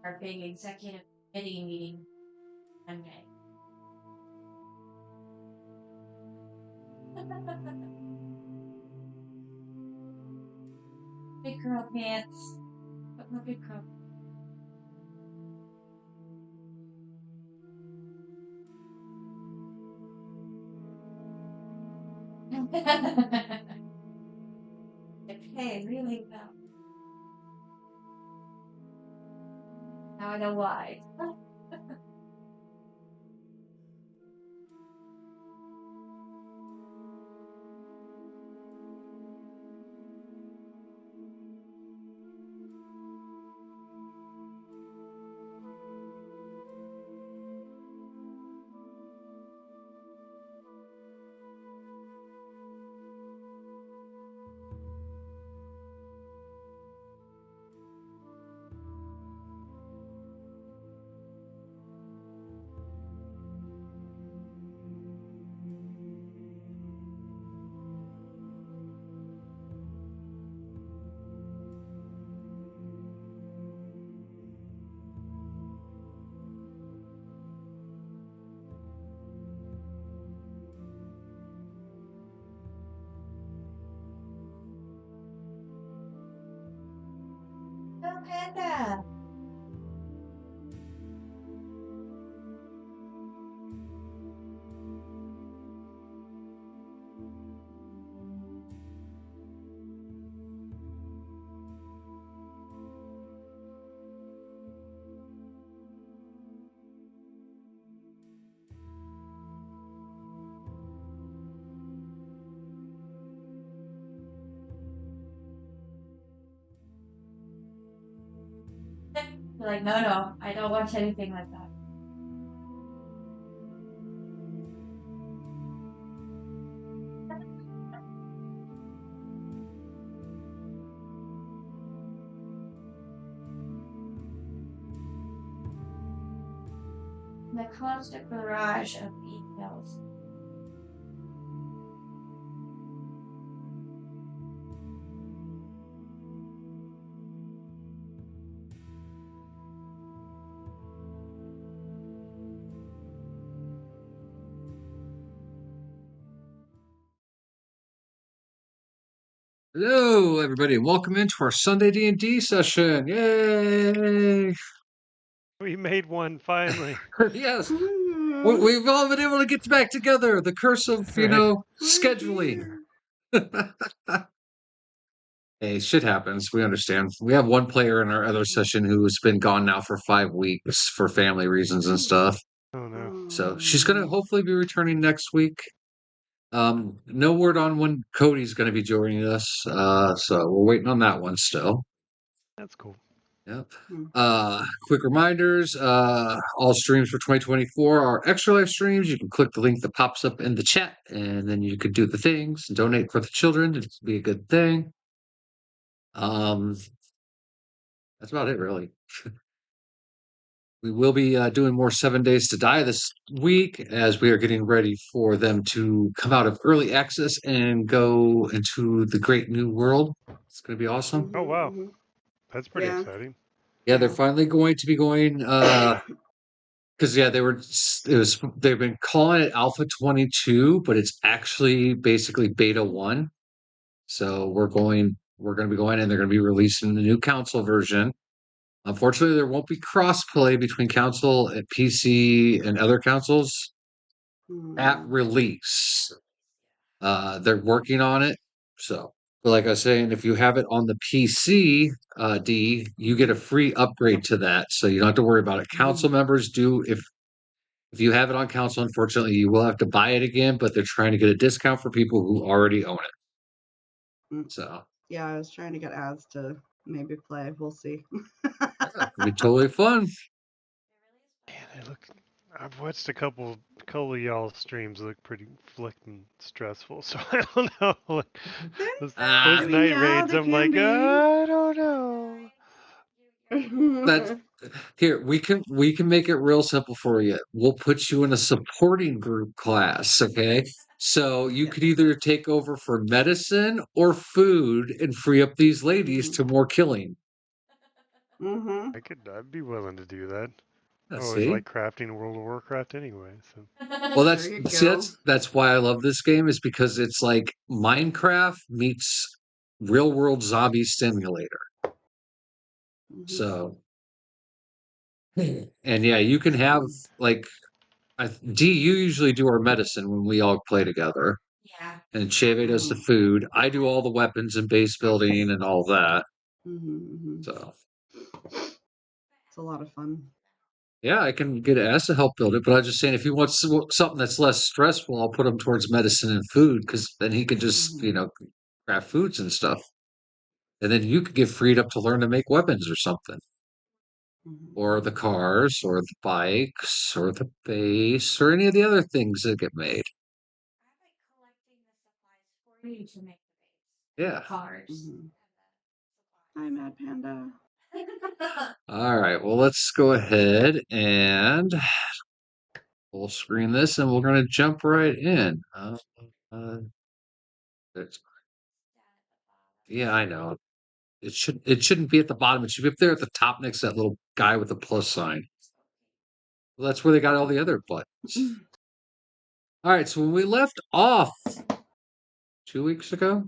our big executive committee meeting Monday. Big girl pants. But my big girl. Okay, really well. Now I know why. Oh, Panda. You're like, no, I don't watch anything like that. The constant barrage of emails. Hello, everybody. Welcome into our Sunday D&D session. Yay! We made one finally. Yes, we've all been able to get back together. The curse of, scheduling. Hey, shit happens. We understand. We have one player in our other session who's been gone now for 5 weeks for family reasons and stuff. Oh no. So she's going to hopefully be returning next week. No word on when Cody's going to be joining us. So we're waiting on that one still. That's cool. Yep. Quick reminders, all streams for 2024 are extra life streams. You can click the link that pops up in the chat, and then you could do the things and donate for the children. It'd be a good thing. That's about it, really. We will be doing more 7 Days to Die this week as we are getting ready for them to come out of early access and go into the great new world. It's going to be awesome. Oh wow. That's pretty exciting. Yeah, they're finally going to be going because they've been calling it Alpha 22, but it's actually basically Beta 1. So we're going to be going and they're going to be releasing the new console version. Unfortunately, there won't be crossplay between console and PC and other consoles at release. They're working on it. So, but like I was saying, if you have it on the PC, D, you get a free upgrade to that. So you don't have to worry about it. Council members do if you have it on console, unfortunately, you will have to buy it again, but they're trying to get a discount for people who already own it. So yeah, I was trying to get ads to maybe play. We'll see. it'll be totally fun. Man, I've watched a couple of y'all streams look pretty flicking stressful, so I don't know. Like, those night raids, I'm like, I don't know. That's here. We can make it real simple for you. We'll put you in a supporting group class, okay? So you could either take over for medicine or food and free up these ladies to more killing. Mm-hmm. I'd be willing to do that. I Let's always see. like crafting World of Warcraft anyway. So Well, There you go. that's why I love this game is because it's like Minecraft meets real world zombie simulator. Mhm. So, and yeah, you can have like D. You usually do our medicine when we all play together, Yeah. and Cheve does the food. I do all the weapons and base building and all that. Mm-hmm. So It's a lot of fun. yeah, I can get Ass to help build it, but I'm just saying if he wants something that's less stressful, I'll put him towards medicine and food because then he could just Mhm. craft foods and stuff, and then you could get freed up to learn to make weapons or something, Mhm. or the cars, or the bikes, or the base, or any of the other things that get made. I like collecting the supplies for you to make the base. Yeah. Cars. Mhm. Hi, Mad Panda. All right. Well, let's go ahead and full screen this, and we're going to jump right in. There's- yeah, I know. It shouldn't be at the bottom. It should be up there at the top next to that little guy with the plus sign. Well, that's where they got all the other buttons. All right. So when we left off 2 weeks ago,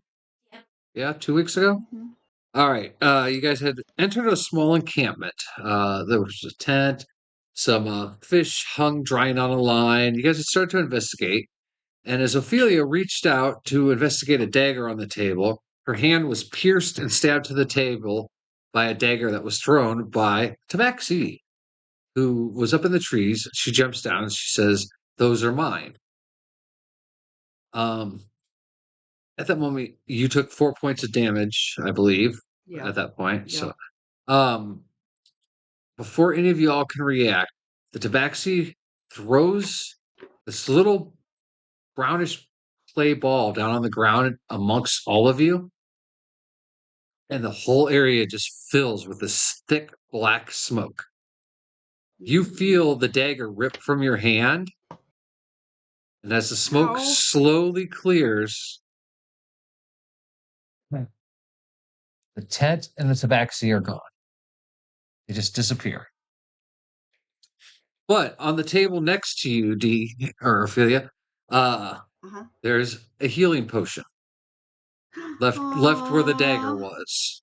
Yep. yeah, 2 weeks ago. Mhm. All right. You guys had entered a small encampment. There was a tent, some fish hung drying on a line. You guys had started to investigate. And as Ophelia reached out to investigate a dagger on the table, her hand was pierced and stabbed to the table by a dagger that was thrown by Tabaxi, who was up in the trees. She jumps down and she says, "Those are mine." Um, at that moment, you took 4 points of damage, I believe, Yeah. at that point. Yeah. So, um, before any of you all can react, the Tabaxi throws this little brownish clay ball down on the ground amongst all of you. And the whole area just fills with this thick black smoke. You Mhm. feel the dagger rip from your hand, and as the smoke Ow. slowly clears, the tent and the tabaxi are gone. They just disappear. But on the table next to you, D or Ophelia, Uh-huh. there's a healing potion left where the dagger Aw, was.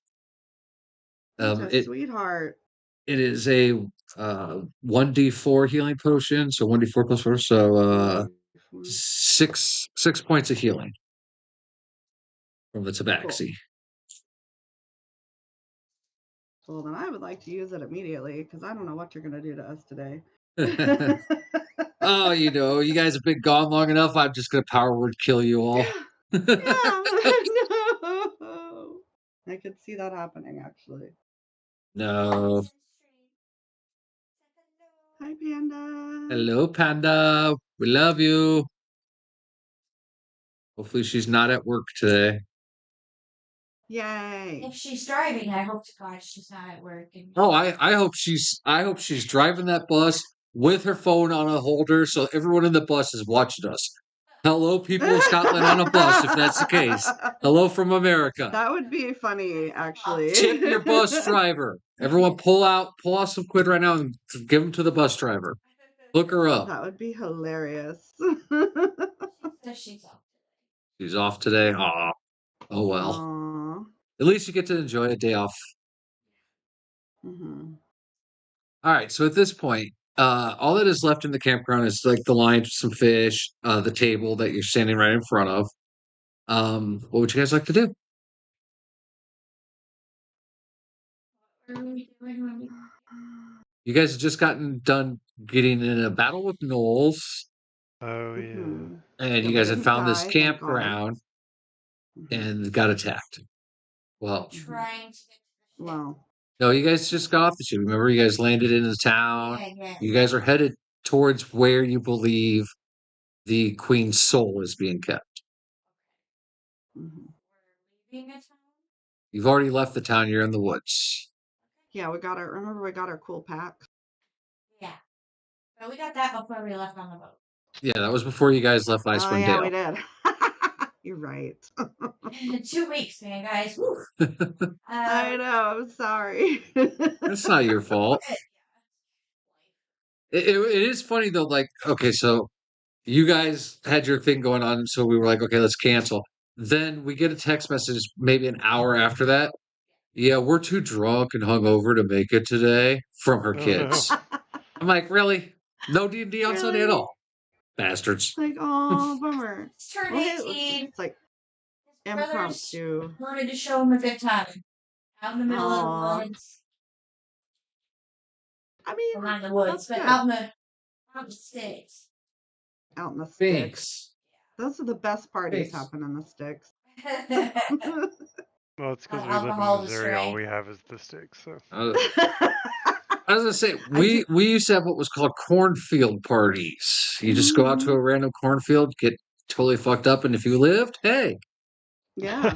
such a It sweetheart. it is a 1d4 healing potion, so 1d4 plus 4, so 1d4. 6 points of healing from the Cool. tabaxi. Well, then I would like to use it immediately because I don't know what you're going to do to us today. Oh, you guys have been gone long enough. I'm just gonna power word kill you all. Yeah. No. I could see that happening, actually. No. Hi, Panda. Hello, Panda. We love you. Hopefully she's not at work today. Yay. If she's driving, I hope to God she's not at work. And Oh, I hope she's driving that bus with her phone on a holder so everyone in the bus is watching us. Hello, people of Scotland on a bus, if that's the case. Hello from America. That would be funny, actually. Tip your bus driver. Everyone pull out some quid right now and give them to the bus driver. Look her up. That would be hilarious. says she's off. She's off today. Aw. Oh well. Aw. At least you get to enjoy a day off. Mm-hmm. All right. So at this point, all that is left in the campground is like the line, some fish, the table that you're standing right in front of. What would you guys like to do? What are we doing when we You guys have just gotten done getting in a battle with gnolls, oh yeah. Mhm. and Yeah, you we guys had didn't found this die, thank God. campground Mhm. and got attacked. Well, trying to get to the ship? Wow. no, you guys just got off the ship. Remember, you guys landed in the town. Yeah. You guys are headed towards where you believe the queen's soul is being kept. Mhm. We're leaving a town? You've already left the town. You're in the woods. Yeah, we got our cool pack. Yeah. But we got that before we left on the boat. Yeah, that was before you guys left Oh, Icewind yeah, Dale. we did. You're right. 2 weeks, man, guys. Woo. I know. I'm sorry. That's not your fault. It is funny though. Like, okay, so you guys had your thing going on, so we were like, okay, let's cancel. Then we get a text message maybe an hour after that. Yeah, we're too drunk and hungover to make it today from her Oh, no. kids. I'm like, really? No D&D on Sunday at Really? all, bastards. Like, oh, bummer. He's turned Well, hey, 18. it's like His brothers impromptu. wanted to show him a good time. Out in the middle of Aw. the woods. I mean, Well, not in the woods, that's but good. out in the sticks. Out in the sticks. Thanks. Those are the best parties Thanks. happen in the sticks. Well, it's because we Alcohol live in was Missouri. All strength. we have is the sticks. So I was gonna say we used to have what was called cornfield parties. You just go out to a random cornfield, get totally fucked up, and if you lived, hey, Yeah,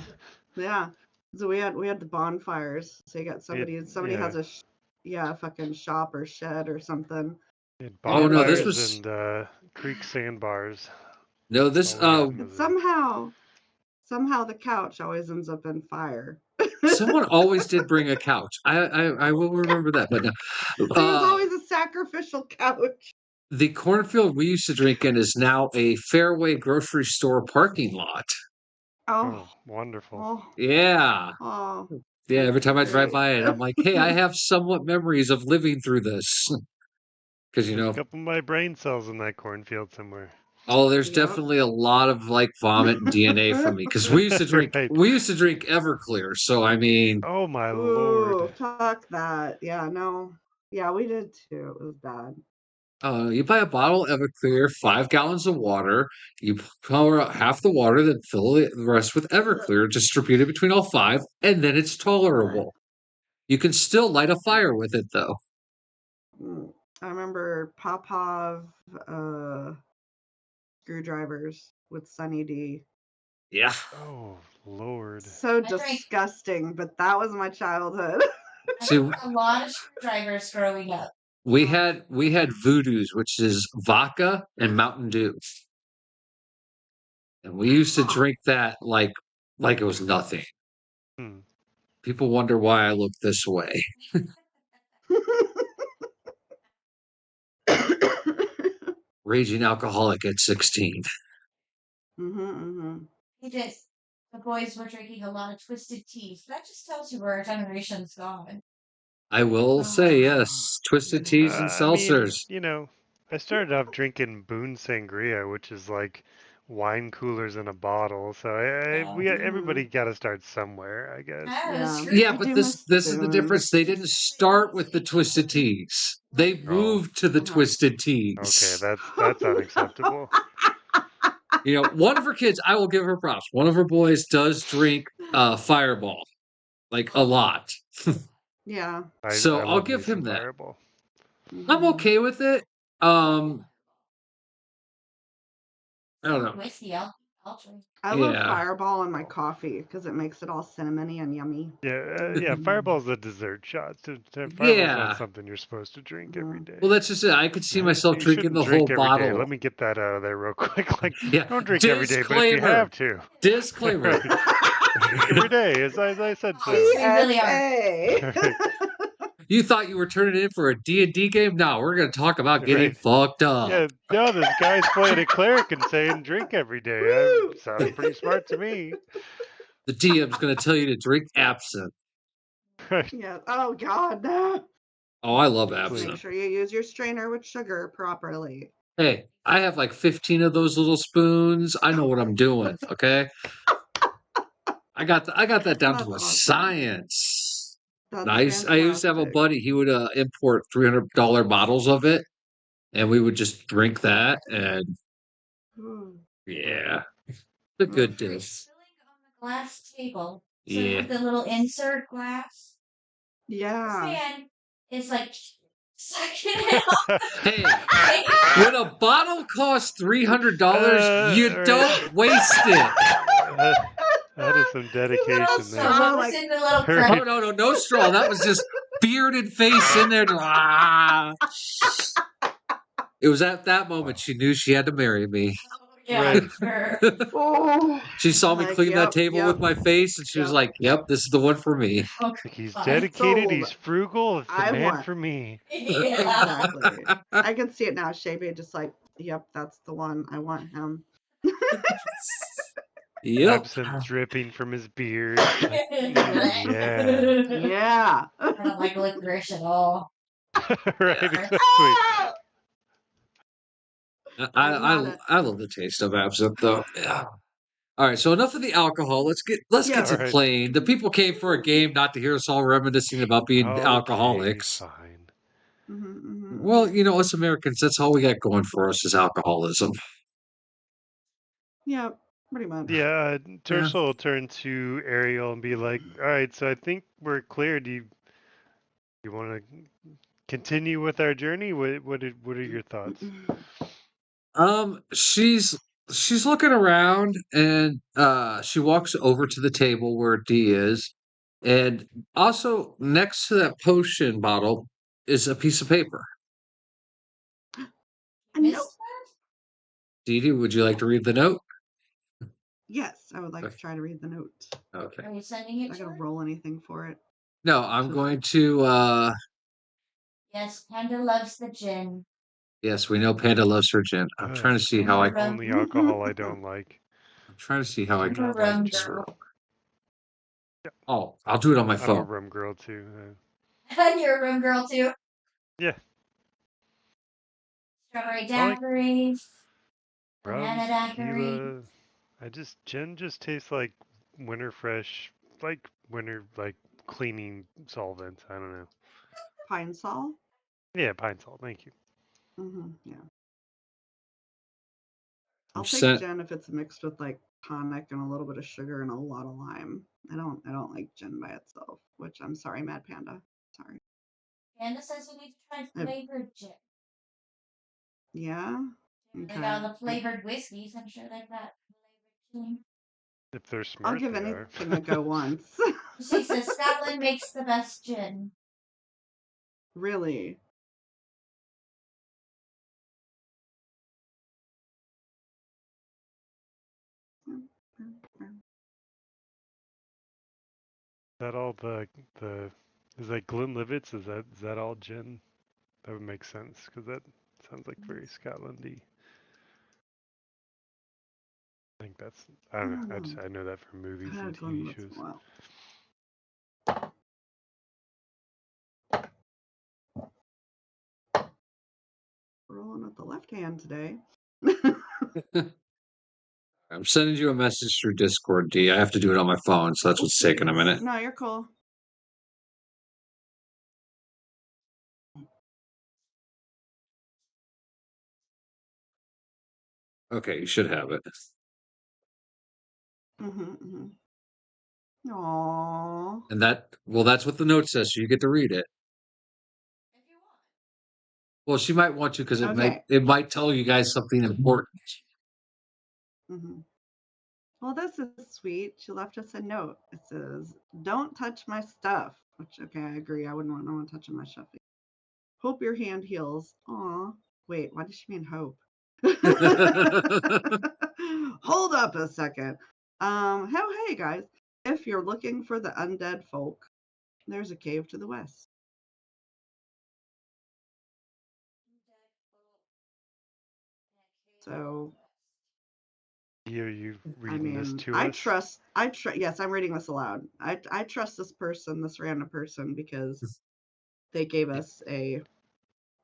yeah. So we had the bonfires. So you got somebody has a fucking shop or shed or something. Oh, no, this bonfires was- and creek sandbars. no, this That's all we had in But Missouri. somehow the couch always ends up in fire. someone always did bring a couch. I will remember that, but no. There was always a sacrificial couch. The cornfield we used to drink in is now a Fairway grocery store parking lot. Oh, Oh, wonderful. oh, Yeah. oh. Yeah, every time I drive Great. by it, I'm like, hey, I have somewhat memories of living through this. Because, you There's know, a couple of my brain cells in that cornfield somewhere. oh, there's Yep. definitely a lot of like vomit and DNA from me. Because we used to drink, Right. we used to drink Everclear. So, I mean, Oh my Ooh, lord. fuck that. Yeah, no. Yeah, we did too. It was bad. you buy a bottle of Everclear, 5 gallons of water, you pour out half the water, then fill the rest with Everclear, distribute it between all 5, and then it's tolerable. You can still light a fire with it, though. I remember Popov screwdrivers with Sunny D. Yeah. Oh lord. So drank- disgusting, but that was my childhood. I See, had a lot of screwdrivers growing up. we had Voodoos, which is vodka and Mountain Dew. And we used to drink that like it was nothing. Hmm. People wonder why I look this way. Raging alcoholic at 16. The boys were drinking a lot of twisted teas. That just tells you where our generation's gone. I will say, yes, twisted teas and I mean, seltzers. you know, I started off drinking Boone Sangria, which is like wine coolers in a bottle. So everybody got to start somewhere, I guess. That was Yeah, I but do this miss is the Boone. difference. They didn't start with the twisted teas. They moved to the twisted teas. Okay, that's unacceptable. You know, one of her kids, I will give her props. One of her boys does drink Fireball, like a lot. Yeah. So I I'll love give me some him that. Fireball. I'm okay with it. I don't know. Whiskey, I'll drink. I love Yeah. Fireball in my coffee because it makes it all cinnamony and yummy. Yeah, Fireball's a dessert shot. Fireball's Yeah. not something you're supposed to drink every day. Well, that's just it. I could see myself You drinking shouldn't the drink whole every day. bottle. Let me get that out of there real quick. Like, Yeah. don't drink every day, but if you Disclaimer. have to, Disclaimer. drink every day, as I said so. We really are. PSA. You thought you were turning in for a D&D game? No, we're going to talk about getting Right. fucked up. Yeah, no, this guy's playing a cleric and saying drink every day. Woo! Sounds pretty smart to me. The DM's going to tell you to drink absinthe. Yeah. Oh God, no. Oh, I love Just absinthe. make sure you use your strainer with sugar properly. Hey, I have like 15 of those little spoons. I know what I'm doing, okay? I got that down to a That's awesome. science. That's I used to have a fantastic. buddy. He would import $300 bottles of it, and we would just drink that. And Ooh. yeah, the good You're dish. spilling on the glass table. So Yeah. with the little insert glass. This Yeah. man is like sucking it off. Hey, Hey, when a bottle costs $300, you right. don't waste it. That is some dedication so there. what was Like- in the little Right. Oh, no straw. That was just bearded face in there. Ah. It was at that moment she knew she had to marry me. Yeah, Right. sure. Oh, She saw me like, clean that yep, table yep, with my face, and she was yep. like, "Yep, this is the one for me." Oh, Like he's God. dedicated, Sold. he's frugal, it's the I man want for me. Yeah. exactly. I can see it now. Shabby just like, yep, that's the one. I want him. Yep. Absinthe dripping from his beard. Like, Blech. yeah. Yeah. I don't like licorice at all. Right, Yeah. exactly. Ah! I'm I not a I love the taste of absinthe, though. Yeah. All right, so enough of the alcohol. Let's Yeah. get to Alright. playing. The people came for a game, not to hear us all reminiscing about being Okay, alcoholics. fine. Well, you know, us Americans, that's all we got going for us is alcoholism. Yeah, pretty much. Yeah, Yeah. Tershel will turn to Ariel and be like, alright, so I think we're clear. Do you want to continue with our journey? What are your thoughts? She's looking around and she walks over to the table where Dee is, and also next to that potion bottle is a piece of paper. A Missed note. Dee Dee, would you like to read the note? Yes, I would like to try to read the note. Okay. Are you sending it I to gotta her? roll anything for it. No, I'm So- going to Yes, Panda loves the gin. yes, we know Panda loves her gin. I'm trying to see how I Only alcohol I don't like. I'm trying to see how I Do can not Rum like this girl. real. Oh, I'll do it on my I'm a phone. rum girl too. You're a rum girl too. Yeah, Strawberry I like daiquiris. rum, Banana daiquiri. tequila. Gin just tastes like winter fresh, like winter like cleaning solvent. I don't know. Pine Sol. Yeah, pine salt. Thank you. Yeah. I'm I'll take sent. gin if it's mixed with like tonic and a little bit of sugar and a lot of lime. I don't like gin by itself, which I'm sorry, Mad Panda. Sorry. Panda says you need to try I- flavored gin. Yeah. They got all the flavored whiskeys. I'm sure they've got flavored gin. If they're I'll smart, give they are. anything a go once. She says Scotland makes the best gin. Really. Is that all the is that Glenlivet's? Is that all gin? That would make sense because that sounds like very Scotlandy. I think that's I don't know. I know that from movies and TV shows. Well. Rolling with the left hand today. I'm sending you a message through Discord, D. I have to do it on my phone, so that's what's taking a minute. No, you're cool. Okay, you should have it. Aww. And that's what the note says, so you get to read it. If you want. Well, she might want to because Okay. it might tell you guys something important. Well, this is sweet. She left us a note. It says, "Don't touch my stuff." Which, okay, I agree. I wouldn't want no one touching my stuff. Hope your hand heals. Aw. Wait, why does she mean hope? Hold up a second. Hey guys. If you're looking for the undead folk, there's a cave to the west. So, Are you I reading this mean, to I us? trust. Yes, I'm reading this aloud. I trust this person, this random person, because they gave us a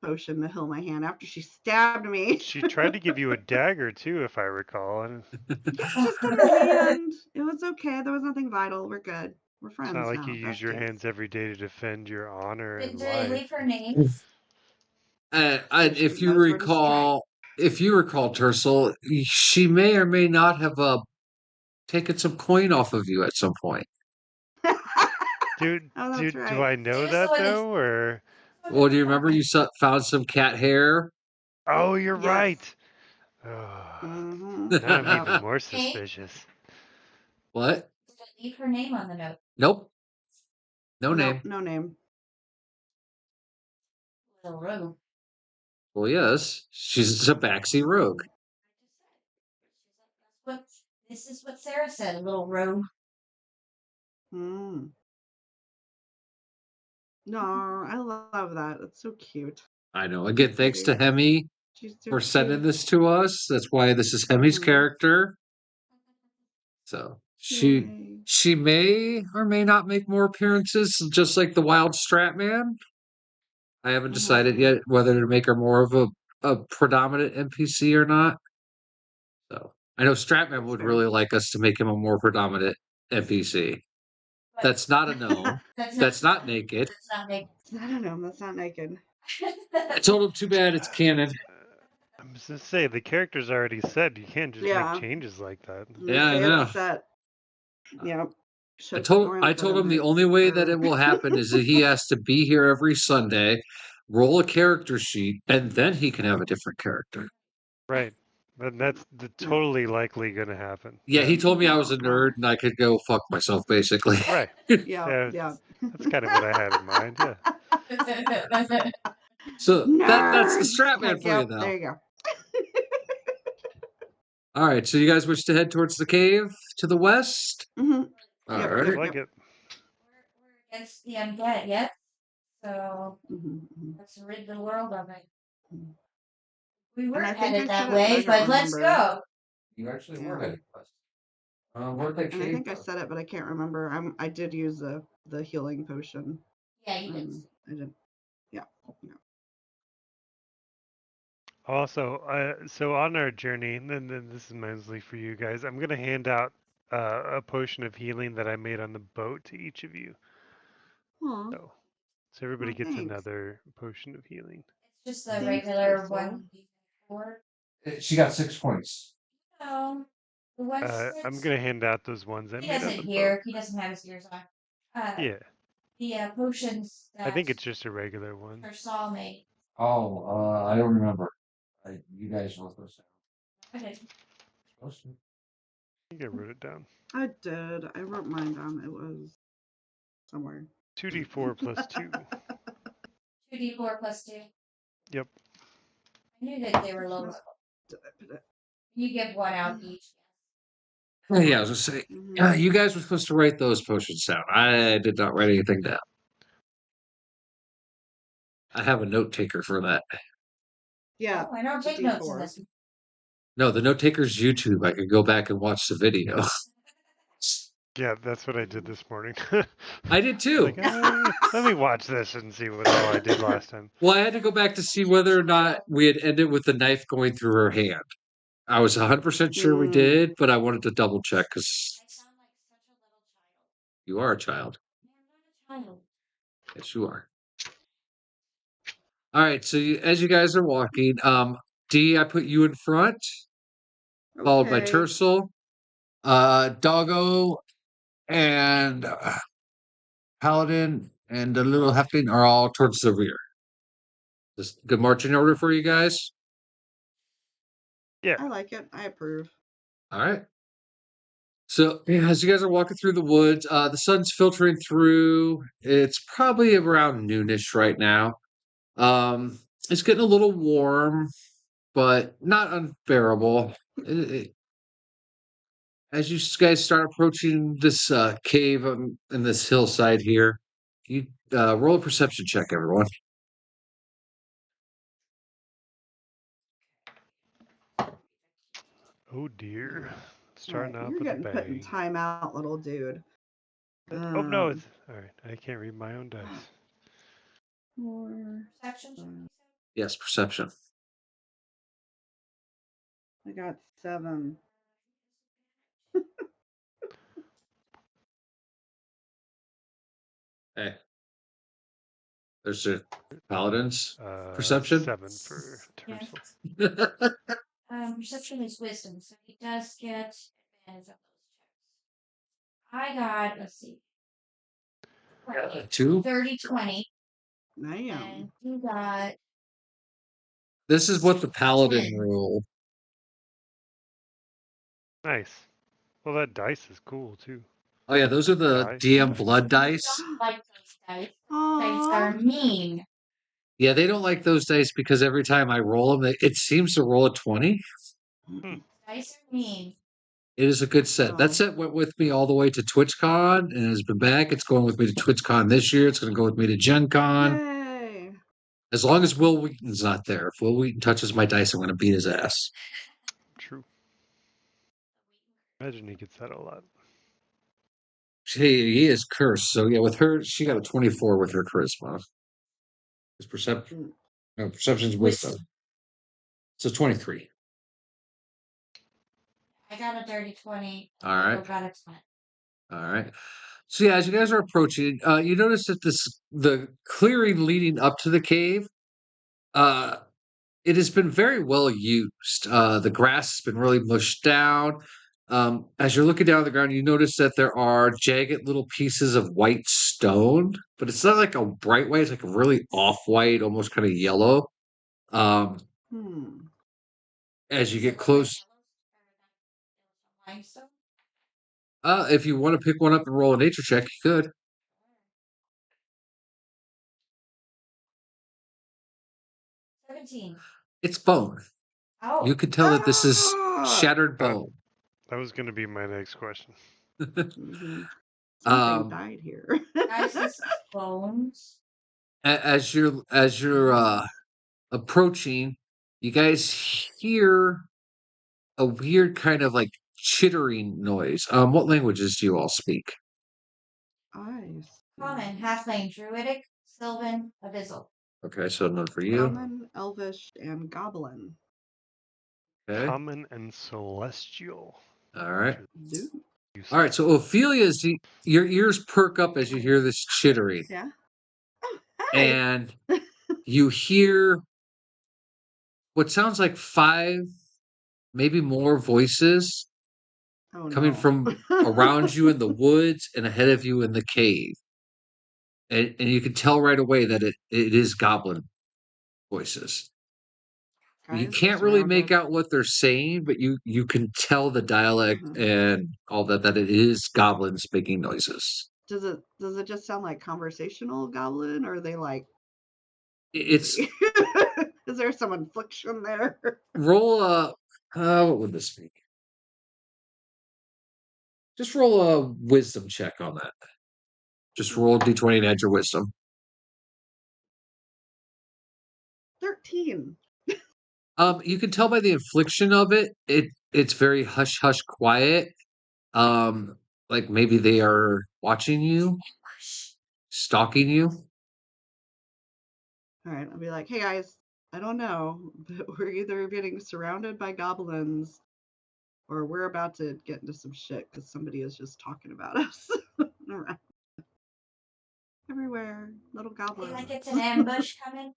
potion to heal my hand after she stabbed me. She tried to give you a dagger too, if I recall. And It's just in her hand. It was okay. There was nothing vital. We're good. We're friends it's not like now. you use Best your case. hands every day to defend your honor Did and they leave life. her name? If She you knows where to strike. if you recall, Tercel, she may or may not have taken some coin off of you at some point. Dude, Oh, that's do right. I know Just that the way they- though, or? Well, do you remember you found some cat hair? Oh, you're Yes. right. Oh, now I'm Yep. even more suspicious. What? Did they leave her name on the note? Nope. No name. No name. Little rogue. Well, yes, she's a Tabaxi rogue. This is what Sarah said, a little rogue. Mm. No, I love that. It's so cute. I know. Again, thanks to Hemi She's so for sending cute. this to us. That's why this is Hemi's Mhm. character. So Yay. she may or may not make more appearances, just like the Wild Stratman. I haven't decided Mhm. yet whether to make her more of a predominant NPC or not. So I know Stratman That's would fair. really like us to make him a more predominant NPC. But That's not a gnome. That's not naked. That's not naked. I don't know. That's not naked. I told him too bad it's canon. I'm just gonna say the character's already set. You can't just Yeah. make changes like that. Yeah, I They know. have set. Yep. I Should've put told more I input told in him the it, only way that or- it will happen is that he has to be here every Sunday, roll a character sheet, and then he can have a different character. Right. But that's totally likely gonna happen. Yeah, he told me I was a nerd and I could go fuck myself, basically. Right. Yeah. Yeah. That's kind of what I had in mind. Yeah. So that's the Nerds! Stratman Like, for you, yep, though. there you go. All right, so you guys wish to head towards the cave to the west? hmm All Yep, right. I like it. We're against the undead, yet. So hmm let's rid the world of it. Mhm. We were I think I headed that said it, but I way, don't but let's remember. go. You actually were headed west. Where'd that And I think I said it, but I can't remember. I did use the healing potion. Yeah, you did. I did. Yeah. Also, so on our journey, and then this is mostly for you guys. I'm gonna hand out a potion of healing that I made on the boat to each of you. Aw. So everybody gets thanks. another potion of healing. It's just the Thanks, regular Crystal. 1d4. She got 6 points. No. The one I'm gonna hand out those ones I He made on doesn't the hear. boat. He doesn't have his ears on. Yeah, The potions I that think it's just a regular one. her Saul made. Oh, I don't remember. You guys wrote those down. Okay. I think I wrote it down. I did. I wrote mine down. It was somewhere. 2d4 plus 2. 2d4 plus 2. Yep. I knew that they were low level. Did I put it? You give one out each. Oh, yeah, I was gonna say, Mhm. you guys were supposed to write those potions down. I did not write anything down. I have a note taker for that. Yeah. Oh, I don't it's a take notes in D4. this. No, the note taker's YouTube. I could go back and watch the video. Yeah, that's what I did this morning. I did too. Like, let me watch this and see what all I did last time. Well, I had to go back to see whether or not we had ended with the knife going through her hand. I was 100% sure we Mm. did, but I wanted to double check because I sound like such a little child. you are a child. I'm not a child. Yes, you are. All right, so as you guys are walking, D, I put you in front, followed by Okay. Tercel, Doggo, and Paladin, and the little Heflin are all towards the rear. Just good marching order for you guys. Yeah. I like it. I approve. All right. So as you guys are walking through the woods, the sun's filtering through. It's probably around noonish right now. It's getting a little warm, but not unbearable. As you guys start approaching this cave in this hillside here, you roll a perception check, everyone. Oh dear. All Starting right, off you're with a getting put in bang. timeout, little dude. Oh no, it's all right. I can't read my own dice. 4. Perception? Yes, perception. I got 7. Hey. There's the paladins. Perception? 7 for Yeah. Tercel. Perception is wisdom, so he does get advantage of those checks. I got, let's see. 2. 30, 20. Damn. And you got This is what the paladin 10. rolled. Nice. Well, that dice is cool too. Oh yeah, those are the Dice. DM blood dice. Don't like those dice. Dice Aw. are mean. Yeah, they don't like those dice because every time I roll them, it seems to roll a 20. Dice are mean. It is a good set. That Oh. set went with me all the way to TwitchCon and has been back. It's going with me to TwitchCon this year. It's going to go with me to Gen Con. Yay. As long as Will Wheaton's not there. If Will Wheaton touches my dice, I'm going to beat his ass. True. Imagine he gets that a lot. He is cursed. So yeah, with her, she got a 24 with her charisma. His perception, no, perception's wisdom. So 23. I got a dirty 20. All right. I got a 10. All right. So yeah, as you guys are approaching, you notice that the clearing leading up to the cave, it has been very well used. The grass has been really mushed down. As you're looking down on the ground, you notice that there are jagged little pieces of white stone, but it's not like a bright white, it's like a really off-white, almost kind of yellow. Um, as you get close, Limestone? if you want to pick one up and roll a nature check, you could. 17. It's bone. Oh. You can tell that this is Ah! shattered bone. That was going to be my next question. Something Um, died here. Guys, this is bones. as you're approaching, you guys hear a weird kind of like chittering noise. What languages do you all speak? Eyes. Common, halfling, druidic, sylvan, abyssal. Okay, so none for you. Common, Elvish, and Goblin. Okay, Common and celestial. all right. Dude. All right, so Ophelia's, your ears perk up as you hear this chittering, Yeah. Oh, hey. and you hear what sounds like 5, maybe more voices Oh, coming no. from around you in the woods and ahead of you in the cave. And you can tell right away that it is goblin voices. You Guys, can't really make surrounded. out what they're saying, but you can tell the dialect and all that it is goblins making noises. Does it just sound like conversational goblin, or are they like? It's Is there some infliction there? roll a what would this be? Just roll a wisdom check on that. Just roll d20 and add your wisdom. 13. You can tell by the infliction of it. It's very hush hush quiet. Like maybe they are watching you, stalking you. All right, I'll be like, hey guys, I don't know, but we're either getting surrounded by goblins, or we're about to get into some shit because somebody is just talking about us. Around. Everywhere, little goblins. Like it's an ambush coming.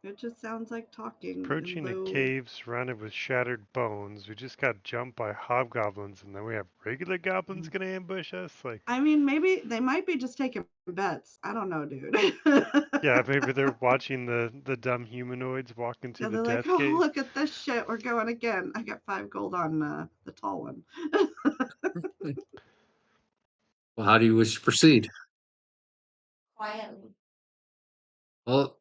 It just sounds like talking. Approaching a low. cave surrounded with shattered bones. We just got jumped by hobgoblins, and then we have regular goblins gonna ambush us. Like, I mean, maybe they might be just taking bets. I don't know, dude. yeah, maybe they're watching the dumb humanoids walk into Yeah, the they're death like, oh, cave. look at this shit. We're going again. I got 5 gold on the tall one. Well, how do you wish to proceed? Quietly. Well,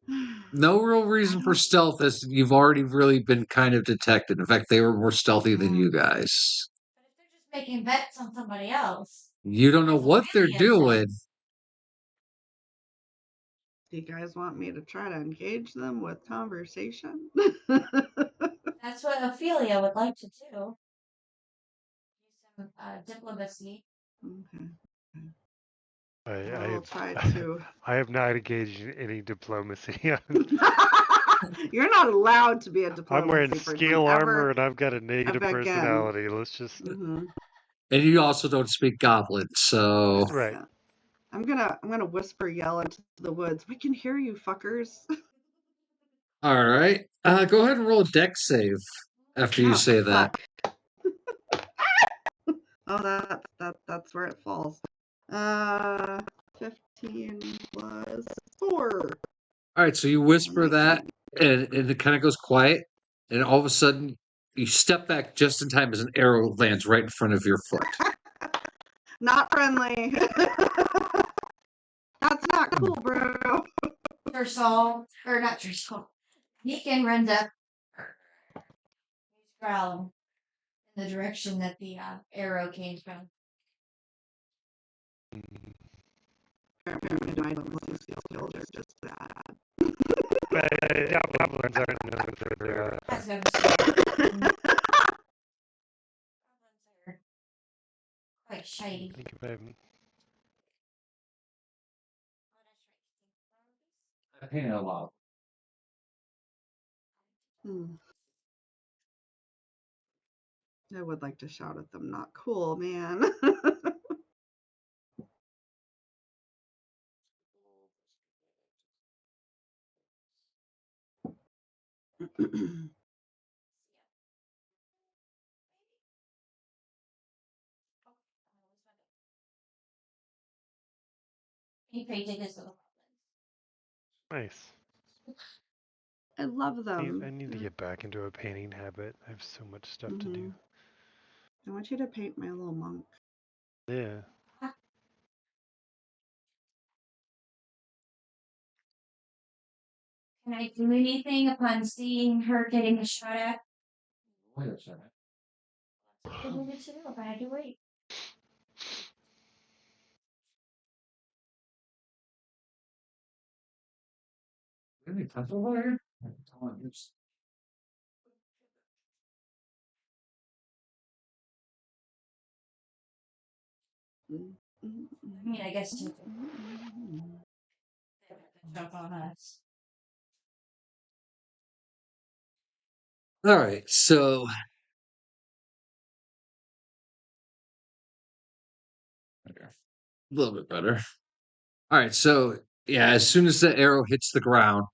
no real reason for stealth, as you've already really been kind of detected. In fact, they were more stealthy than you guys. But if they're just making bets on somebody else. You don't know That's what they're Ophelia doing. says. Do you guys want me to try to engage them with conversation? That's what Ophelia would like to do. Use some diplomacy. Okay. I I'll have, try to. I have not engaged in any diplomacy. You're not allowed to be a diplomacy I'm wearing person scale ever, armor and I've got a negative ever again. personality. Let's just Mhm. And you also don't speak goblin, so right. Yeah. I'm gonna whisper yell into the woods. We can hear you, fuckers. all right. Go ahead and roll a dex save after you Oh, say that. fuck. Oh, that's where it falls. 15 plus 4. All right, so you whisper that, and it kind of goes quiet, and all of a sudden you step back just in time as an arrow lands right in front of your foot. Not friendly. That's not cool, bro. Tersal, or not Tersal. Deacon runs up. He's growling in the direction that the arrow came from. Mm. Apparently, my diplomacy skills are just bad. Yeah, goblins aren't known for their. That's what I'm saying. Goblins are quite shiny. I think if I'm I painted a lot. I would like to shout at them, not cool, man. He painted his little nice. I love them. I need to get back into a painting habit. I have so much stuff to do. I want you to paint my little monk. Yeah. Can I do anything upon seeing her getting a shot at? Wait a second. What do we to do if I had to wait? Really? Pencil wire? Come on, it's- I mean, I guess to jump on us. All right, so okay, a little bit better. All right, so yeah, as soon as the arrow hits the ground,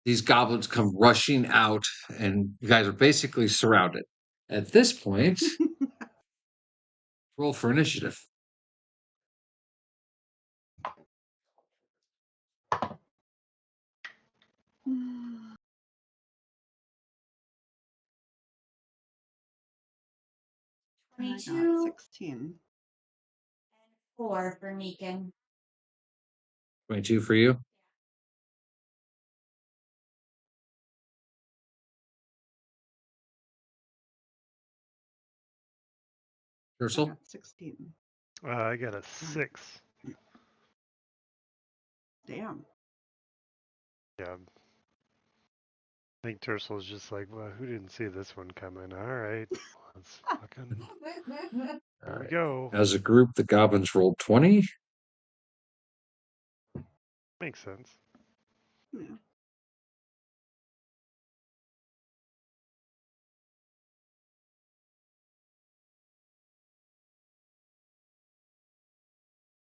these goblins come rushing out, and you guys are basically surrounded. At this point, roll for initiative. I got 22 16. 4 for Meekin. 22 for you. I Ursel? got 16. I got a 6. Damn. Yeah. I think Tersel's just like, well, who didn't see this one coming? All right, let's fucking. Here we go. As a group, the goblins rolled 20. Makes sense. Yeah.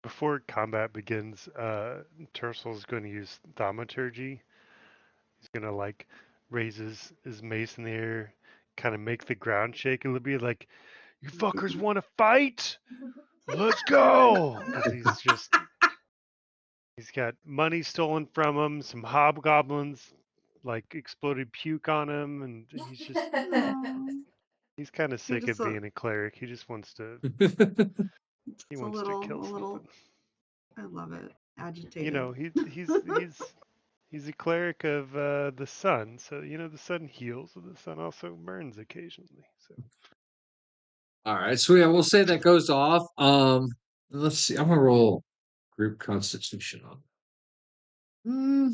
Before combat begins, Tersel's going to use thaumaturgy. He's going to like raise his mace in the air, kind of make the ground shake a little bit, like, you fuckers want to fight? Let's go! Because he's got money stolen from him, some hobgoblins like exploded puke on him, and he's kind of sick of being a cleric. He just wants to he wants to kill something. I love it. Agitated. You know, he's a cleric of the sun, so you know the sun heals, and the sun also burns occasionally. So All right, so yeah, we'll say that goes off. Let's see. I'm gonna roll group constitution on.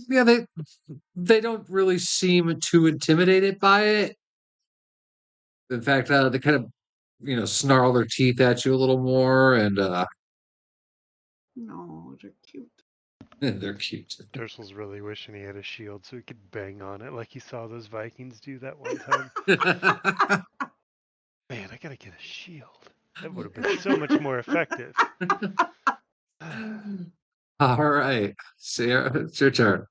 Yeah, they don't really seem too intimidated by it. In fact, they kind of snarl their teeth at you a little more, and No, they're cute. they're cute. Tersel's really wishing he had a shield so he could bang on it like he saw those Vikings do that one time. Man, I gotta get a shield. That would have been so much more effective. All right, Sarah, it's your turn.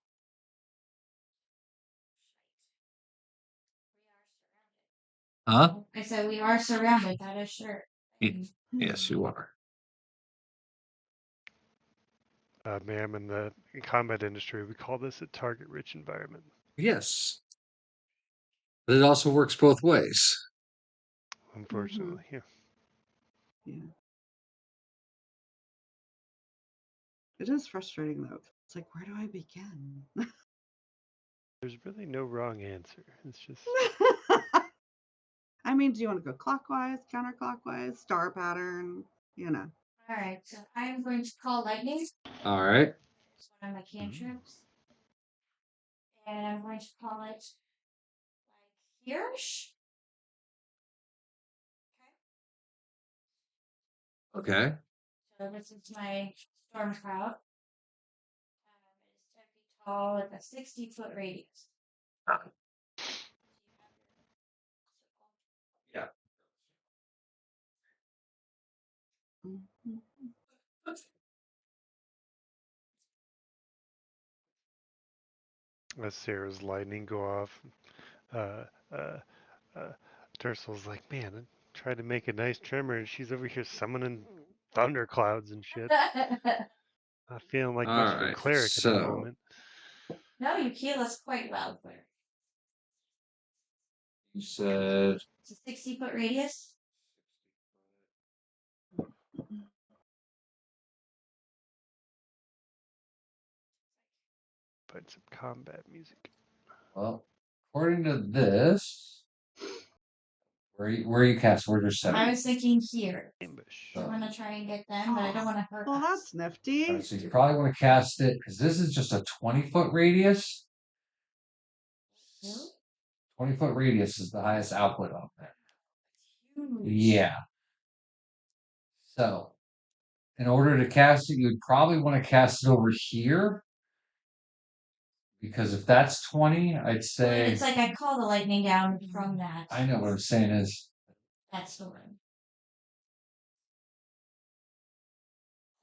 Huh? I said we are surrounded. That is sure. Yes, you are. Ma'am, in the combat industry, we call this a target-rich environment. Yes, but it also works both ways. Unfortunately, yeah. It is frustrating though. It's like, where do I begin? There's really no wrong answer. It's just I'm mean, do you want to go clockwise, counterclockwise, star pattern? You know. All right, so I'm going to call lightning. All right. It's one of my cantrips. And I'm going to call it like here-ish. Okay. So this is my storm cloud. It is 10 feet tall with a 60-foot radius. Yeah. Mhm. As Sarah's lightning go off, uh, uh, Dursal's like, man, I tried to make a nice tremor, and she's over here summoning thunderclouds and shit. Not feeling like much of a Alright, cleric at the so moment. No, you heal us quite well, Claire. you said It's a 60-foot radius. Put some combat music. well, according to this, where you cast? Where's your setting? I was thinking here. Ambush. I want to try and get them, but I don't want to hurt Well, us. that's nifty. Alright, so you probably want to cast it because this is just a 20-foot radius. Really? 20-foot radius is the highest output on there. Huge. Yeah. So, in order to cast it, you'd probably want to cast it over here. Because if that's 20, I'd Well, say. it's like I call the lightning down from that. I know what I'm saying is That storm.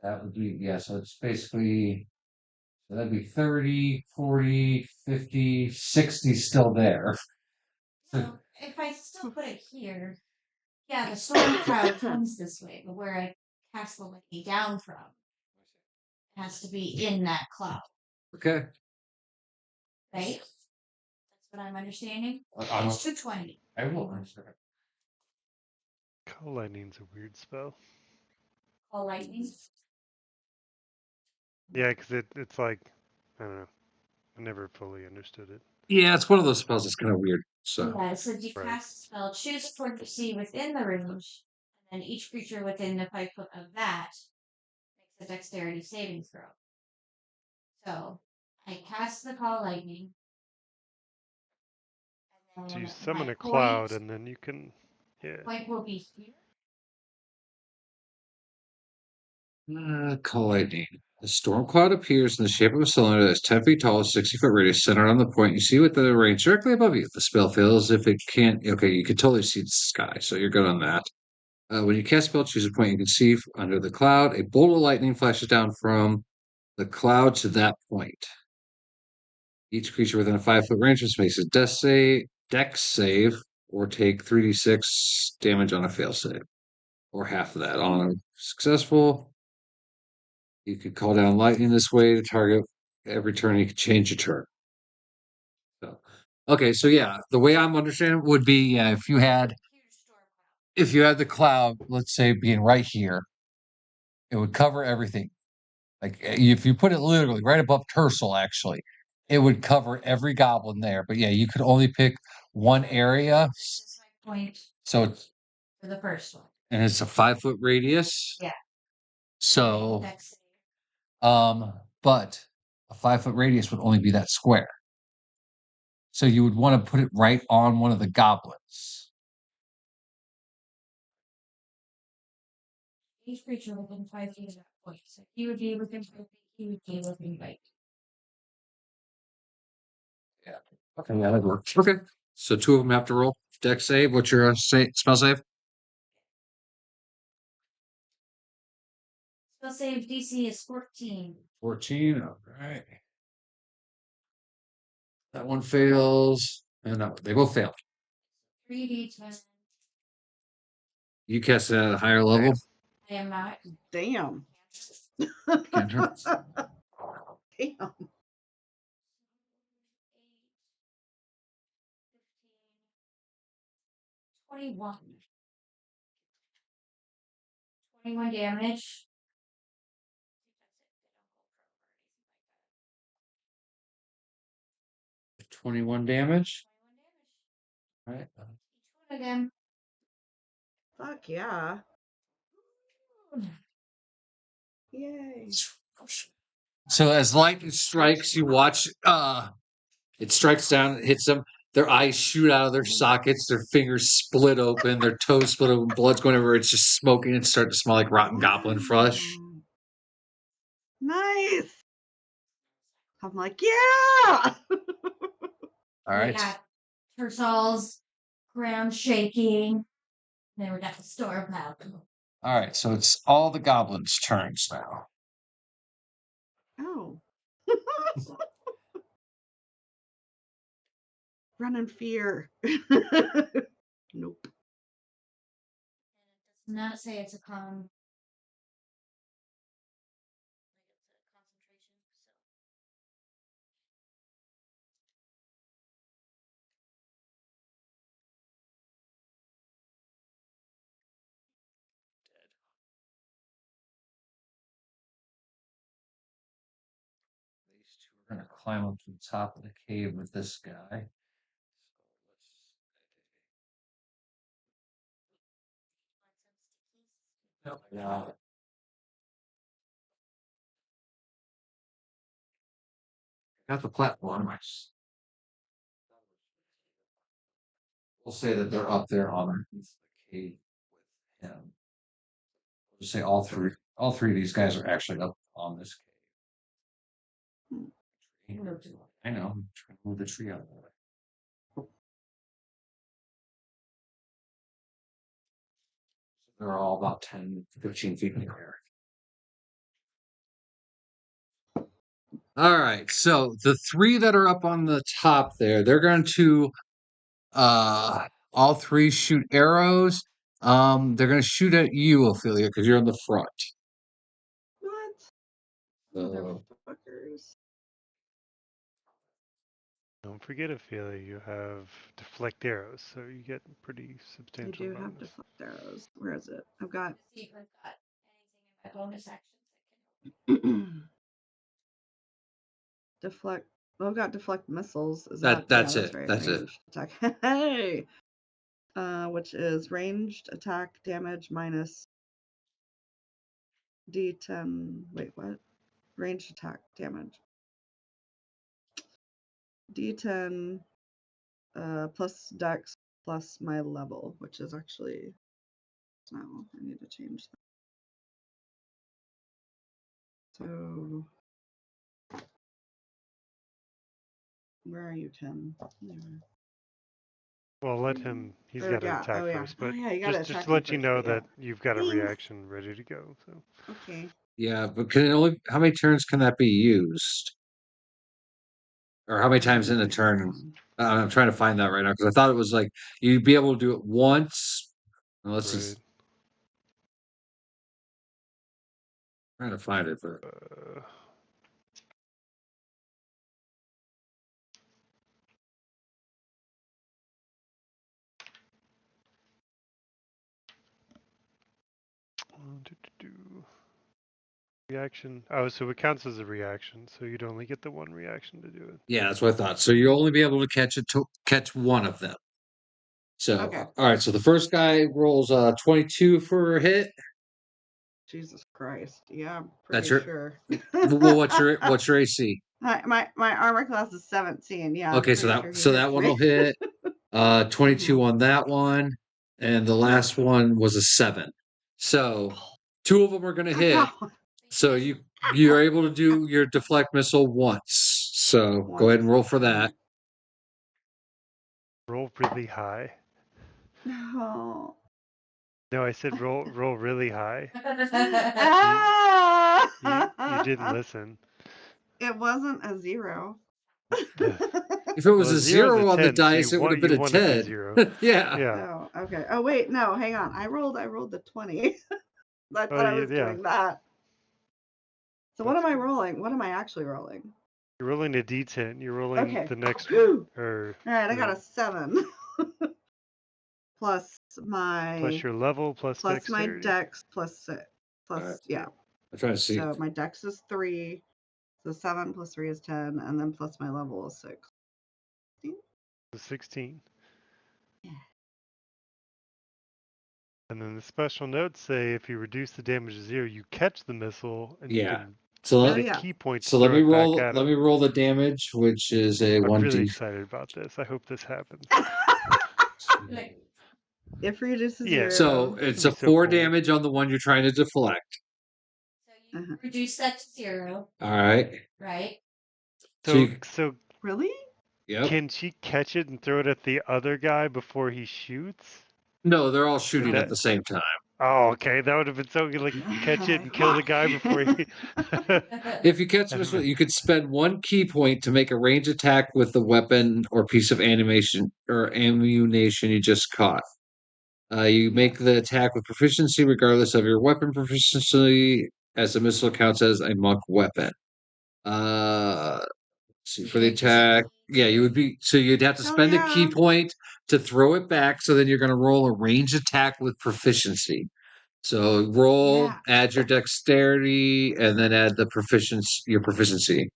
that would be, yeah, so it's basically, so that'd be 30, 40, 50, 60 still there. So if I still put it here, yeah, the storm cloud comes this way, but where I cast the lightning down from, it has to be in that cloud, Okay. right? That's what I'm understanding. I'm, It's 220. I will understand. Call lightning's a weird spell. Call lightning. Yeah, because it's like, I don't know. I never fully understood it. Yeah, it's one of those spells that's kind of weird. So, Yeah, it says you Right. cast a spell, choose a point to see within the range, and then each creature within the 5 foot of that makes a dexterity saving throw. So I cast the call lightning. And So then you summon my a cloud, point, and then you can, yeah. point will be here. call lightning. The storm cloud appears in the shape of a cylinder that is 10 feet tall, 60-foot radius, centered on the point. You see with the range directly above you. The spell fails if it can't. Okay, you can totally see the sky, so you're good on that. When you cast spell, choose a point you can see under the cloud. A bolt of lightning flashes down from the cloud to that point. Each creature within a 5-foot range must make a dex save, or take 3d6 damage on a fail save, or half of that on a successful. You could call down lightning this way to target every turn. You could change your turn. So, okay, so yeah, the way I'm understanding would be, yeah, if you had Huge storm cloud. if you had the cloud, let's say being right here, it would cover everything. Like if you put it literally right above Tercel, actually, it would cover every goblin there. But yeah, you could only pick one area. This is my point So it's for the first one. and it's a 5-foot radius. Yeah. So Dex save. but a 5-foot radius would only be that square. So you would want to put it right on one of the goblins. Each creature within 5 feet of that point. So he would be within 5 feet, he would be within right. Okay, yeah, that works. Okay. So 2 of them have to roll. Dex save. What's your spell save? Spell save DC is 14. 14. All right. That one fails. And that one, they both fail. 3d10. You cast it at a higher level. I am not. Damn. Cantrip. Damn. 21. 21 damage. 21 damage. 21 damage. Right. Each one of them Fuck yeah. Yay. So as lightning strikes, you watch it strikes down, it hits them, their eyes shoot out of their sockets, their fingers split open, their toes split open, blood's going everywhere, it's just smoking and starting to smell like rotten goblin flesh. Wow. Nice. I'm like, yeah. All We right. got Tersal's ground shaking. Then we got the storm cloud. All right, so it's all the goblins' turns now. Oh. Run in fear. Nope. Does not say it's a con. Concentration. These two are going to climb up to the top of the cave with this guy. Yeah. Got the platform. We'll say that they're up there on the cave with him. We'll just say all three of these guys are actually up on this cave. I know. I'm trying to move the tree out of the way. They're all about 10, 15 feet in the air. All right, so the three that are up on the top there, they're going to all three shoot arrows. They're going to shoot at you, Ophelia, because you're in the front. What? So, Motherfuckers. Don't forget, Ophelia, you have deflect arrows, so you get pretty I substantial do have bonus. deflect arrows. Where is it? I've got See if I've got anything in my bonus actions that can help. deflect. Well, I've got deflect missiles. Is That's yeah, it. that's right. That's it. Ranged attack. Hey. Which is ranged attack damage minus D10. Wait, what? Ranged attack damage. D10 plus dex plus my level, which is actually no, I need to change that. So where are you, Ken? There. Well, let him. He's There, got to yeah. attack Oh yeah. first, Oh but yeah. You gotta just attack to him let you first, know but yeah. that you've got a Thanks. reaction ready to go. So Okay. Yeah, but can it only how many turns can that be used? Or how many times in a turn? I'm trying to find that right now because I thought it was like you'd be able to do it once. Let's right. just trying to find it, but Reaction. Oh, so it counts as a reaction, so you'd only get the one reaction to do it. yeah, that's what I thought. So you'll only be able to catch one of them. So Okay. all right, so the first guy rolls 22 for a hit. Jesus Christ. Yeah, I'm That's pretty your sure. well, what's your AC? my armor class is 17. Yeah. I'm Okay, so pretty that sure he so that hits one me. will hit. 22 Mhm. on that one, and the last one was a 7. So two of them are going to hit. So you're able to do your deflect missile once. So go ahead and roll for that. Roll really high. No. No, I said roll really high. You didn't listen. It wasn't a 0. If it was Well, a a zero's a 0 on the 10, so dice, it would have been you a wanted the 10. 0. Yeah. Yeah. Oh, okay. Oh wait, no, hang on. I rolled the 20. I thought Oh, I was yeah. doing that. So what That's am I good. rolling? What am I actually rolling? You're rolling a d10. You're rolling Okay. the next Whew. or All right, I got the- a 7. plus plus your level plus my dexterity. dex plus 6. Plus Alright. yeah. I'm trying to see. So my dex is 3. So 7 plus 3 is 10, and then plus my level is 6. 16. And then the special notes say if you reduce the damage to 0, you catch the missile and you Yeah. can So get Oh, a yeah. key point to So let throw me it back roll. at Let him. me roll the damage, which is a I'm 1d. really excited about this. I hope this happens. Like, If reduces Yeah. So 0. it's It'd a be so 4 cool. damage on the one you're trying to deflect. so you Uh-huh. reduce that to 0, All right. right? So So, you, so Really? yep. can she catch it and throw it at the other guy before he shoots? No, they're all Would shooting at that? the same time. Oh, okay. That would have been so good. Like catch it and kill the guy before he. If you catch this, you could spend 1 key point to make a range attack with the weapon or piece of animation or ammunition you just caught. You make the attack with proficiency regardless of your weapon proficiency, as the missile counts as a monk weapon. Let's see, for the Make this attack, easy. yeah, you would be so you'd have to Hell spend a key yeah. point to throw it back. So then you're going to roll a range attack with proficiency. So roll, Yeah. add your dexterity, and then add the proficiency, your proficiency.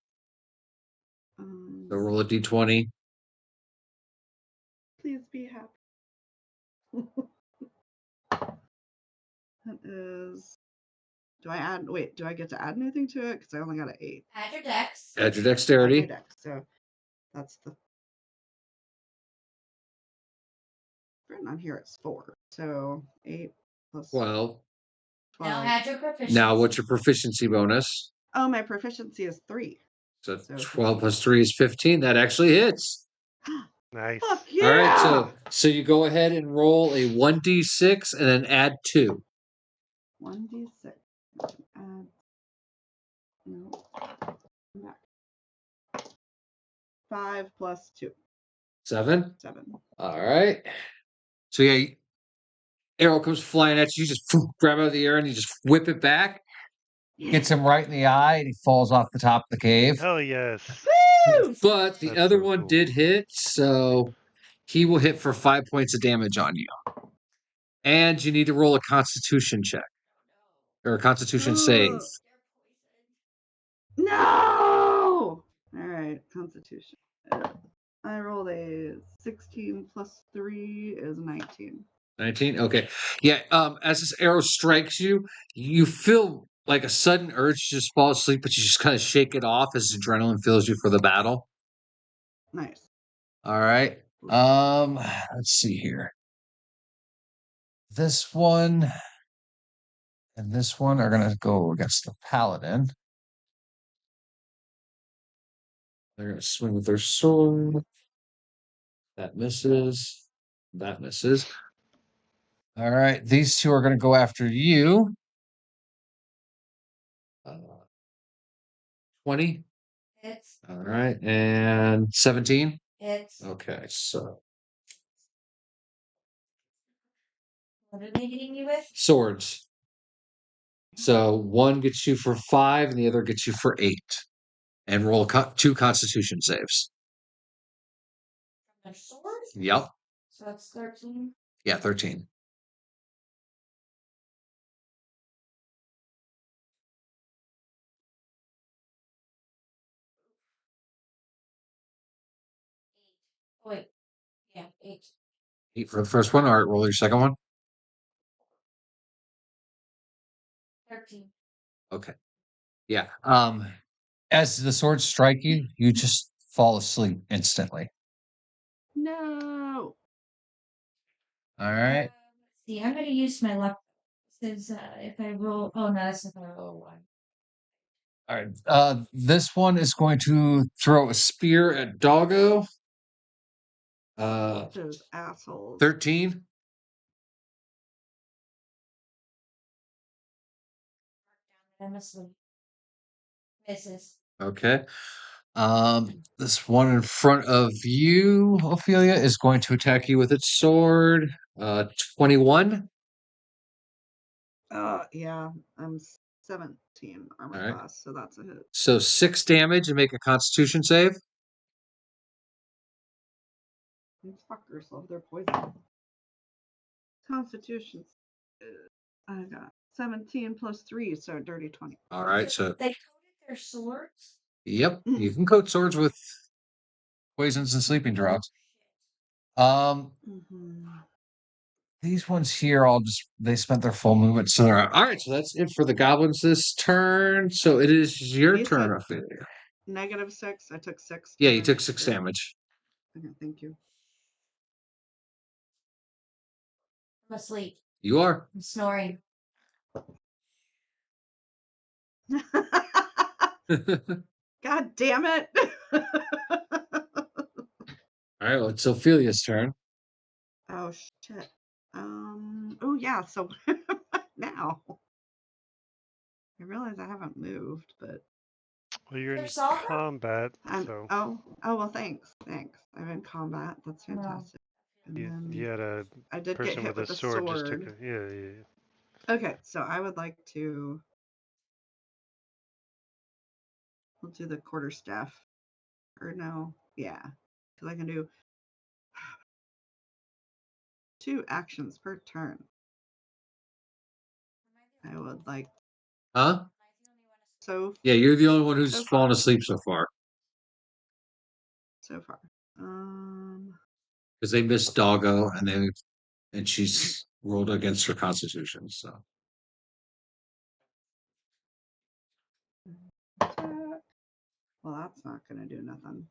So roll a d20. Please be happy. That is. Do I get to add anything to it? Because I only got an 8. Add your dex. Add your Add my dexterity. dex. So that's the. Written on here it's 4. So 8 plus 12. Now 12. add your proficiency. Now, what's your proficiency bonus? Oh, my proficiency is 3. So So 12 15. plus 3 is 15. That actually hits. Nice. Fuck yeah! All right, so you go ahead and roll a 1d6 and then add 2. 1d6. Add. No. Come back. 5 plus 2. 7. 7. All right. So yeah, arrow comes flying at you. You just grab it out of the air and you just whip it back. Gets him right in the eye, and he falls off the top of the cave. Hell yes. Woo! But the That's other so one cool. did hit, so he will hit for 5 points of damage on you. And you need to roll a Constitution check or a Constitution save. No! Alright, Constitution. I rolled a 16 plus 3 is 19. 19. Okay. Yeah. As this arrow strikes you, you feel like a sudden urge to just fall asleep, but you just kind of shake it off as adrenaline fills you for the battle. Nice. All right. Let's see here. This one and this one are gonna go against the paladin. They're gonna swing with their sword. That misses. That misses. All right. These two are gonna go after you. 20. It's All right. And 17. it's Okay. So what are they hitting you with? swords. So one gets you for 5 and the other gets you for 8. And roll 2 Constitution saves. Their swords? Yep. So that's 13. Yeah, 13. Oh, wait. Yeah, 8. 8 for the first one. All right, roll your second one. 13. Okay. Yeah. As the swords strike you, you just fall asleep instantly. No! All right. See, I'm going to use my luck. Since if I roll. Oh, no, that's if I roll 1. All right. This one is going to throw a spear at Doggo. Those assholes. 13. I'm asleep. Misses. Okay. This one in front of you, Ophelia, is going to attack you with its sword. 21. Yeah, I'm 17 armor All right. class, so that's a hit. So 6 damage and make a Constitution save. These fuckers love their poison. Constitution. I got 17 plus 3, so dirty 20. All right. So They coated their swords. yep, you can coat swords with poisons and sleeping drugs. Mm-hmm. these ones here all just they spent their full movement, so they're out. All right. So that's it for the goblins this turn. So it is your You turn, said Ophelia. -6. I took 6. Yeah, you damage, took 6 right? damage. Okay, thank you. I'm asleep. You are. I'm snoring. God damn it. All right. Well, it's Ophelia's turn. Oh shit. Oh yeah, so now I realize I haven't moved, but Well, you're in There's Salva? combat, I'm so oh well thanks. I'm in combat. That's No. fantastic. And you then had a I did get person hit with a with a sword just took sword. a yeah. Okay, so I would like to we'll do the quarterstaff. Or no, yeah. Because I can do 2 actions per turn. I would like Huh? so Yeah, you're the only one who's So fallen far. asleep so far so far. because they missed Doggo and she's rolled against her constitution. So Well, that's not gonna do nothing.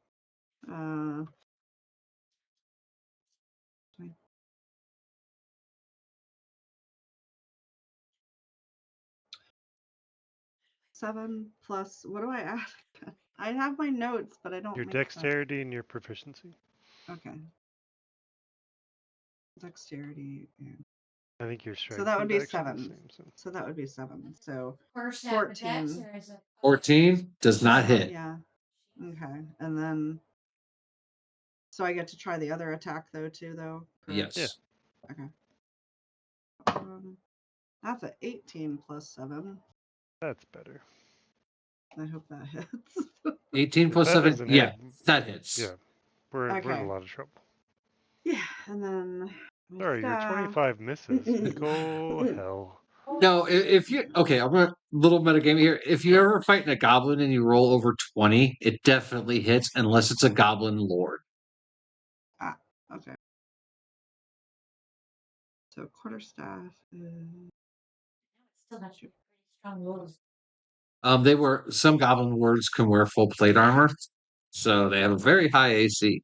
7 plus what do I add? I have my notes, but I don't Your make them. dexterity and your proficiency. Okay. Dexterity and I think your strength. so that would and be dex are the 7. same, so. So that would be 7. So Quarterstaff with dex 14. or is it? 14 does not hit. Yeah. Okay. And then so I get to try the other attack though too though. Correct? Yes. Okay. That's a 18 plus 7. That's better. I hope that hits. 18 If plus that 7. doesn't Yeah, hit, that hits. yeah, we're in Okay. a lot of trouble. Yeah, and then my Sorry, your staff. 25 misses. Go hell. No, if you okay, I'm gonna little metagame here. If you're ever fighting a goblin and you roll over 20, it definitely hits unless it's a goblin lord. Okay. So quarterstaff is Still got pretty strong rolls. They were some goblin lords can wear full plate armor, so they have a very high AC.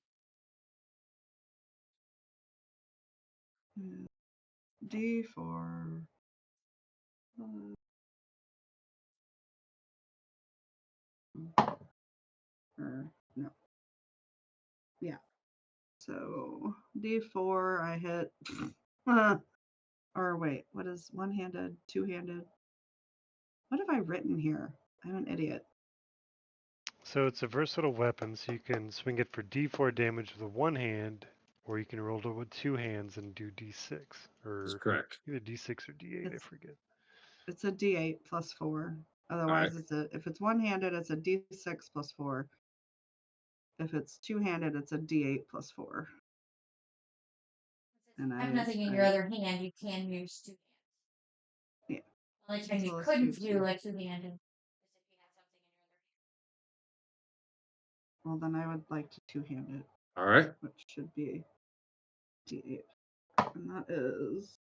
D4. Or no. Yeah. So D4 I hit. Or wait, what is one-handed, two-handed? What have I written here? I'm an idiot. So it's a versatile weapon, so you can swing it for D4 damage with one hand, or you can roll it with 2 hands and do D6, That's or correct. either D6 or D8, I It's forget. it's a D8 plus 4. All right. Otherwise, if it's one-handed, it's a D6 plus 4. If it's two-handed, it's a D8 plus 4. And I have nothing in your other hand. You can use 2 hands. Yeah. Only time So you let's couldn't do do two. like 2-handed is if you had something in your other hand. Well, then I would like to two-hand it, All right. which should be D8. And that is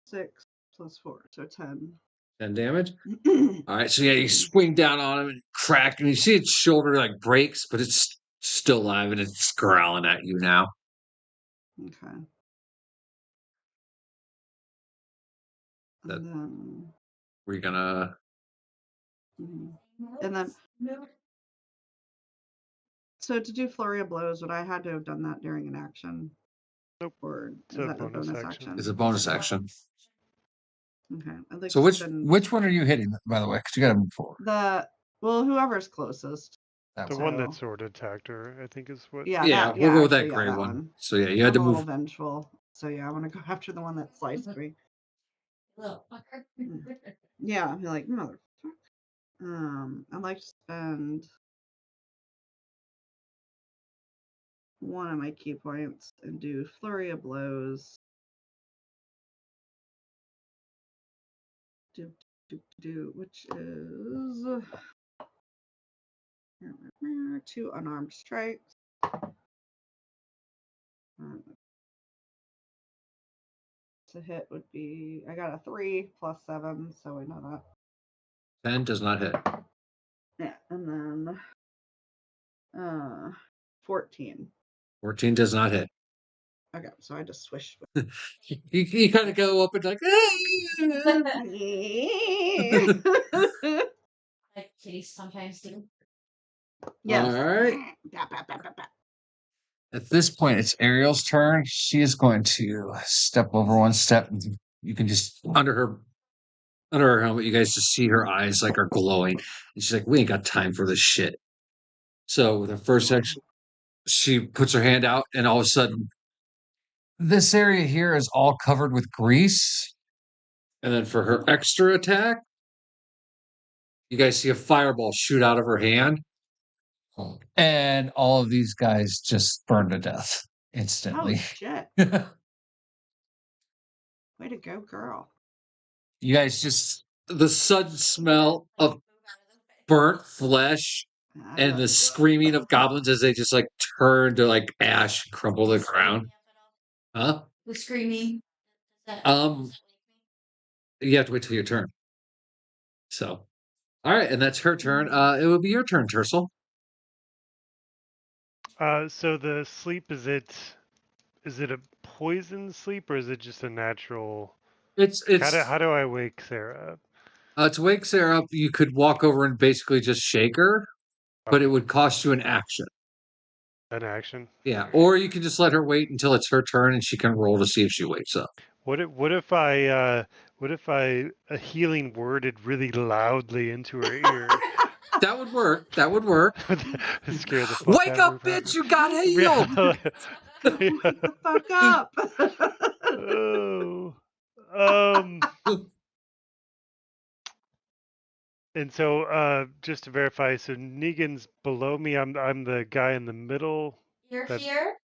6 plus 4, so 10. 10 damage. All right. So yeah, you swing down on him and crack, and you see its shoulder like breaks, but it's still alive and it's growling at you now. Okay. That- And then. We're gonna. And then. So to do flurry of blows, would I had to have done that during an action? Nope. Or It's is a that a bonus bonus action. action? It's a bonus action. Okay. I'd like So to which spend one are you hitting, by the way? Because you got to move forward. whoever's closest. That The one. one that So- sword attacked her, I think is what. Yeah. Yeah, that, we'll go with that actually, gray that one. So yeah, you had I'm to a little move. vengeful. So yeah, I want to go after the one that sliced me. Little fucker. Yeah, I'm like, motherfucker. I'd like to spend one of my key points and do flurry of blows. Which is 2 unarmed strikes. to hit would be, I got a 3 plus 7, so we know that. 10 does not hit. Yeah, and then 14. 14 does not hit. Okay, so I just swished. You kind of go up and like, Like kitties sometimes do. Yes. All right. Bap, bap, bap, bap, bap. At this point, it's Ariel's turn. She is going to step over one step. You can just under her helmet, you guys just see her eyes like are glowing, and she's like, "We ain't got time for this shit." So with her first action, she puts her hand out, and all of a sudden, this area here is all covered with grease. And then for her extra attack, you guys see a fireball shoot out of her hand. And all of these guys just burn to death Oh, instantly. shit. Way to go, girl. You guys just, the sudden smell of burnt flesh I and love the it. screaming of goblins as they just like turn to like ash, crumble to the ground. Huh? The screaming. Does that, Um, does that wake me? You have to wait till your turn. So, all right, and that's her turn. It will be your turn, Tercel. So the sleep, is it a poison sleep or is it just a natural? It's How do I wake Sarah up? to wake Sarah up. You could walk over and basically just shake her, but it Okay. would cost you an action. An action? Yeah, or you can just let her wait until it's her turn and she can roll to see if she wakes up. What if I a healing worded really loudly into her ear? That would work. That would work. Scare the fuck Wake out up, of her, bitch! You got probably. healed. Yeah. Wake the fuck up. Oh. Um. And so, just to verify, so Negan's below me. I'm the guy in the middle. You're That here.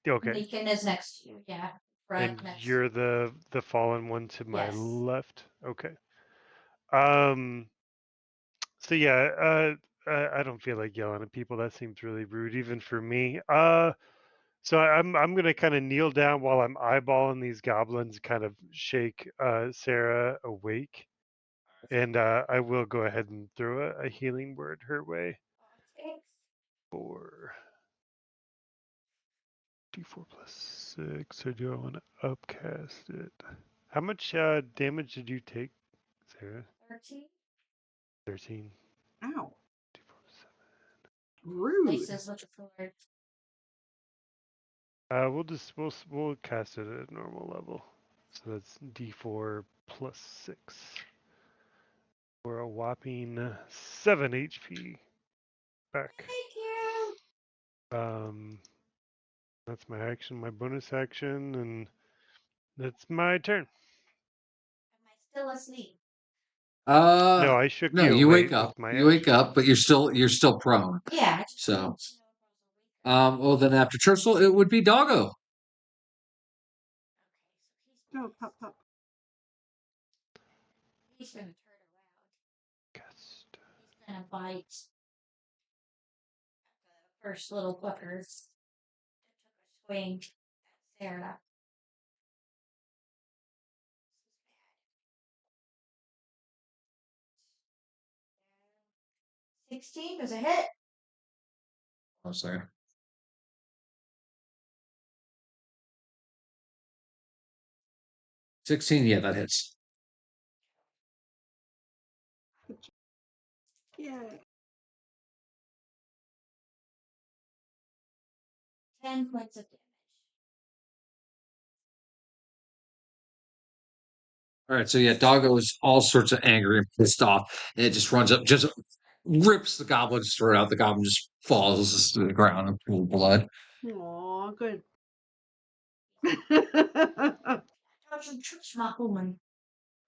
okay. Lincoln is next to you. Yeah. Front And next to you're you. the fallen one to my Yes. left. Okay. Um. So yeah. I don't feel like yelling at people. That seems really rude, even for me. So I'm gonna kind of kneel down while I'm eyeballing these goblins, kind of shake Sarah awake, and I will go ahead and throw a healing word her way. Thanks. 4 d4 plus 6. So do I want to upcast it? How much damage did you take, Sarah? 13. 13. Ow. D4 plus 7. Rude. Places with the sword. We'll cast it at a normal level. So that's d4 plus 6 for a whopping 7 HP back. Thank you. That's my action, my bonus action, and that's my turn. Am I still asleep? No, I shook No, you you awake wake up. with my You wake action. up, but you're still prone. Yeah. I just So, wanted to know if I was awake. well, then after Tercel, it would be Doggo. Go, pop, pop. He's gonna turn around. Cast. He's gonna bite the first little fuckers that took a swing at Sarah. 16 was a hit. Oh, sorry. 16, yeah, that hits. Yeah. 10 points of damage. All right, so yeah, Doggo is all sorts of angry and pissed off, and it just runs up, just rips the goblin's throat out. The goblin just falls to the ground in pool of blood. Aw, good. Touch my woman.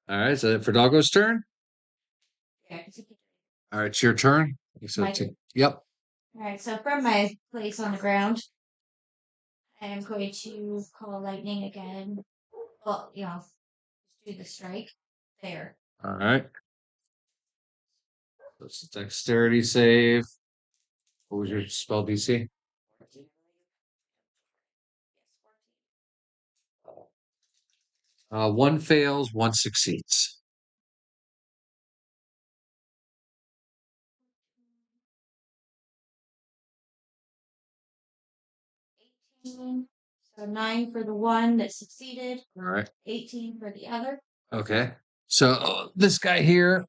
All right, so for Doggo's turn. Yeah, 'cause he can- All right, it's your turn. So My turn. yep. Alright, so from my place on the ground, I am going to call lightning again. Well, just do the strike. There. All right. That's a dexterity save. What was your spell DC? 14. Yes, 14. One fails, one succeeds. So 9 for the one that succeeded, All right. 18 for the other. Okay. So this guy here,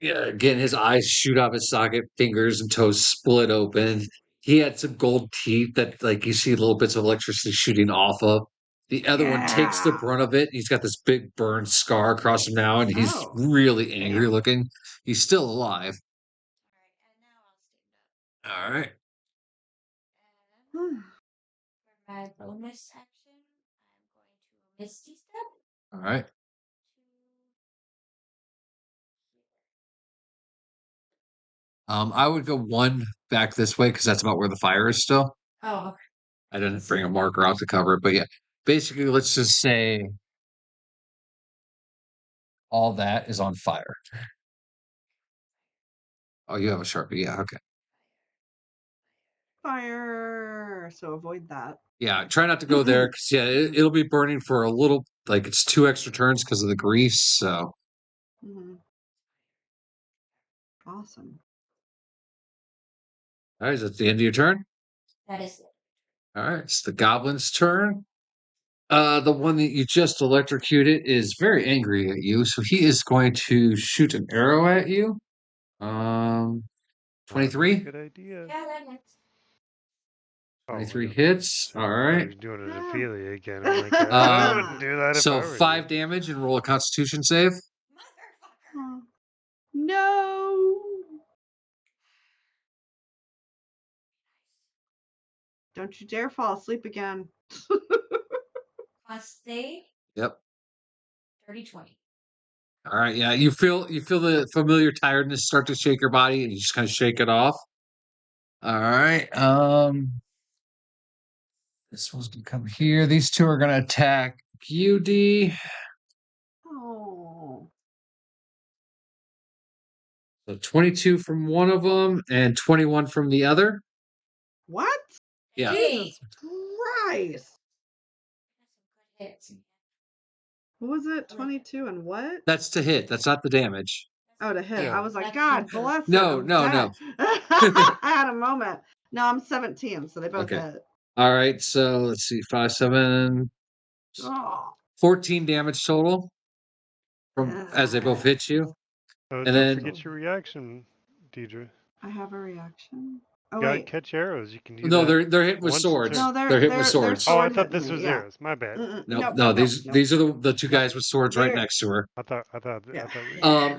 yeah, again, his eyes shoot off his socket, fingers and toes split open. He had some gold teeth that, like, you see little bits of electricity shooting off of. The other one takes the Yeah. brunt of it. He's got this big burn scar across him now, and he's Oh, really angry damn. looking. He's still alive. All right, and now I'll stand up. All right. And for my bonus action, I'm going to Misty Step. All right. I would go one back this way because that's about where the fire is still. Oh, okay. I didn't bring a marker out to cover it, but yeah. Basically, let's just say all that is on fire. Oh, you have a Sharpie. Yeah, okay. Fire. So avoid that. Yeah, try not to go there because yeah, it'll be burning for a little. Like it's 2 extra turns because of the grease. So Mhm. Awesome. all right, is that the end of your turn? That is it. All right, it's the goblin's turn. The one that you just electrocuted is very angry at you, so he is going to shoot an arrow at you. Not a 23. good idea. Yeah, that hits. Oh, 23 no. hits. All I thought he right. was doing an Ah. Ophelia again. I'm like, I wouldn't do that if I So were 5 you. damage and roll a Constitution save. Motherfucker! Oh, no. Don't you dare fall asleep again. Plus save, Yep. 30-20. All right. Yeah, you feel the familiar tiredness start to shake your body, and you just kind of shake it off. All right. This one's gonna come here. These two are gonna attack you, D. Oh. So 22 from one of them and 21 from the other. What? Yeah. Hey! Christ. That's some good hits. What was it? 22 and what? That's to hit. That's not the damage. Oh, to hit. Yeah. I was like, That's God super. bless it. No, I'm no, dead. no. I had a moment. No, I'm 17, so they both Okay. hit. All right. So let's see. 5, 7, Oh. 14 damage total from as they both hit you. Oh, And don't then- forget your reaction, Deidre. I have a reaction. Oh, Gotta wait. catch arrows. You can do No, that. they're hitting with once a swords. turn. No, They're hitting with swords. Oh, I sword thought this hitting was me, yeah. arrows. My bad. No, these are the two guys with swords right They're- next to her. I thought. Yeah.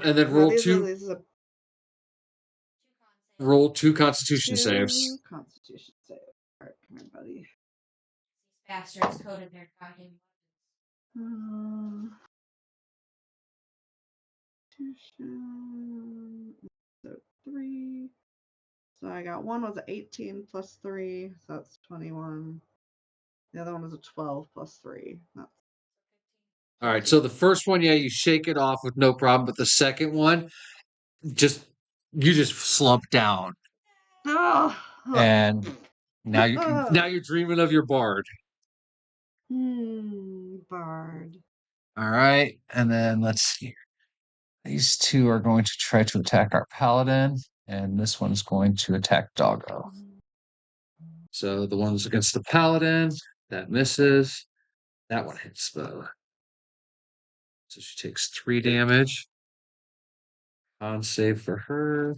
And then No, roll these two Are, these are roll 2 Constitution saves. 2 Constitution saves. All right, come here, buddy. These bastards coded their goddamn Constitution. So 3. So I got one was 18 plus 3, so that's 21. The other one was a 12 plus 3. That's All right, so the first one, yeah, you shake it off with no problem, but the second one, you just slump down, oh, and now you're dreaming of your bard. Bard. All right, and then let's see. These two are going to try to attack our paladin, and this one's going to attack Doggo. So the one's against the paladin that misses. That one hits though. So she takes 3 damage. Con save for her.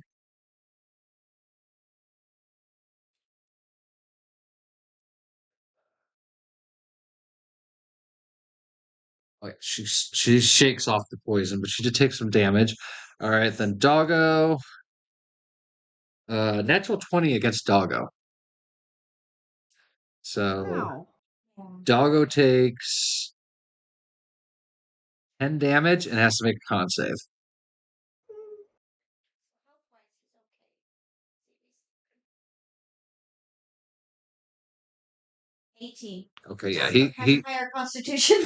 Like she shakes off the poison, but she did take some damage. All right, then Doggo. Natural 20 against Doggo. So Wow. Doggo takes 10 damage and has to make a con save. health-wise, he's okay. 18. Okay, yeah, Has a higher constitution.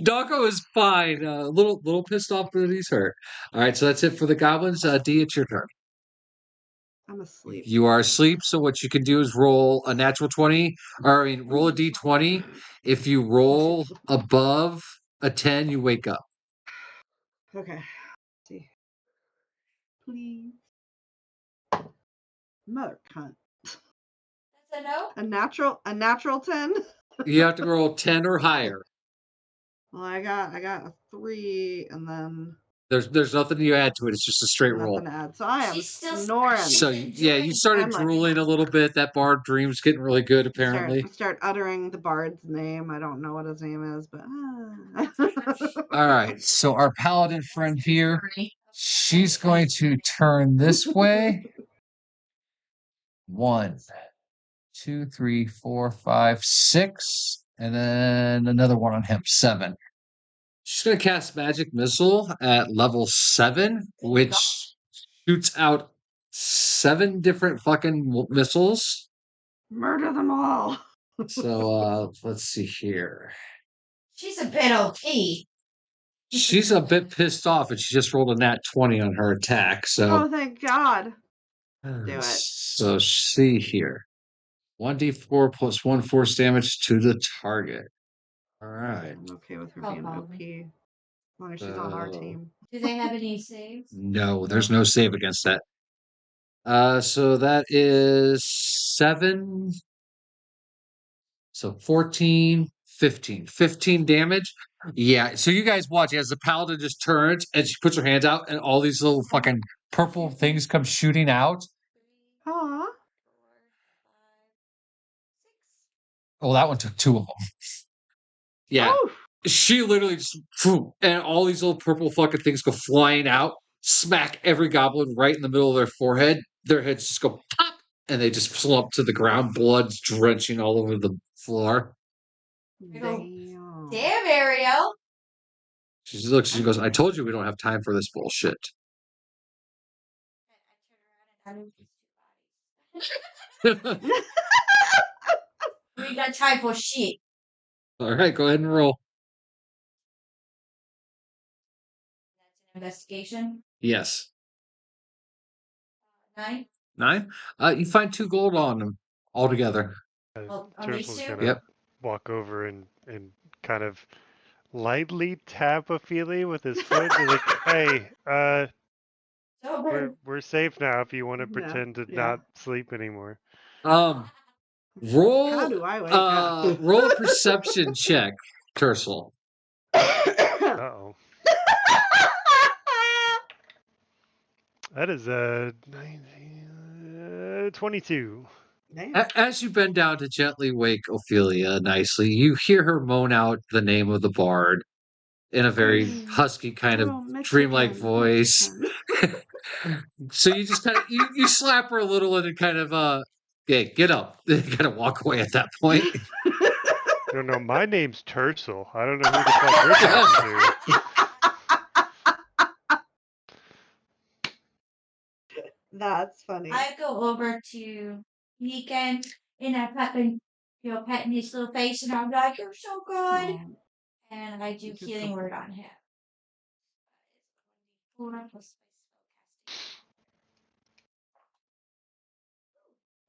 Doggo is fine. A little pissed off that he's hurt. All right, so that's it for the goblins. D, it's your turn. I'm asleep. You are asleep, so what you can do is roll a natural 20, or I mean, roll a d20. If you roll above a 10, you wake up. Okay. Let's see. Please. Mother cunt. That's a no? A natural 10? You have to roll 10 or higher. Well, I got a 3 and then There's nothing you add to it. It's just a straight roll. nothing to add. So I am She's still snoring. she's So yeah, you enjoying started I'm like- drooling a little bit. That bard dream's getting really good, apparently. Start uttering the bard's name. I don't know what his name is, but All right, so our paladin friend here, she's going to turn this way. 1, 2, 3, 4, 5, 6, and then another one on him, 7. She's going to cast Magic Missile at level 7, which shoots out 7 different fucking missiles. murder them all. So let's see here. She's a bit OP. She's a bit pissed off, and she just rolled a nat 20 on her attack. So Oh, thank God. it. So see here. 1d4 plus 1 force damage to the target. All right. I'm okay with her Oh, being OP. Bobby. As long as she's on our So- team. Do they have any saves? No, there's no save against that. So that is 7. So 14, 15. 15 damage. Yeah. So you guys watch as the paladin just turns and she puts her hands out and all these little fucking purple things come shooting out. Aw. Oh, that one took 2 of them. Yeah. Oh, She literally just, and all these little purple fucking things go flying out, smack every goblin right in the middle of their forehead. Their heads just go pop, and they just slump to the ground, blood's drenching all over the floor. damn. Damn, Ariel. She looks, she goes, I told you we don't have time for this bullshit. We got time for shit. All right, go ahead and roll. That's an investigation. Yes. 9. 9? You find 2 gold on them altogether. Oh, on these Turtle's two? gonna Yep. walk over and kind of lightly tap Ophelia with his foot. Be like, hey, Sober. we're safe now if you want to Yeah, pretend to yeah. not sleep anymore. How Roll do I wake up? roll a perception check, Tercel. Uh-oh. That is 22. Damn. As you bend down to gently wake Ophelia nicely, you hear her moan out the name of the bard in a very husky kind of Oh, dreamlike Mexican, voice. Mexican. So you just kind of you slap her a little and then kind of yeah, get up. Kind of walk away at that point. No, my name's Tercel. I don't know who the fuck you're talking to. That's funny. I go over to Meekan and I petting his little face, and I'm like, "You're so good." Oh, And I do You're so healing word good. on him. 4 plus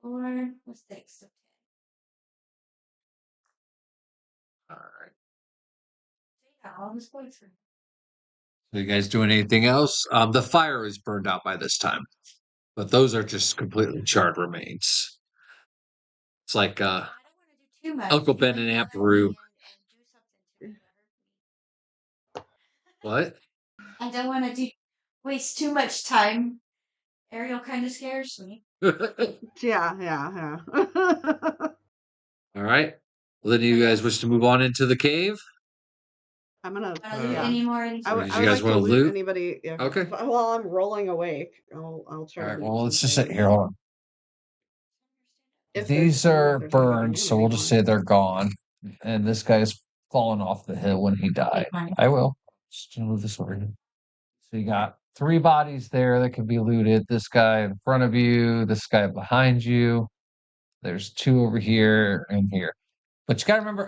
4 plus 6. So 10. All right. Yeah, all his points for So you guys doing anything else? The fire is burned out by this time, but those are just completely charred remains. It's like I don't want to do too much. Uncle because Ben and I Aunt wanna Beru. land and do something to What? I don't want to waste too much time. Ariel kind of scares me. Yeah. All right. Well, then you guys wish to move on into the cave? I'm gonna. Want to loot yeah. any more? Or I did would you like guys to wanna loot loot? anybody. Yeah, Okay. While I'm rolling awake, I'll try. All to right. loot Well, let's just something. sit here. Hold on. If These there's- I don't know are if there's anybody burned, new so we'll just say anymore. they're gone. And this guy's fallen off the hill when he died. Mine. I will. Just move this over here. So you got 3 bodies there that can be looted. This guy in front of you, this guy behind you. There's 2 over here and here. But you gotta remember,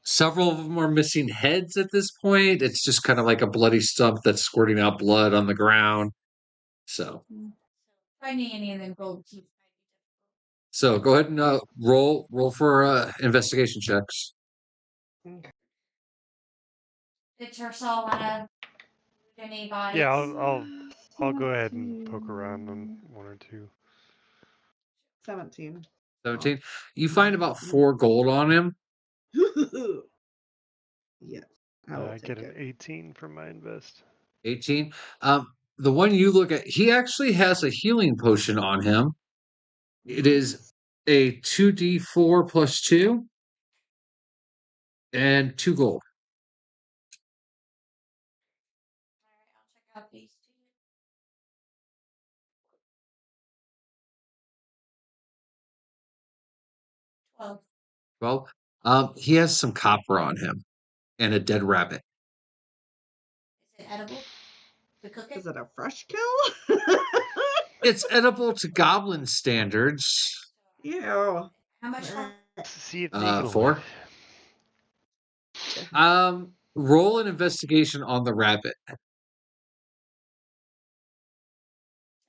several of them are missing heads at this point. It's just kind of like a bloody stump that's squirting out blood on the ground. So Finding any of them gold teeth. So go ahead and roll for investigation checks. Okay. Did Tercel want to loot any bodies? Yeah, I'll go ahead and poke around on 1 or 2. 17. 17. You find about 4 gold on him. Yes, I will I take get an it. 18 for my invest. 18. The one you look at, he actually has a healing potion on him. It is a 2d4 plus 2 and 2 gold. Alright, I'll check out these two. Well, he has some copper on him and a dead rabbit. Is it edible? We cook it? Is it a fresh kill? It's edible to goblin standards. Ew. How much health? See if they can 4. live. Roll an investigation on the rabbit.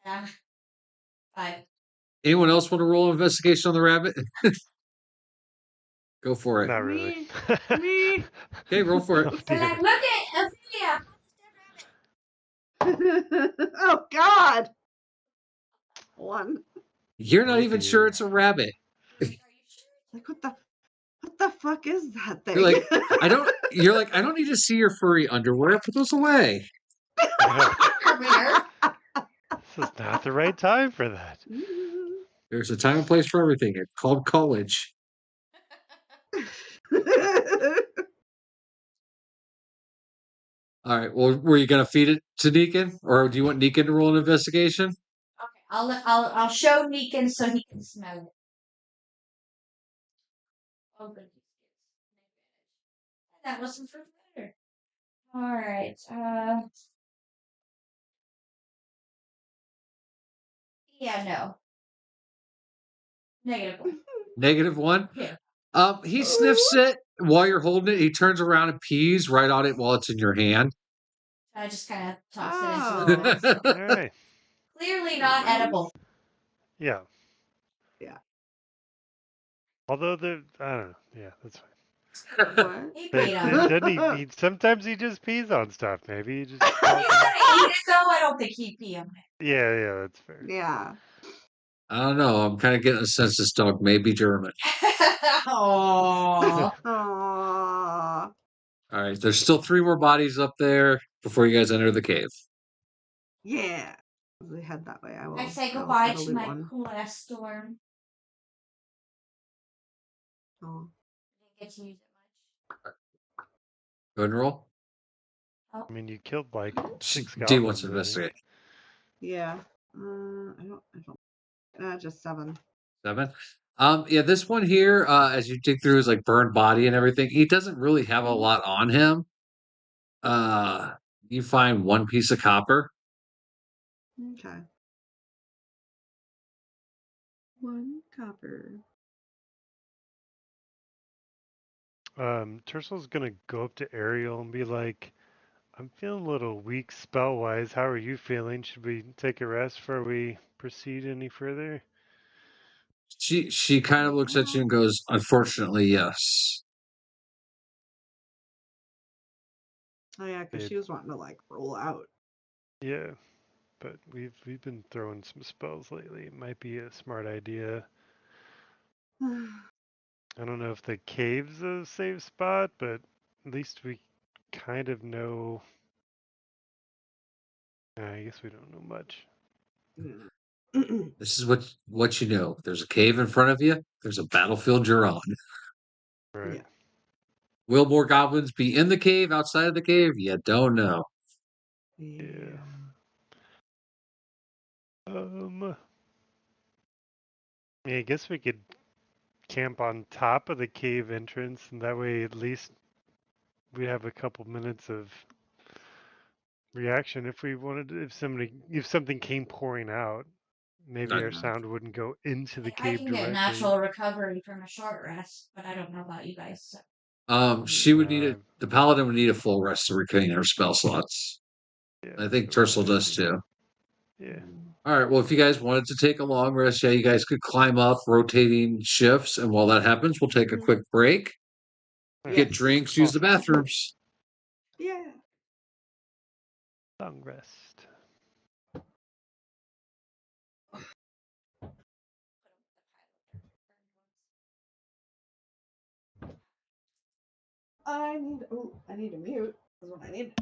5. Anyone else want to roll an investigation on the rabbit? Go for it. Not really. Me. Okay, roll for it. Oh, They're like, dear. look at Ophelia! Oh God. 1. You're not Oh, even sure dear. it's a rabbit. Are you sure? Like what the fuck is that thing? You're like, I don't need to see your furry underwear. Put those away. Underwear? This is not the right time for that. There's a time and place for everything. It's called college. All right. Well, were you gonna feed it to Deacon, or do you want Deacon to roll an investigation? Okay, I'll show Neekin so he can smell it. Oh, good. That wasn't for better. Alright, yeah, no. Negative one. -1. Yeah. He sniffs it while you're holding it. He turns around and pees right on it while it's in your hand. I just kind of toss it Oh. into the basket. All right. Clearly not edible. Yeah. Yeah. Although I don't know. Yeah, that's fine. What? He But peed on it. doesn't he, sometimes he just pees on stuff. Maybe he just. He's gonna eat it though. I don't think he'd pee on it. Yeah, that's fair. Yeah. I don't know. I'm kind of getting a sense this dog may be German. Aww. Aww. All right. There's still 3 more bodies up there before you guys enter the cave. Yeah. As we head that way, I will. I say I will goodbye try to loot my one. cool ass storm. Oh. I didn't get to use it much. Go ahead and roll. I mean, you killed like 6 D goblins. wants to I think. investigate. Yeah. I don't. Just 7. 7. Yeah, this one here, as you dig through his like burned body and everything, he doesn't really have a lot on him. You find 1 piece of copper. Okay. 1 copper. Tercel's gonna go up to Ariel and be like, "I'm feeling a little weak spell-wise. How are you feeling? Should we take a rest before we proceed any further?" She kind of looks at you and goes, "Unfortunately, yes." Oh yeah, because It- she was wanting to like roll out. Yeah, but we've been throwing some spells lately. It might be a smart idea. I don't know if the cave's a safe spot, but at least we kind of know. I guess we don't know much. This is what you know. There's a cave in front of you. There's a battlefield you're on. Right. Yeah. Will more goblins be in the cave, outside of the cave? You don't know. Yeah. Yeah, I guess we could camp on top of the cave entrance, and that way at least we have a couple minutes of reaction if we wanted to, if something came pouring out. Maybe our Right. sound wouldn't go into the I cave can get directly. natural recovery from a short rest, but I don't know about you guys. So. She would need the paladin would need a full rest to regain her spell slots. Yeah, I think so Tercel does too. Yeah. All right. Well, if you guys wanted to take a long rest, yeah, you guys could climb up rotating shifts, and while that happens, we'll take a quick break, get Yes. drinks, use the bathrooms. Yeah. Long rest. I need to mute. Is what I need.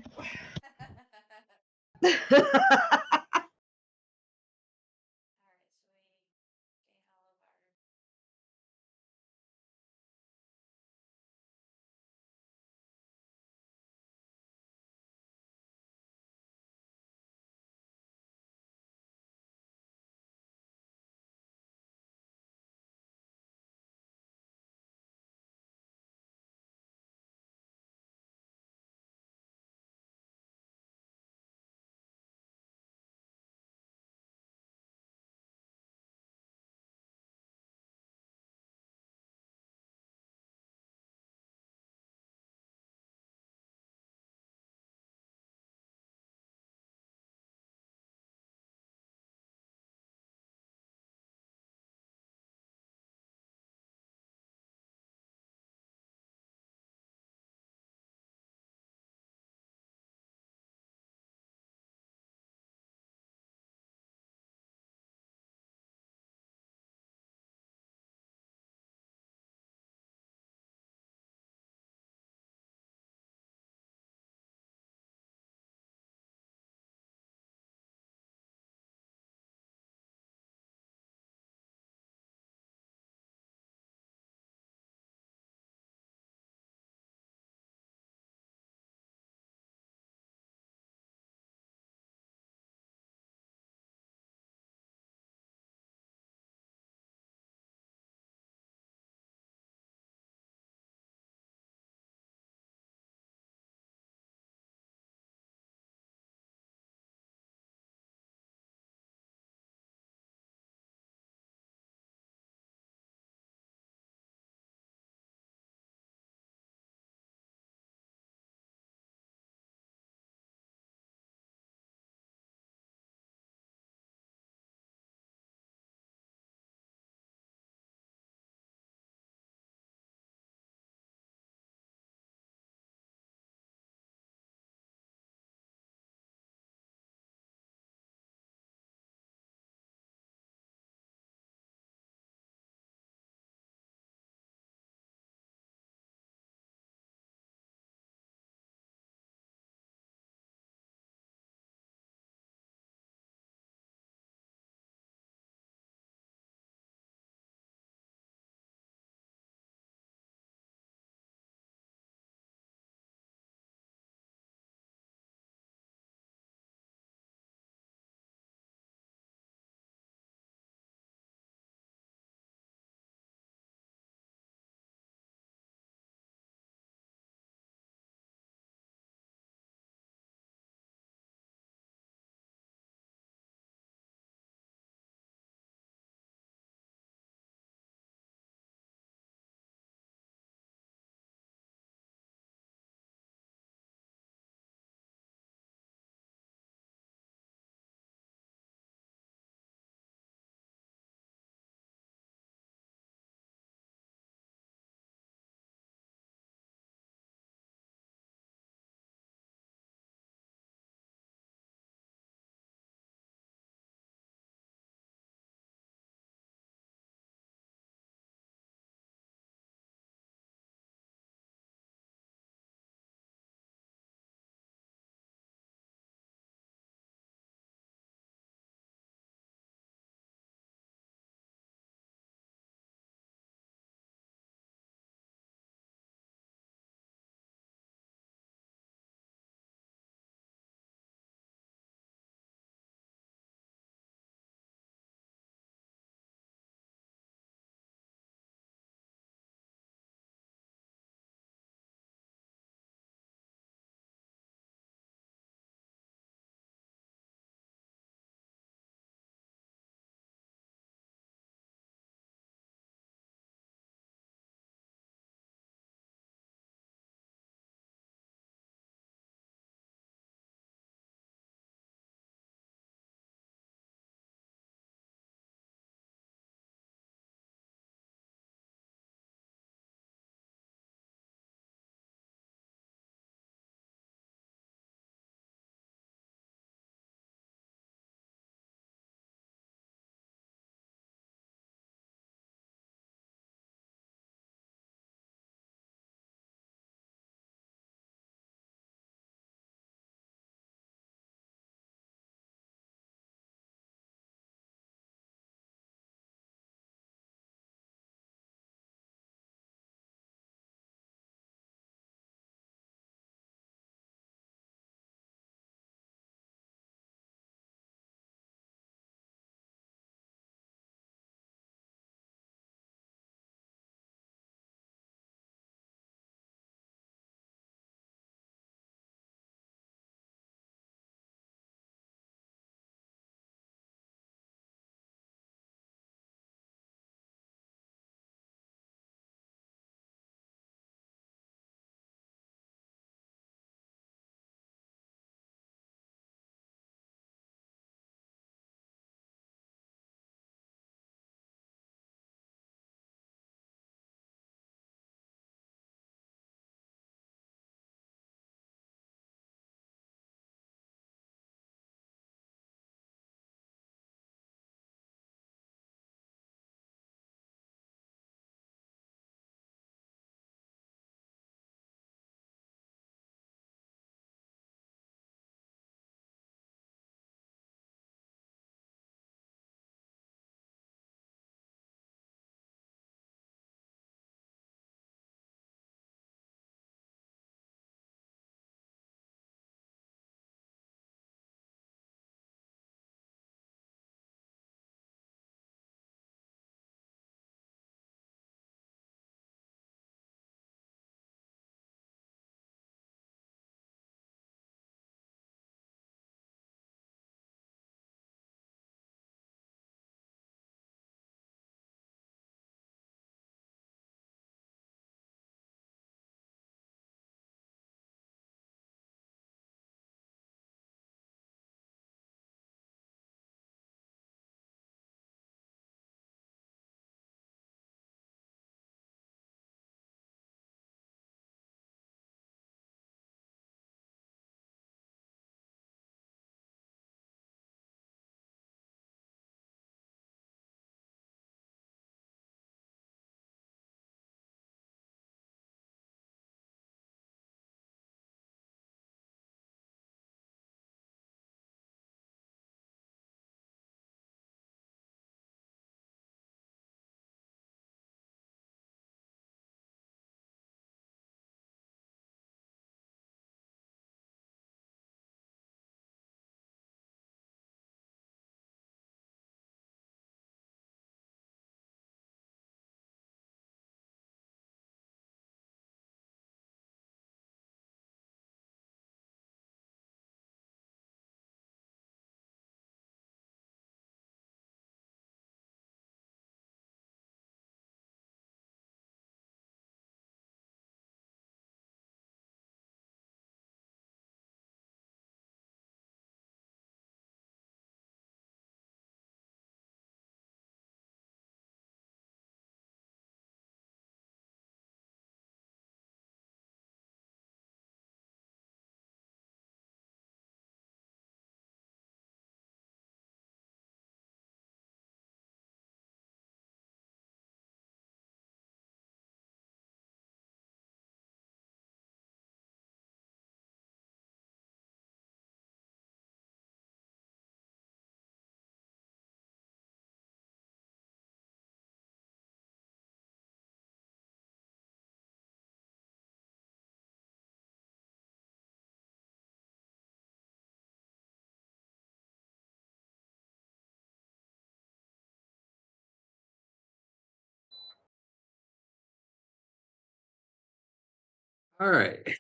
All right.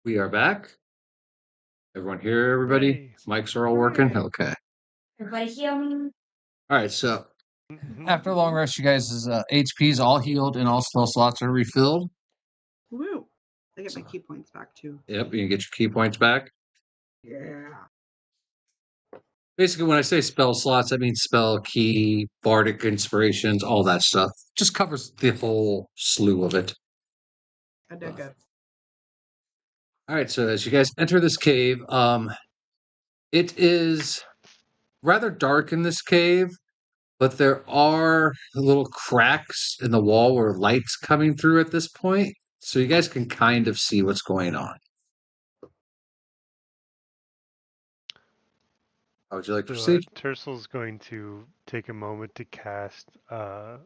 We are back. Everyone here, everybody? Hooray. Mics are all working? Hooray. Okay. Everybody heal me. All right. So Mhm. after a long rest, you guys' HP's all healed and all spell slots are refilled. Woo. I get my key points back too. Yep. You can get your key points back. Yeah. Basically, when I say spell slots, I mean spell, key, bardic inspirations, all that stuff. Just covers the whole slew of it. I dig it. All right. So as you guys enter this cave, it is rather dark in this cave, but there are little cracks in the wall where light's coming through at this point. So you guys can kind of see what's going on. How would you like to So proceed? Tersel's going to take a moment to cast the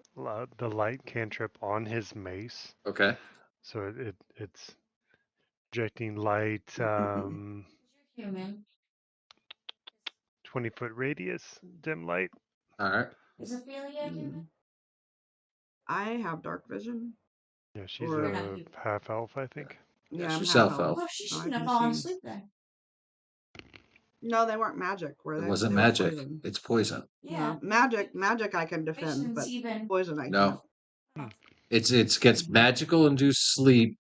light cantrip on his mace. Okay. So it's projecting light, Human. 20-foot radius, dim light. All right. Is Ophelia human? I have dark vision. Yeah, she's Or- You're not a human. half elf, I think. Yeah, Yeah, I'm she's half half elf. Oh, she so I shouldn't have can fallen see. asleep then. No, they weren't magic, were It they? wasn't They were magic. poison. It's poison. Yeah. Magic I can defend, Poison's but even. poison I No. can't. It gets Mhm. magical induced sleep,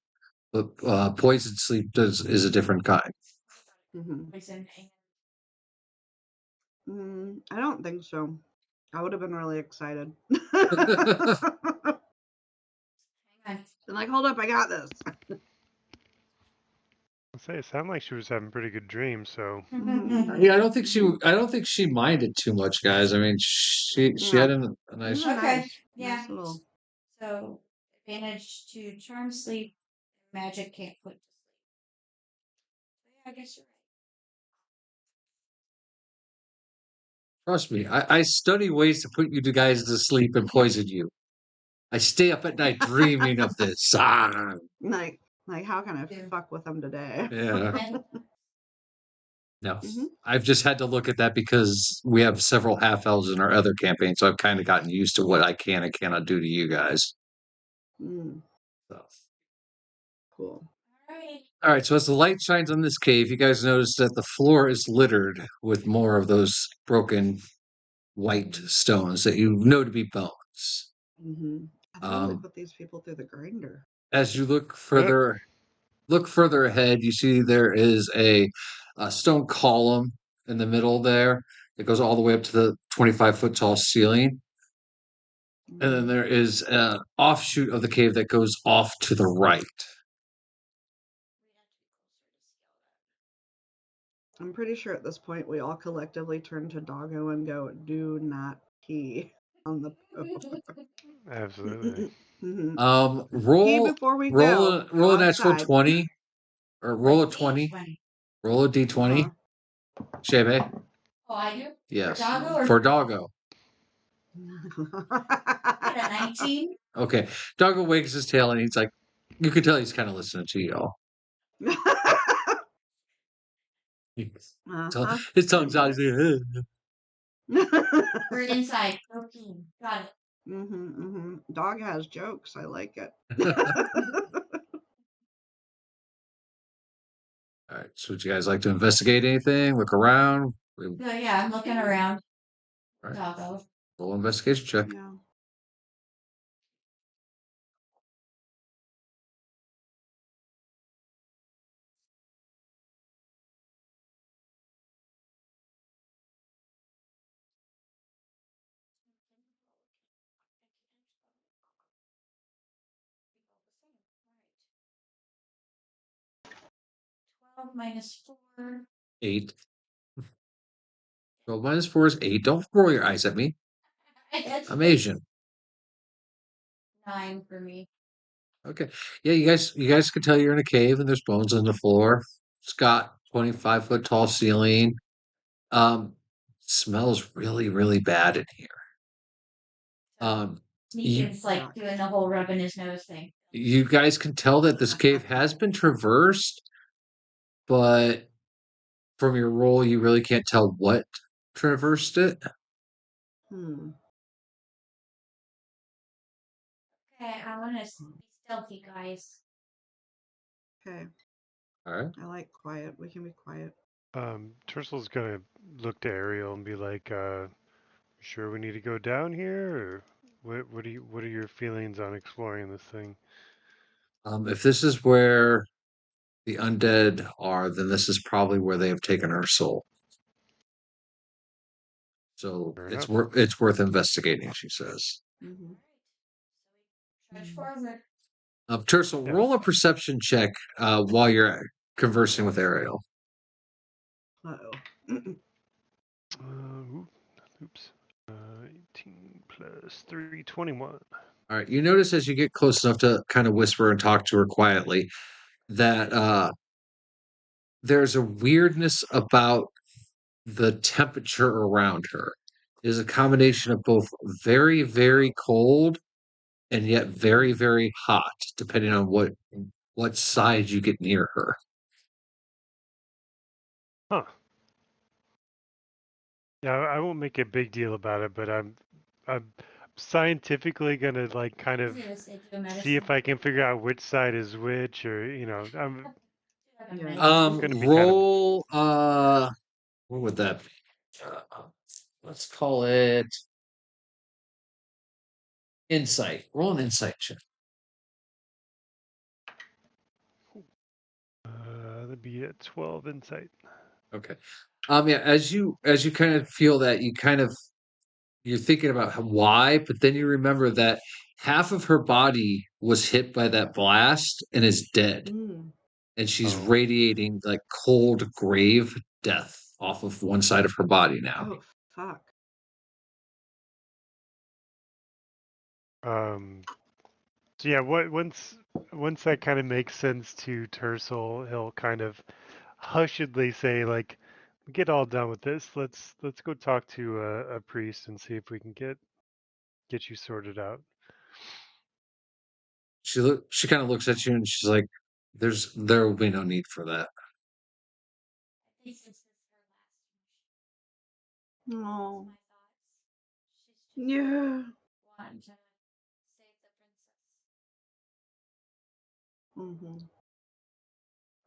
but poison sleep is a different kind. Mhm. Poison. I don't think so. I would have been really excited. Hang on. Been like, hold up, I got this. I'll say it sounded like she was having pretty good dreams, so Yeah, I don't think she minded too much, guys. I mean, she Yeah. had a nice. These are Okay. nice. Yeah. Nice little. So advantage to charm sleep. Magic can't put to sleep. Yeah, I guess you're Trust me, I study ways to put you guys to sleep and poison you. I stay up at night dreaming of this. Ah, Like how can I Yeah. fuck with them today? yeah. right. No, Mhm. I've just had to look at that because we have several half elves in our other campaign, so I've kind of gotten used to what I can and cannot do to you guys. Mm, So. cool. All right. All right, so as the light shines on this cave, you guys notice that the floor is littered with more of those broken white stones that you know to be bones. I totally Um, put these people through the grinder. as you look further ahead, you see there is a stone column in the middle there. It goes all the way up to the 25-foot tall ceiling. And then Mhm. there is an offshoot of the cave that goes off to the right. I'm pretty sure at this point we all collectively turn to Doggo and go, "Do not pee on the poop." absolutely. Pee Roll before we roll go. a roll Go a natural outside. 20 or roll a 20. D20. Roll a d20. Shebe. Oh, I do? Yes. For Doggo or For Doggo. I got a 19? Okay. Doggo wags his tail and he's like, you can tell he's kind of listening to y'all. Uh-huh. His tongue's out. He's like, We're inside. No peeing. Got it. Dog has jokes. I like it. all right. So would you guys like to investigate anything? Look around? So yeah, I'm looking around. Right. Doggo. Roll investigation check. Yeah. Alright. 12 minus 4. 8. 12 minus 4 is 8. Don't roll your eyes at me. I'm Asian. 9 for me. Okay. Yeah, you guys can tell you're in a cave and there's bones on the floor. It's got 25-foot tall ceiling. Smells really, really bad in here. Sneakin's like doing the whole rubbing his nose thing. You guys can tell that this cave has been traversed, but from your roll, you really can't tell what traversed it. Hmm. Okay, I want to be stealthy, guys. Okay. All right. I like quiet. We can be quiet. Tursel's gonna look to Ariel and be like, "Sure, we need to go down here, or what are your feelings on exploring this thing?" If this is where the undead are, then this is probably where they have taken her soul. So Fair it's enough. worth investigating, she says. Mm-hmm. Trudge forward. Tercel, Yeah. roll a perception check while you're conversing with Ariel. Uh-oh. Oops. 18 plus 3, 21. All right. You notice as you get close enough to kind of whisper and talk to her quietly that there's a weirdness about the temperature around her. It is a combination of both very, very cold and yet very, very hot, depending on what side you get near her. Huh. Yeah, I won't make a big deal about it, but I'm scientifically gonna like kind of see if I can figure out which side is which, or I'm Yeah. gonna be kind of Roll what would that be? Let's call it insight. Roll an insight check. that'd be a 12 insight. Okay. Yeah, as you kind of feel that you're thinking about why, but then you remember that half of her body was hit by that blast and is dead. Mm. And she's Oh. radiating like cold grave death off of one side of her body now. Oh, fuck. So yeah, once that kind of makes sense to Tercel, he'll kind of hushedly say like, "Get all done with this. Let's go talk to a priest and see if we can get you sorted out." She kind of looks at you and she's like, there will be no need for that. I think since this is her last mission, Oh. my thoughts. She's just Yeah. wanting to save the princess. Mm-hmm.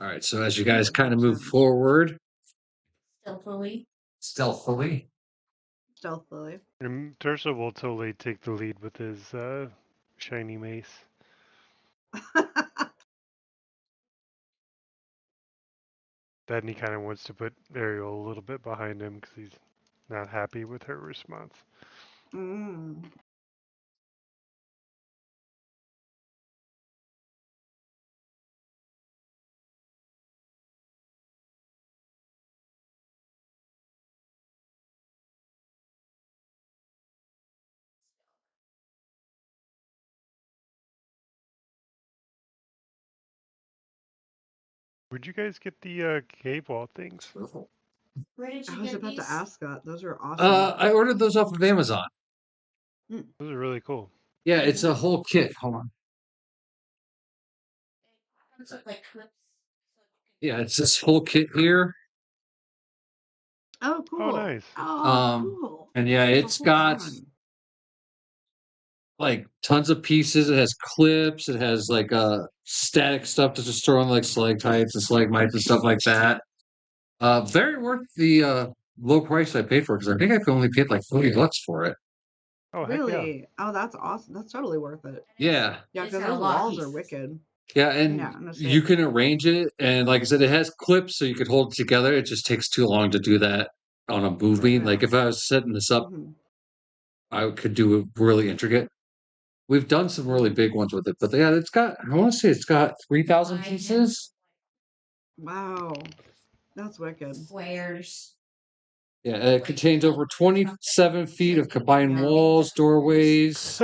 All right, so as you guys That kind of makes move sense. forward Stealthily. stealthily, Stealthily. And Tercel will totally take the lead with his shiny mace. Then he kind of wants to put Ariel a little bit behind him because he's not happy with her response. Mm. Where'd you guys get the cave wall things? Where did you I was get about these? to ask that. Those are awesome. I ordered those off of Amazon. Those are really cool. Yeah, it's a whole kit. Hold on. It look like clips. Yeah, it's this whole kit here. Oh, cool. Oh, nice. Oh, cool. And yeah, it's got like tons of pieces. It has clips. It has like static stuff to just throw on like stalactites and stalagmites and stuff like that. Very worth the low price I paid for it because I think I only paid like $40 for it. Oh, heck yeah. Really? Oh, that's awesome. That's totally worth it. Yeah. Yeah, It's because got a those lot of walls are pieces. wicked. Yeah, and Yeah, no you shit. can arrange it, and like I said, it has clips so you could hold it together. It just takes too long to do that on a movie. Right. Like if I was setting this up, Mhm. I could do it really intricate. We've done some really big ones with it, but yeah, it's got. I want to say it's got 3,000 Wide pieces. Wow. That's wicked. Squares. Yeah, it contains over 27 feet of combined walls, doorways.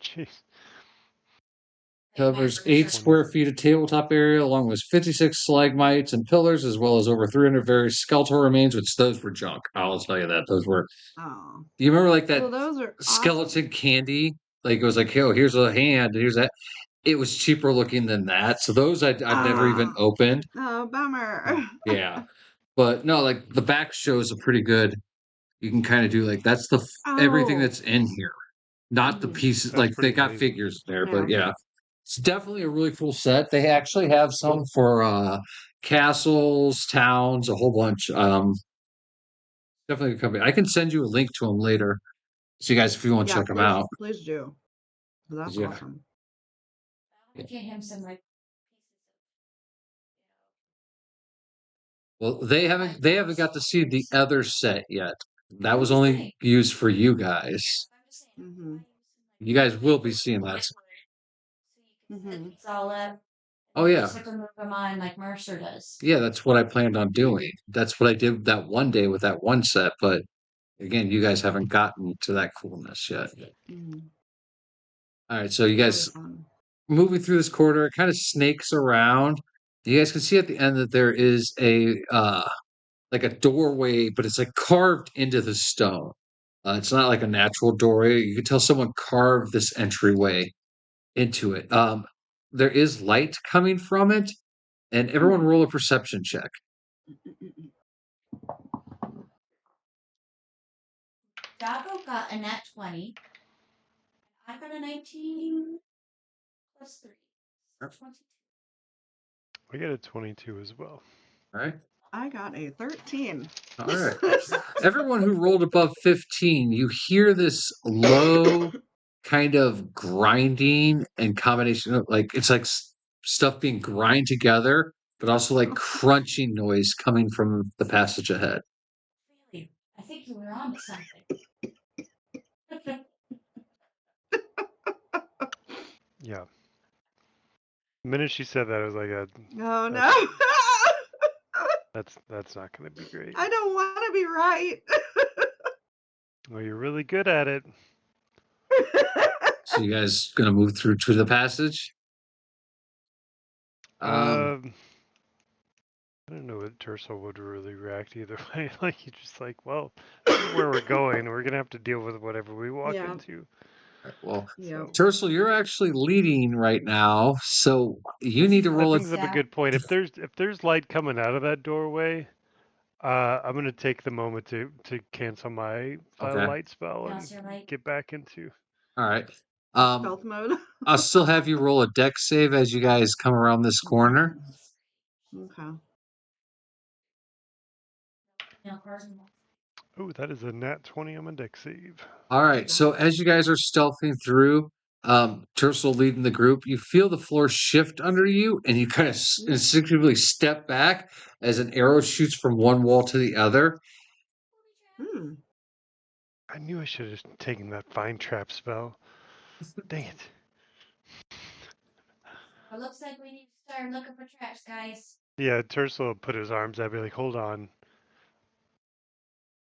Jeez. Covers 8 square feet of tabletop area, along with 56 stalagmites and pillars, as well as over 300 various skeletal remains, which those were junk. I'll tell you that. Those were. Oh. Do you remember like that Well, those are skeleton awesome. candy? Like it was like, oh, here's a hand, here's that. It was cheaper looking than that. So those I've never even Ah. opened. Oh, bummer. Yeah. But no, like the back shows are pretty good. You can kind of do like that's everything Oh. that's in here. Not the Mhm. pieces, That's like they pretty got amazing. figures there, Yeah. but yeah. It's definitely a really cool set. They actually have some for castles, towns, a whole bunch. Definitely a company. I can send you a link to them later, so you guys, if you want to Yeah, check them out. please do. That's Yeah. awesome. I'll get him some like Well, they haven't got to see the other set yet. That was I'm only saying. used for you Yeah, guys. I'm just saying. Mm-hmm. You guys will be seeing that. So you can set Mm-hmm. these all up. Oh You yeah. just have to move them on like Mercer does. Yeah, that's what I planned on doing. That's what I did that one day with that one set, but again, you guys haven't gotten to that coolness yet. Mm-hmm. All right, so you That'll be guys fun. moving through this corridor, it kind of snakes around. You guys can see at the end that there is a like a doorway, but it's like carved into the stone. It's not like a natural doorway. You can tell someone carved this entryway into it. There is light coming from it, and everyone roll a perception check. Dago got a nat 20. I got a 19 plus 3. So 22. I got a 22 as well. All right. I got a 13. All right. Everyone who rolled above 15, you hear this low kind of grinding and combination of like it's like stuff being grind together, but also like crunching noise coming from the passage ahead. Really? I think you were on to something. Yeah. The minute she said that, I was like, Oh no. that's not going to be great. I don't want to be right. Well, you're really good at it. So you guys gonna move through to the passage? I don't know what Terso would really react either way. Like he's just like, well, this is where we're going. We're gonna have to deal with whatever we walk Yeah. into. Well, Yeah. Tercel, you're actually leading right now, so you need to That roll a. brings up a good point. If there's light coming out of that doorway, I'm gonna take the moment to cancel my Okay. light spell and Cancel your light. get back into. All right. Stealth mode. I'll still have you roll a deck save as you guys come around this corner. Okay. No, Carson. Oh, that is a nat 20 on my deck save. All right. So as you guys are stealthing through, Tercel leading the group, you feel the floor shift under you, and you kind of instinctively step back as an arrow shoots from one wall to the other. Hmm. I knew I should have taken that vine trap spell. Dang it. It looks like we need to start looking for traps, guys. Yeah, Tercel put his arms out, be like, hold on.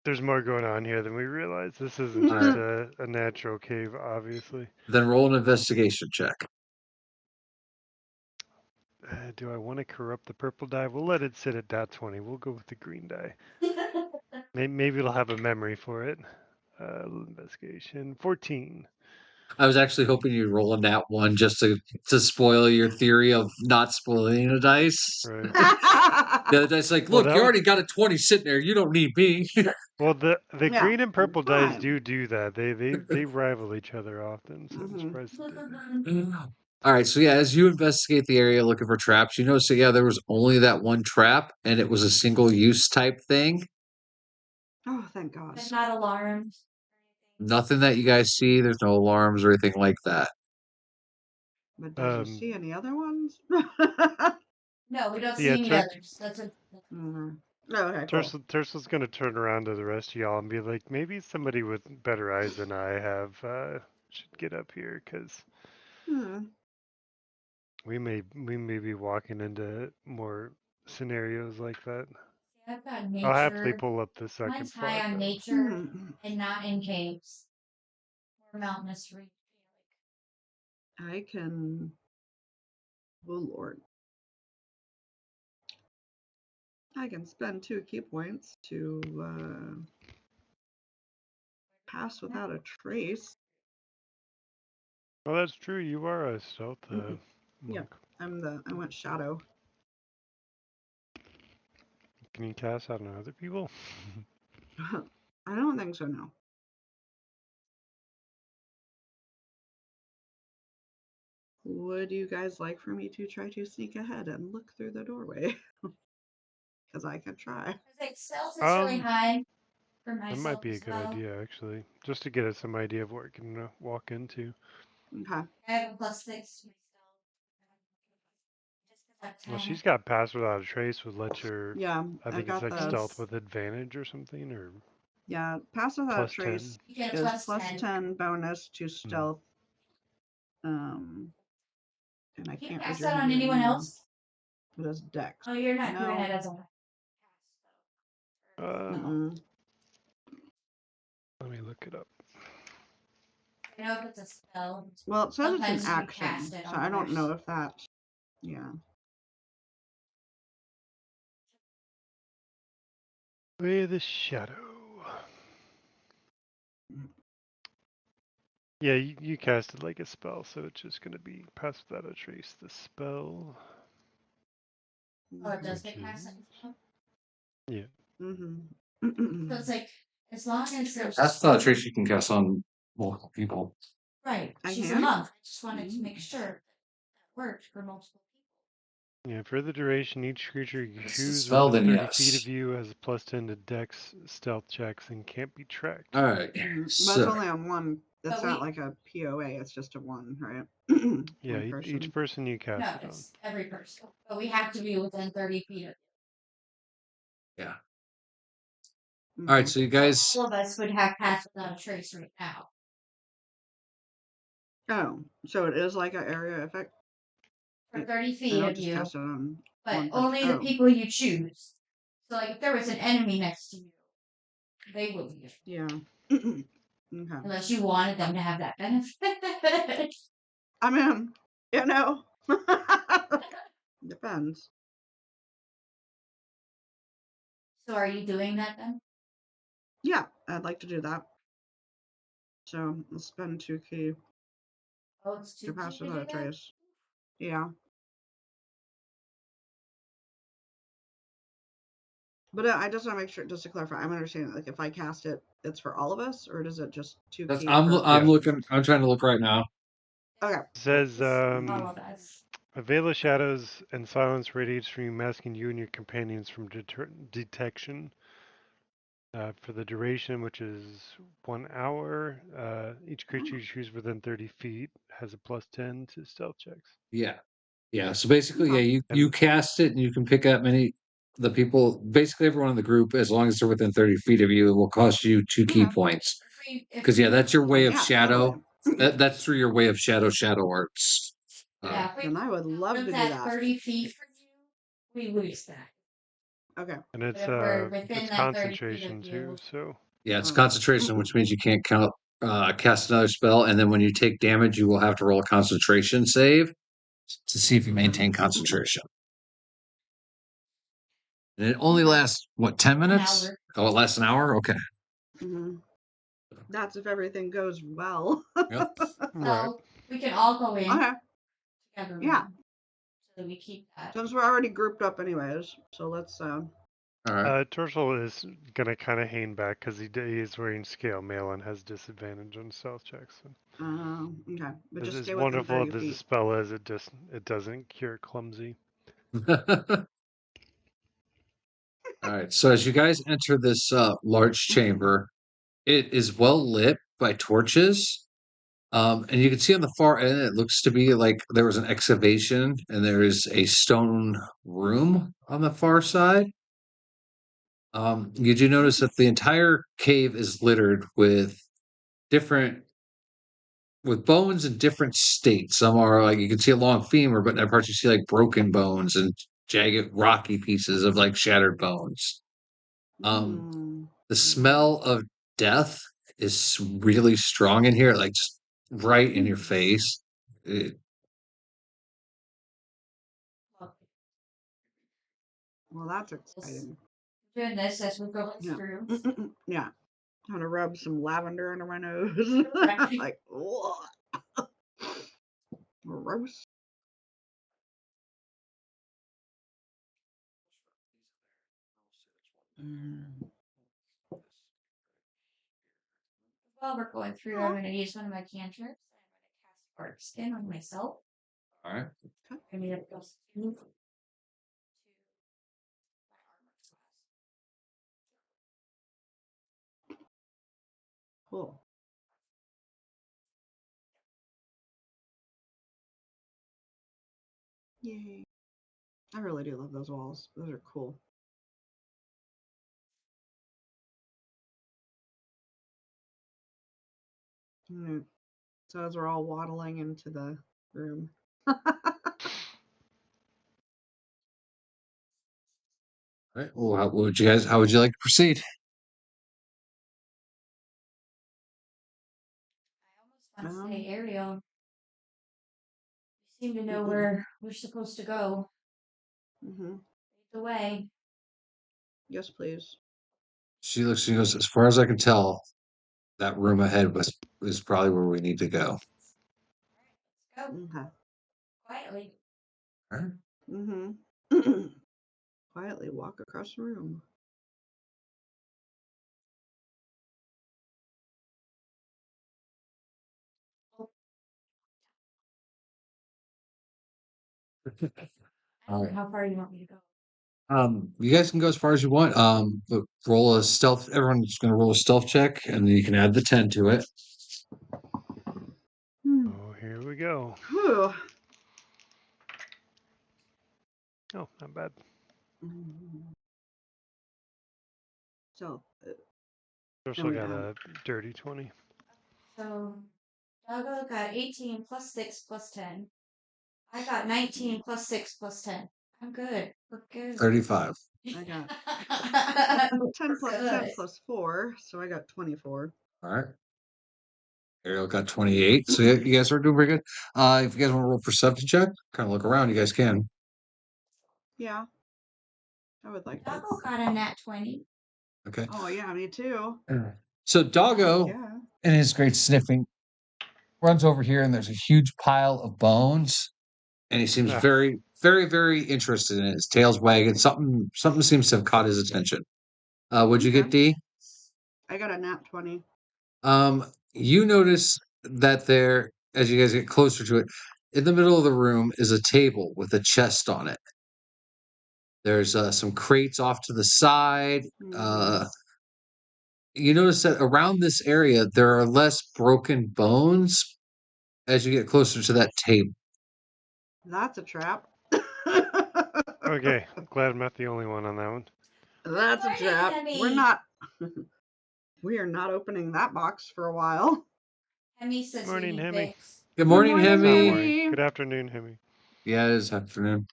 There's more going on here than we realize. This isn't just a natural cave, obviously. Then roll an investigation check. Do I want to corrupt the purple die? We'll let it sit at dot 20. We'll go with the green die. Maybe it'll have a memory for it. Investigation 14. I was actually hoping you'd roll a nat one just to spoil your theory of not spoiling a dice. Right. The other dice like, Well, look, you already got a 20 sitting there. You don't need me. Well, the Yeah, green and purple dice fine. do that. They rival each other often. So I'm Mhm. surprised it didn't. All right, so yeah, as you investigate the area looking for traps, you notice that yeah, there was only that one trap, and it was a single-use type thing. Oh, thank God. But not alarmed. Nothing that you guys see. There's no alarms or anything like that. But did you see any other ones? No, we don't see Yeah, any others. That's a Mhm. Okay, cool. Tercel's gonna turn around to the rest of y'all and be like, maybe somebody with better eyes than I have should get up here because Hmm. we may be walking into more scenarios like that. I've got I'll happily nature. pull up the second Mine's high spot, on though. nature Hmm. and not in caves or mountainous region. I can. Oh Lord. I can spend 2 key points to pass without a trace. Oh, that's true. You are a stealth Mhm. Yeah. monk. I went shadow. Can you cast out on other people? I don't think so, no. Would you guys like for me to try to sneak ahead and look through the doorway? Because I could try. I was like, stealth is really Um, high for that myself might be a as good well. idea, actually, just to get us some idea of what we can walk into. Okay. I have a +6 to my stealth. Just 'cause I'm Well, 10. she's got pass without a trace would let your, Yeah, I I think it's got like the stealth with advantage or something, or yeah. Pass without +10. trace You get a is +10. +10 bonus to Hmm. stealth. And I Can you can't cast read your that on anyone handwriting. else? It is Dex. Oh, you're not doing No. it as a cast, though. Mm-mm. Let me look it up. I know if it's a spell. Well, it says it's an Sometimes you can action, cast it so on I don't know others. if that. Yeah. Way of the Shadow. Yeah, you cast it like a spell, so it's just going to be pass without a trace. The spell. Oh, it does Which get cast at is- spell? Yeah. Mm-hmm. So it's like, as long as there's That's not a trace you can cast on multiple people. right. I She's a can? monk. I just wanted to make sure that worked for multiple people. Yeah, for the duration, each creature you It's a choose spell, within then 30 feet yes. of you has a +10 to Dex stealth checks and can't be tracked. All right. But it's So only on one. It's But not we like a POA. It's just a one, right? Yeah, One person. each person you cast no, it on. it's every person. But we have to be within 30 feet of yeah. Okay. All right. So you guys. So all of us would have passed without a trace right now. Oh, so it is like an area effect. For 30 I feet don't of just you, cast it on but one person. only the people you choose. So, like, if there was an enemy next to you, they wouldn't get Yeah. Okay. unless you wanted them to have that benefit. I mean, you know, depends. So, are you doing that then? Yeah, I'd like to do that. So I'll spend 2 key Oh, it's too to pass cheap to without a do that? trace. Yeah. But I just want to make sure, just to clarify, I'm understanding, like, if I cast it, it's for all of us, or does it just 2 That's, key I'm per? I'm Yeah. looking. I'm trying to look right now. Okay. It says, It's all of us. a veil of shadows and silence radiates from you, masking you and your companions from detection. For the duration, which is 1 hour, each creature you choose within 30 feet has a +10 to stealth checks. Yeah. Yeah. So basically, Okay. yeah, you And cast it and you can pick up many the people. Basically, everyone in the group, as long as they're within 30 feet of you, it will cost you 2 key Okay. points. If Because yeah, that's your way of Yeah, shadow. totally. That's through your way of shadow arts. yeah, if we Then I would love to put do that that. 30 feet from you, we lose that. Okay. and But if we're within that 30 feet concentration of too, you, so Yeah, it's Oh. concentration, which means you can't cast another spell, and then when you take damage, you will have to roll a concentration save to see if you maintain concentration. And it only lasts what, 10 minutes? hour. Oh, it lasts an hour. Okay. Mhm. That's if everything goes well. Yep. right. So we can all go in Okay. together. Yeah. then, So that we keep that. Since we're already grouped up anyways, so let's All right. Torsil is gonna kind of hang back because he is wearing scale mail and has disadvantage on stealth checks. So okay. But just as stay within wonderful 30 as the feet. spell is, it doesn't cure clumsy. All right. So as you guys enter this large chamber, it is well lit by torches. And you can see on the far end, it looks to be like there was an excavation and there is a stone room on the far side. You do notice that the entire cave is littered with different with bones in different states. Some are like you can see a long femur, but in other parts you see like broken bones and jagged rocky pieces of like shattered bones. The smell of death is really strong in here, like just right in your face. Well, that's exciting. Doing this as we go Yeah. through. Yeah. I'm gonna rub some lavender under my nose. Right. Like, whoa. Gross. While we're going through, I'm going to use one of my cantrips. I'm going to cast Bark Skin on myself. All right. I mean, it goes to my armor class. Cool. Yay. I really do love those walls. Those are cool. Mm. So as we're all waddling into the room. All right. Well, how would you like to proceed? I almost want to say, Um, Ariel, you seem to know where we're supposed to go. Mm-hmm. Lead the way. Yes, please. She goes, as far as I can tell, that room ahead is probably where we need to go. All right, let's go. Okay. Quietly. All right. Mm-hmm. Quietly walk across the room. I don't Alright. know how far you want me to go. You guys can go as far as you want. But roll a stealth. Everyone's gonna roll a stealth check, and then you can add the 10 to it. Oh, here we go. Whew. Oh, not bad. So, Also we got add? a dirty 20. So, Doggo got 18 plus 6 plus 10. I got 19 plus 6 plus 10. I'm good. We're good. 35. I got We're 10 plus 10 good. plus 4, so I got 24. All right. Ariel got 28. So you guys are doing pretty good. If you guys want to roll perception check, kind of look around, you guys can. Yeah, I would like that. Doggo got a nat 20. Okay. Oh, yeah, me too. So Doggo, Yeah. in his great sniffing, runs over here, and there's a huge pile of bones, and he seems Ah, very, very, very interested in it. His tail's wagging. Something seems to have caught his attention. What'd you Okay. get, D? I got a nat 20. You notice that there, as you guys get closer to it, in the middle of the room is a table with a chest on it. There's some crates off to the side. Mhm. You notice that around this area there are less broken bones as you get closer to that table. That's a trap. okay. Glad I'm not the only one on that one. That's a Morning, trap. Hemi. We're not. We are not opening that box for a while. Hemi says Morning, we need Hemi. Vicks. Good morning, morning, It's not Hemi. morning. Hemi. Good afternoon, Hemi. Yeah, it is afternoon.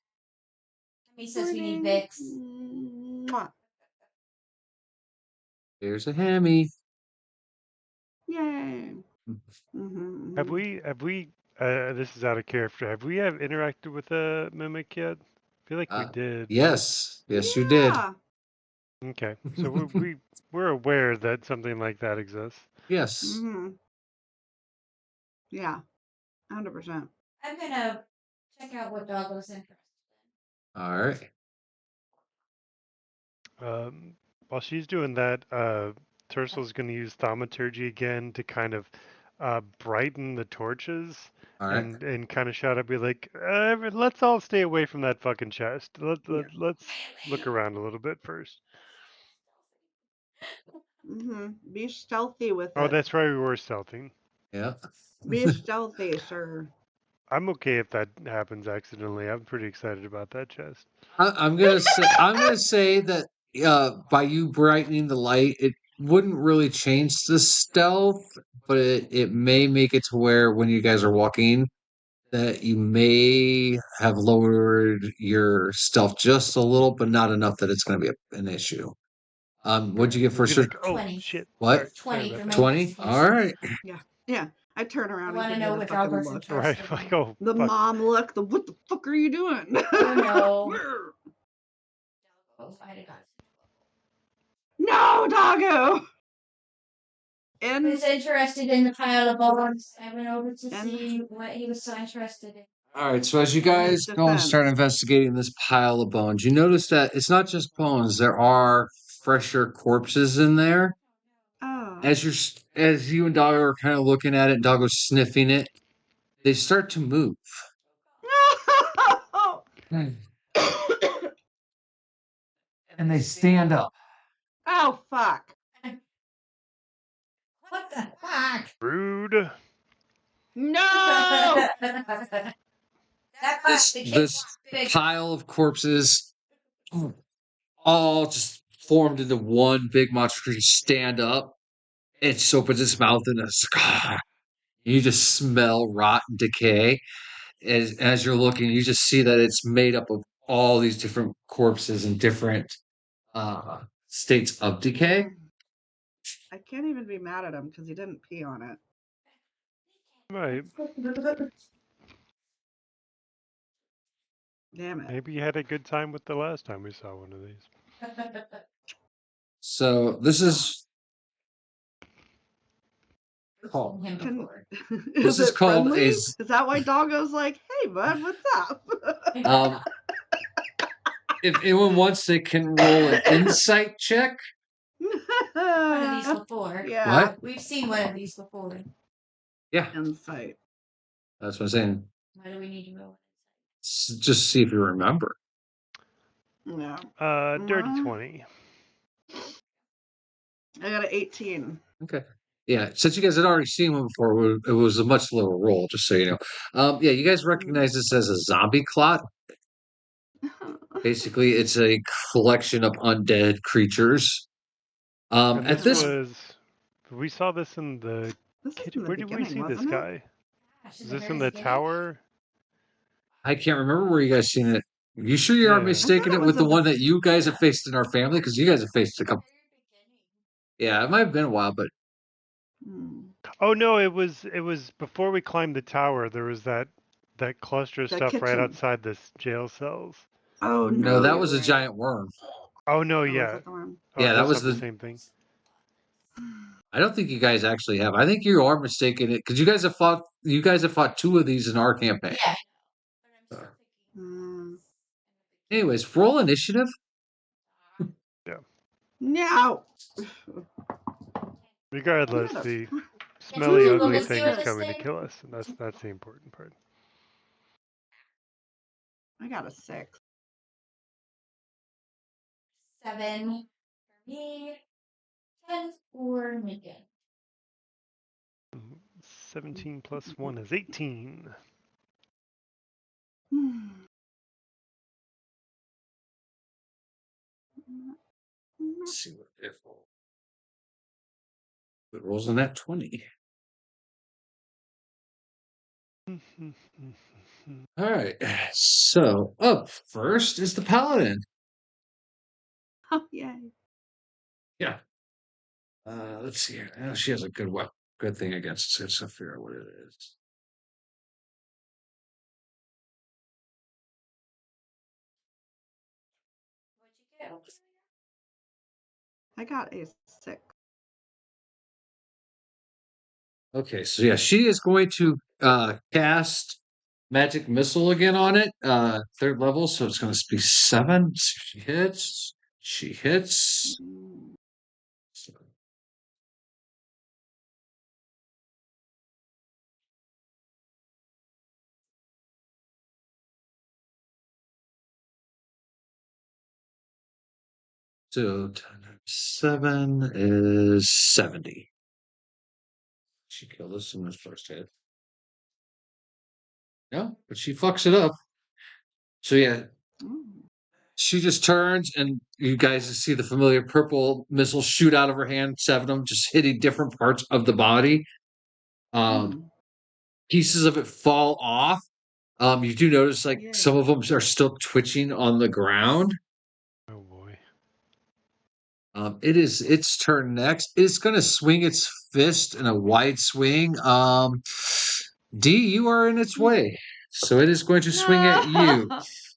Hemi says we need Morning. Vicks. Mwah. Here's a Hemi. Yay. Mm-hmm. Have we, this is out of character, have we interacted with a mimic yet? I feel like we did. Yes, yes, you did. Yeah. Okay. So we're aware that something like that exists. Yes. Mm-hmm. Yeah. 100%. I'm gonna check out what Doggo's interested in. All right. While she's doing that, Tersel's going to use thaumaturgy again to kind of brighten the torches All right. and kind of shout up, be like, let's all stay away from that fucking chest. Let's look around a little bit first. Mm-hmm. Be stealthy with Oh, it. that's right, we were stealthing. Yeah. Be stealthy, sir. I'm okay if that happens accidentally. I'm pretty excited about that chest. I'm gonna say that by you brightening the light, it wouldn't really change the stealth, but it may make it to where when you guys are walking, that you may have lowered your stealth just a little, but not enough that it's going to be an issue. What'd you get We'll for be like, oh 20. shit. What? Sorry 20 about for that. my 20? investigation. All right. Yeah. I turn I around and want to give know you the what fucking Doggo's look. Right, interested like, in. oh, The fuck. mom look. The what the fuck are you doing? Oh no. Brr. Doggo, I'd have got No, doggo. He And was interested in the pile of bones. I went over to And- see what he was so interested in. All right. So as you In his guys go and start defense. investigating this pile of bones, you notice that it's not just bones. There are fresher corpses in there. Oh. As you and Doggo are kind of looking at it, Doggo's sniffing it. They start to move. And they stand up. Oh, fuck. What the fuck? Rude. No! that This the kid this was big. pile of corpses, all just formed into one big monster creature, stand up. It just opens its mouth and it's you just smell rot and decay. As you're looking, you just see that it's made up of all these different corpses and different states of decay. I can't even be mad at him because he didn't pee on it. Right. Damn it. Maybe you had a good time with the last time we saw one of these. So this is called. Him Can- before. This is it called friendly? a Is that why Doggo's like, hey, bud, what's up? If anyone wants, they can roll an insight check. One of these before. Yeah. What? We've seen one of these before. Yeah, Insight. that's what I'm saying. Why do we need to roll? Just see if you remember. Yeah. Dirty Uh, 20. I got an 18. Okay. Yeah, since you guys had already seen one before, it was a much lower roll, just so you know. Yeah, you guys recognize this as a zombie clot. Basically, it's a collection of undead creatures. And At this this, was. We saw this in the. This is Kid, in the where did we beginning, see this wasn't it? guy? Gosh, Is the this in very the beginning? tower? I can't remember where you guys seen it. You sure you aren't Yeah. mistaking I it thought it with was the at the- one that you guys have faced in our family? Because you guys have faced a couple. Yeah, it might have been a while, but Hmm. Oh no, it was before we climbed the tower. There was that cluster of The stuff right kitchen. outside this jail cells. Oh, no. no, that you're was a right. giant worm. Oh no, Oh, is yeah. that the one? Oh, Yeah, that that's was not the the. same thing. I don't think you guys actually have. I think you are mistaken it because you guys have fought. You guys have fought two of these in our campaign. Yeah. But I'm still Hmm. Anyways, roll initiative. No. Regardless, What the a- smelly, Ooh, ugly let's see thing what is this coming to thing- kill us, and that's the important part. I got a 6. 7 for me. 10 for Megan. 17 plus 1 is 18. Hmm. Let's see what it rolls. It rolls in that 20. All right. So up first is the paladin. Oh, yay. Yeah. Let's see here. She has a good weapon, good thing against it. So figure out what it is. What'd you get? I got a 6. Okay, so yeah, she is going to cast magic missile again on it. Third level, so it's going to be 7. She hits. She hits. Hmm. So 10 times 7 is 70. She killed us in this first hit. No, but she fucks it up. So yeah, Oh. she just turns, and you guys see the familiar purple missile shoot out of her hand, 7 of them, just hitting different parts of the body. Hmm. Pieces of it fall off. You do notice like Yay. some of them are still twitching on the ground. Oh boy. It is its turn next. It's going to swing its fist in a wide swing. D, you are in its way, so it is going to swing at you. Please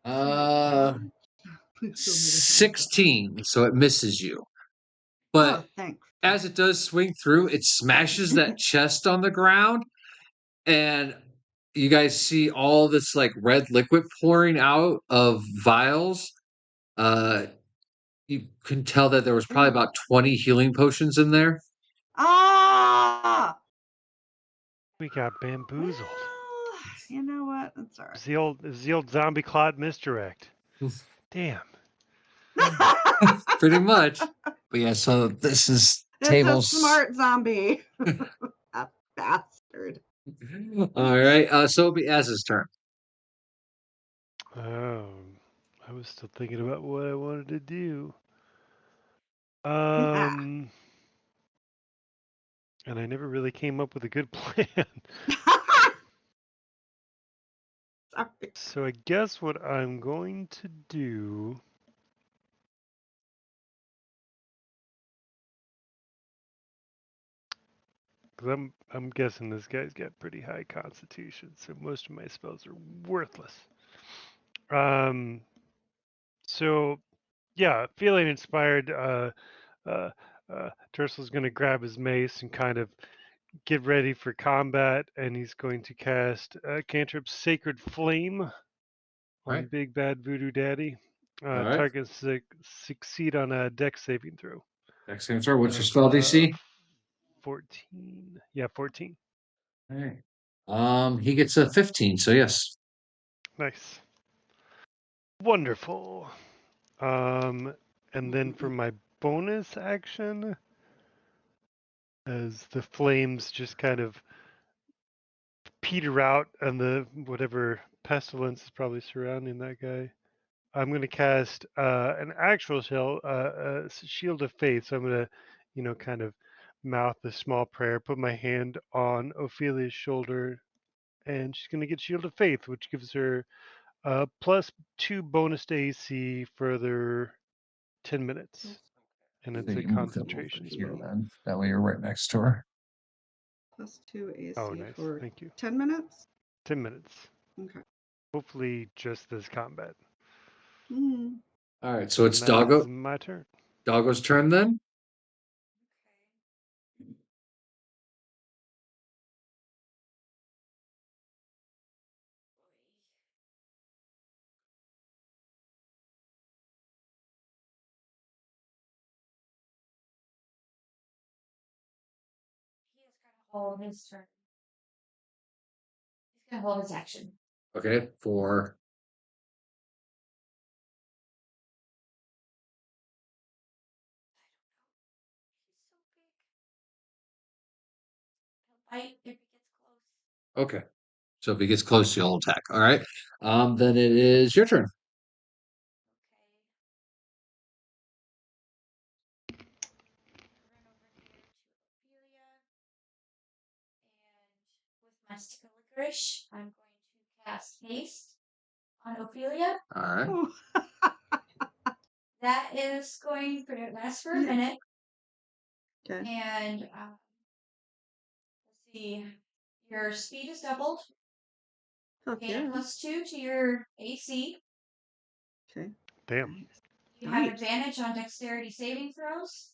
don't let it happen. 16, so it misses you. But Oh, thanks. as it does swing through, it smashes that chest on the ground, and you guys see all this like red liquid pouring out of vials. You can tell that there was probably about 20 healing potions in there. Ah! We got bamboozled. Well, You know what? That's all It's the old zombie clot misdirect. Damn. right. Pretty much. But yeah, so this is It's tables. a smart zombie. A bastard. All right. So it'll be Az's turn. I was still thinking about what I wanted to do. Ah. And I never really came up with a good plan. Sorry. So I guess what I'm going to do. Because I'm guessing this guy's got pretty high constitution, so most of my spells are worthless. So yeah, feeling inspired, Tercel's going to grab his mace and kind of get ready for combat, and he's going to cast cantrip Sacred Flame on Right. Big Bad Voodoo Daddy. All right. Target succeed on a Dex saving throw. Next answer. What's your Of, spell DC? 14. Yeah, 14. All right. He gets a 15. So yes. Nice. Wonderful. And then for my bonus action, as the flames just kind of peter out and the whatever pestilence is probably surrounding that guy, I'm going to cast an actual shield of faith. So I'm going to, kind of mouth a small prayer, put my hand on Ophelia's shoulder, and she's going to get shield of faith, which gives her +2 bonus to AC for their 10 minutes. And it's a concentration spell. Then. That way you're right next to her. +2 AC Oh, nice. for Thank you. 10 minutes? 10 minutes. Okay. Hopefully just this combat. Mm. All right. So it's And that Doggo. is my turn. Doggo's turn then. He is going to hold his turn. He's going to hold his action. Okay. For He's so big. He'll bite if he gets close. okay. So if he gets close, you'll attack. All right. Then it is your turn. Okay. Run over here to Ophelia. And with my stick of licorice, I'm going to cast haste on Ophelia. All right. Oh. That is going to last for a Yeah. minute. Okay. And let's see, your speed is doubled. Fuck Gain yeah. a +2 to your AC. Okay. Damn. Nice. You have Nice. advantage on dexterity saving throws.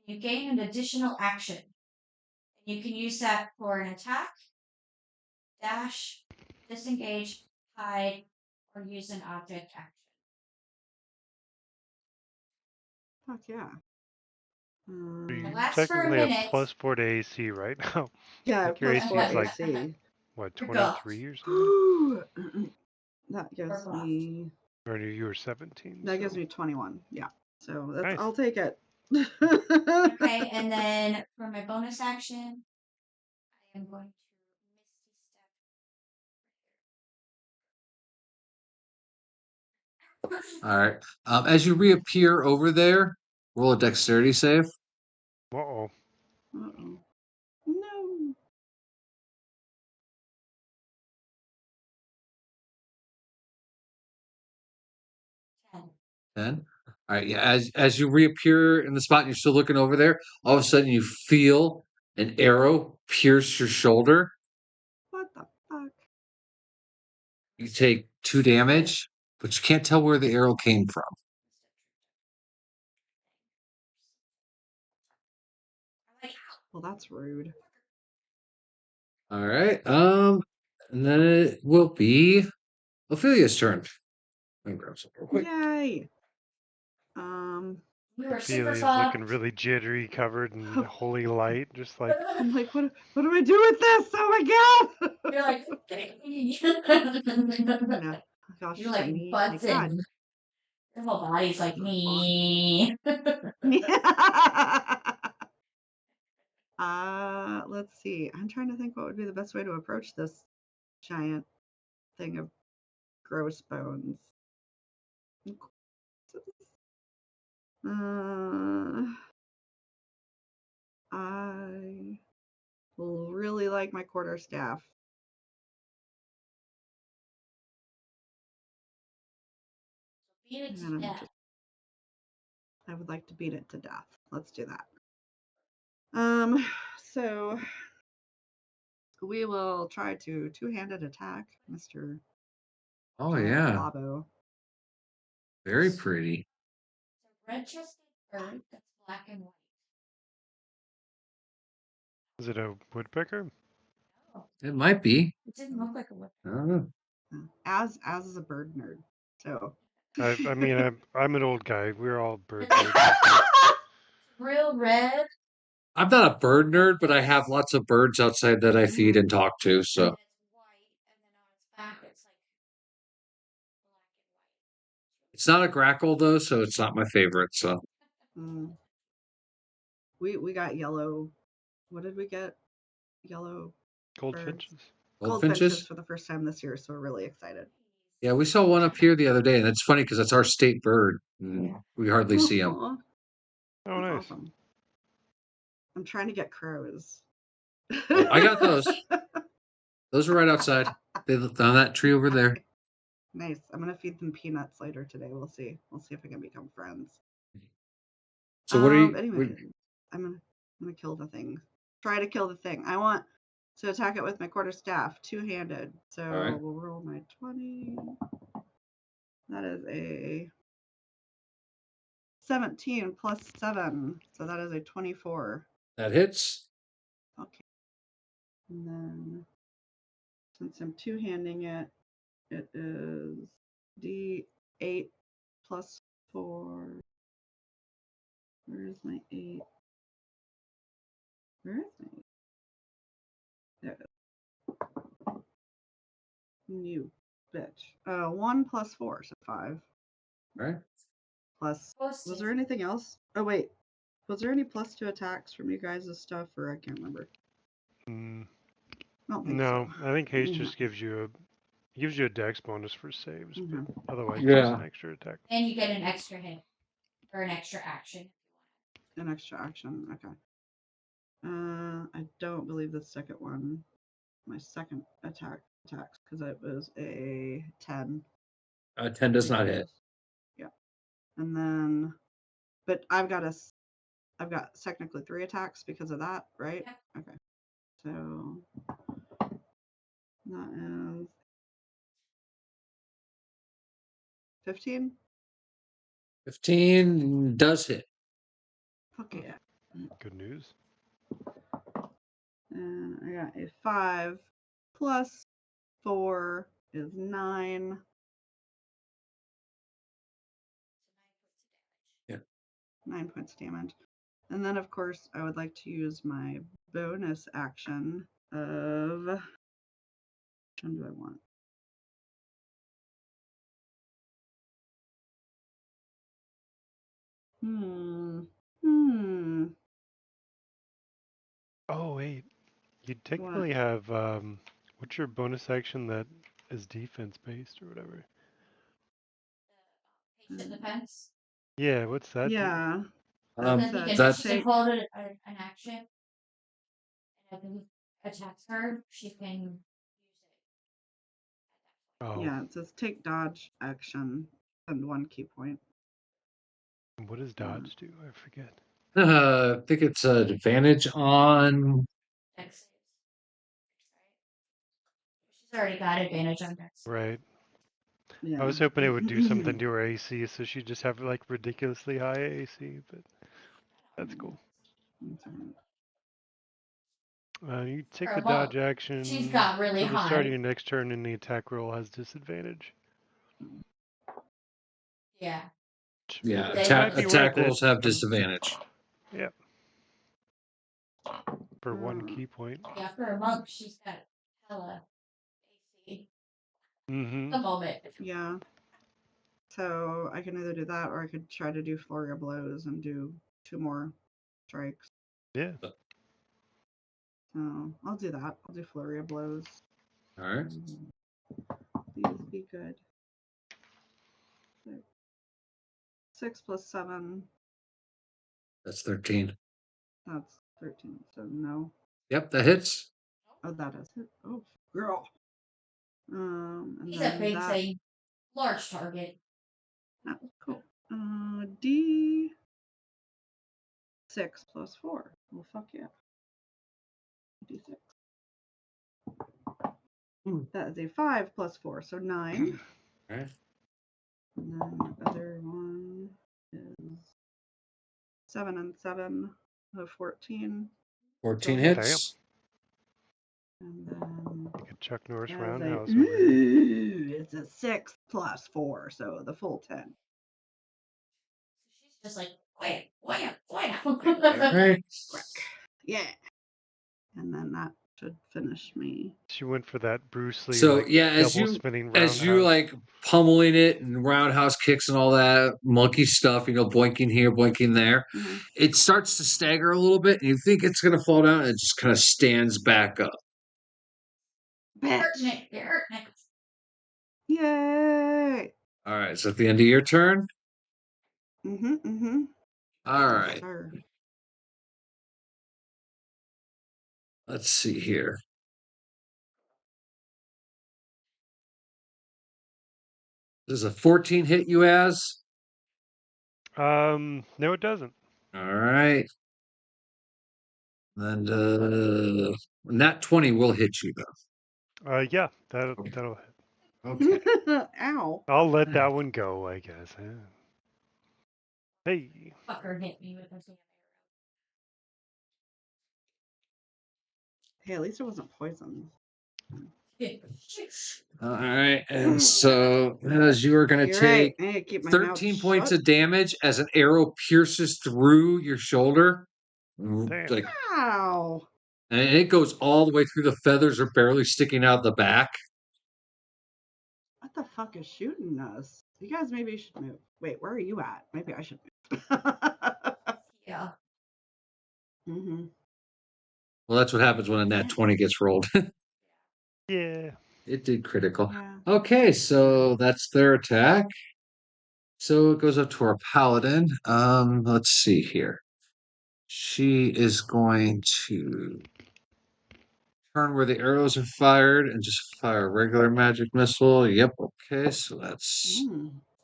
And you gain an additional action. And you can use that for an attack, dash, disengage, hide, or use an object action. Fuck yeah. You lasts for a technically have minute. +4 to AC right now. Yeah, Like your AC +4 is like, AC. what, You're 23 or something? Ooh. That gives Or buffed. me Or you were 17. that gives so- me 21. Yeah. So that's Nice. I'll take it. Okay, and then for my bonus action, I am going to Misty Step. All right. As you reappear over there, roll a dexterity save. Uh-oh. Uh-oh. No. Ten. 10. All right. Yeah. As you reappear in the spot and you're still looking over there, all of a sudden you feel an arrow pierce your shoulder. What the fuck? You take 2 damage, but you can't tell where the arrow came from. Well, that's rude. All right. And then it will be Ophelia's turn. Let me grab some real quick. Yay. We were super Ophelia's soft. looking really jittery, covered in holy light, just like I'm like, what do I do with this? Oh my god! You're like, No. Gosh, you're like shiny. My butts god. in. Your whole body's like me. Let's see. I'm trying to think what would be the best way to approach this giant thing of gross bones. I really like my quarterstaff. Beat it to And death. I would like to beat it to death. Let's do that. So we will try to two-handed attack Mr. Oh Giant yeah, Labo. very pretty. It's a red-chested bird that's black and white. is it a woodpecker? Oh, It might be. it didn't look like a whip. I don't know. As is a bird nerd. So I mean, I'm an old guy. We're all bird nerds. Real red. I'm not a bird nerd, but I have lots of birds outside that I feed and talk to. So And it's white, and then on its back it's like black and white. it's not a grackle though, so it's not my favorite. So mm, we got yellow. What did we get? Yellow Goldfinches. goldfinches for the first time this year, so we're really excited. Yeah, we saw one up here the other day, and it's funny because it's our state bird. And we hardly see them. Aw, Oh, that's nice. awesome. I'm trying to get crows. I got those. Those are right outside. They lived on that tree over there. Nice. I'm gonna feed them peanuts later today. We'll see. We'll see if I can become friends. So what are you? Anyway, I'm gonna kill the thing. Try to kill the thing. I want to attack it with my quarterstaff, two-handed. So Alright. we'll roll my 20. That is a 17 plus 7. So that is a 24. That hits. Okay. And then since I'm two-handing it, it is D8 plus 4. Where is my 8? Where is my 8? There it is. You bitch. 1 plus 4, so 5. Right. Plus, was there anything else? Oh, wait. Was there any plus 2 attacks from you guys' stuff, or I can't remember? Mm, I don't think no, so. I think haste just gives you a dex bonus for saves, Mhm. but otherwise Yeah. just an extra attack. And you get an extra hit or an extra action. An extra action. Okay. I don't believe the second one. My second attacks because it was a 10. 10 does not hit. Yeah. And then, but I've got technically 3 attacks because of that, right? Yeah. Okay. So that is 15. 15 does hit. Okay. Good news. And I got a 5 plus 4 is 9. Yeah. 9 points damage. And then, of course, I would like to use my bonus action of. Which one do I want? Oh wait, you technically have what's your bonus action that is defense based or whatever? Patient defense. Yeah, what's that? Yeah. Then That's he a can, that's- she can hold an action. And if he attacks her, she can use it. Oh, Yeah, it says take dodge action and 1 key point. and what does dodge do? I forget. I think it's an advantage on. Dex saves. Right? She's already got advantage on dex. Right. Yeah. I was hoping it would do something to her AC, so she'd just have like ridiculously high AC, but that's cool. You take the Well, dodge action. she's got really At the start of high. your next turn, and the attack roll has disadvantage. Yeah. Yeah, They attack, might be attack worth it. rolls have disadvantage. Yep. For one Mm. key point. Yeah, for a monk, she's got hella AC Mm-hmm. at the moment. Yeah. So I can either do that or I could try to do flurry of blows and do 2 more strikes. Yeah. So I'll do that. I'll do flurry of blows. All right. These be good. 6 plus 7. That's 13. That's 13. So no. Yep, that hits. Oh, that is it. Oh, girl. And He's a then big that. thing. Large target. Oh, cool. D6 plus 4. Well, fuck yeah. D6. That is a 5 plus 4, so 9. All right. And then the other one is 7 and 7, so 14. 14 Go ahead. hits. And then Like a Chuck Norris that is roundhouse a, over here. ooh, it's a 6 plus 4, so the full 10. She's just like, wham, wham, All wham. right. Yeah. And then that should finish me. She went for that Bruce Lee So like yeah, as double you spinning roundhouse. like pummeling it and roundhouse kicks and all that monkey stuff, boinking here, boinking there, Mhm. it starts to stagger a little bit, and you think it's gonna fall down, and it just kind of stands back up. Hurting Bitch. it, you're hurting it. Yay. All right, so at the end of your turn. Mm-hmm. All right, Sure. let's see here. Does a 14 hit you as? No, it doesn't. All right. And nat 20 will hit you though. Yeah, that'll Okay. that'll hit. Okay. Ow. I'll let that one go, I guess. Hey. Fucker hit me with a damn Hey, at least it wasn't poison. arrow. All right, and so as you are going to You're take right. I need to keep my mouth 13 points shut. of damage as an arrow pierces through your shoulder, Damn. like, Ow. and it goes all the way through. The feathers are barely sticking out the back. What the fuck is shooting us? You guys maybe should move. Wait, where are you at? Maybe I should move. Yeah. Mm-hmm. Well, that's what happens when a nat 20 gets rolled. Yeah. It did critical. Yeah. Okay, so that's their attack. So it goes up to our paladin. Let's see here. She is going to turn where the arrows are fired and just fire a regular magic missile. Yep. Okay, so that's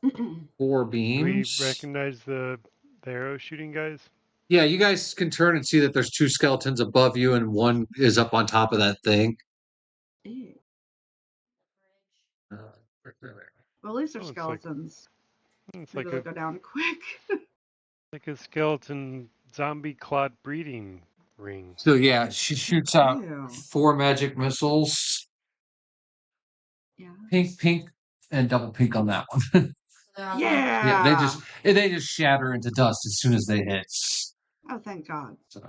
Mm. 4 Do we beams. recognize the arrow shooting guys? Yeah, you guys can turn and see that there's 2 skeletons above you and one is up on top of that thing. Ew. Uh, Well, at least they're Oh, it's skeletons. It's Maybe like they'll a go down quick. skeleton zombie clot breeding ring. So yeah, she shoots out Ew. 4 magic missiles. Yeah. Pink, pink, and double pink on that one. They're all Yeah. Yeah, they just shatter into dust as soon as they hit. Oh, thank God. So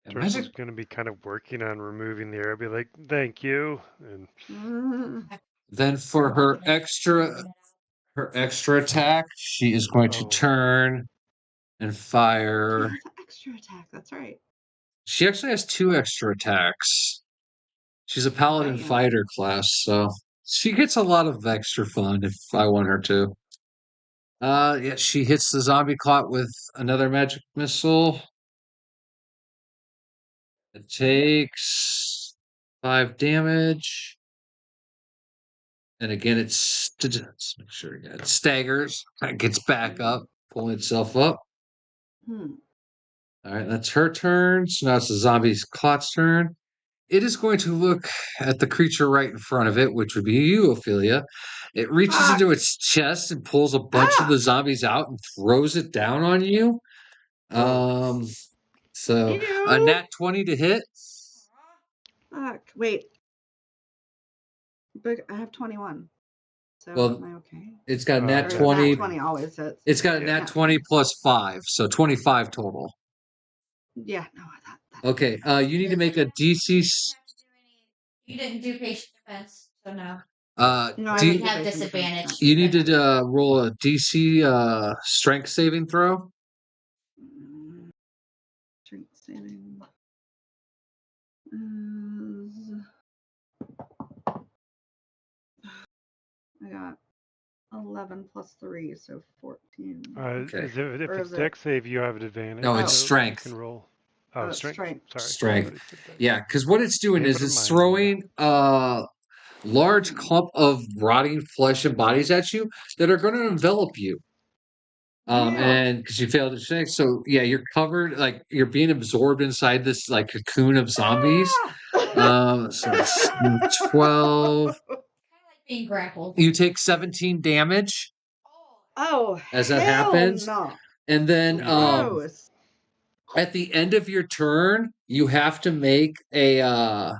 yeah, Turtle's magic. gonna be kind of working on removing the arrow. Be like, thank you, and Mm. Then for her extra attack, she is going to Oh. turn and She fire. has an extra attack. That's right. She actually has 2 extra attacks. She's a paladin Damn. fighter class, so she gets a lot of extra fun if I want her to. Yeah, she hits the zombie clot with another magic missile. It takes 5 damage. And again, let's make sure it staggers. It gets back up, pulling itself up. Hmm. All right, that's her turn. So now it's the zombie's clot's turn. It is going to look at the creature right in front of it, which would be you, Ophelia. It reaches Ah! into its chest and pulls a bunch of the zombies out and throws it down on you. So a Ew. nat 20 to hit. Fuck. Wait. But I have 21. So Well, am I okay? it's got Uh, nat Or yeah, 20. nat 20 always hits. It's got a Yeah. nat 20 plus 5, so 25 total. Yeah, no, that Okay, you need to make a DC. You didn't do patient defense, so no. No, I D- didn't You have patient defense, disadvantage. you need but- to roll a DC strength saving throw. no. Strength saving is... I got 11 plus 3, so 14. Okay. Is it, if Or it's is it- deck save, you have an advantage. No, it's so strength. You can roll. Oh, Oh, it's strength. strength. Sorry. I Strength. thought he said dex. Yeah, because what it's doing is Never it's mind. throwing a large clump of rotting flesh and bodies at you that are going to envelop you. Yeah. And because you failed to check, so yeah, you're covered, like you're being absorbed inside this like cocoon of zombies. So it's 12. Kind of like being grappled. You take 17 damage Oh, as that hell happens, no. and then Gross. at the end of your turn, you have to make a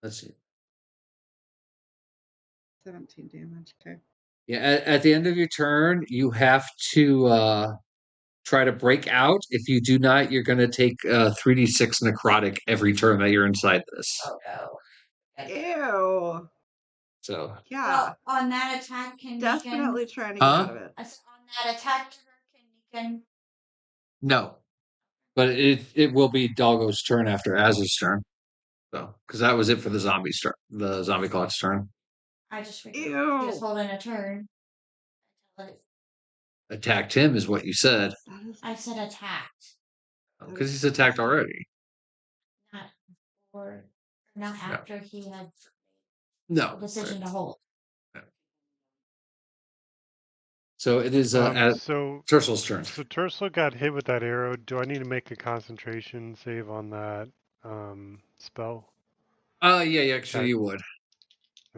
let's see. 17 damage. Okay. Yeah, at the end of your turn, you have to try to break out. If you do not, you're going to take 3d6 necrotic every turn that you're inside this. Oh no. Ew. So, Yeah. Well, on that attack, can Definitely trying to get out of it. on that attack, can no. But it will be Doggo's turn after Az's turn. So, because that was it for the zombie clock's turn. I just figured Ew. he was holding a turn. Until it- Attacked him is what you said. That is I said attacked, Because he's attacked already. not before, not after he had No. the decision to hold. So it is at So Tursel's turn. So Tercel got hit with that arrow. Do I need to make a concentration save on that spell? Yeah, actually That- you would.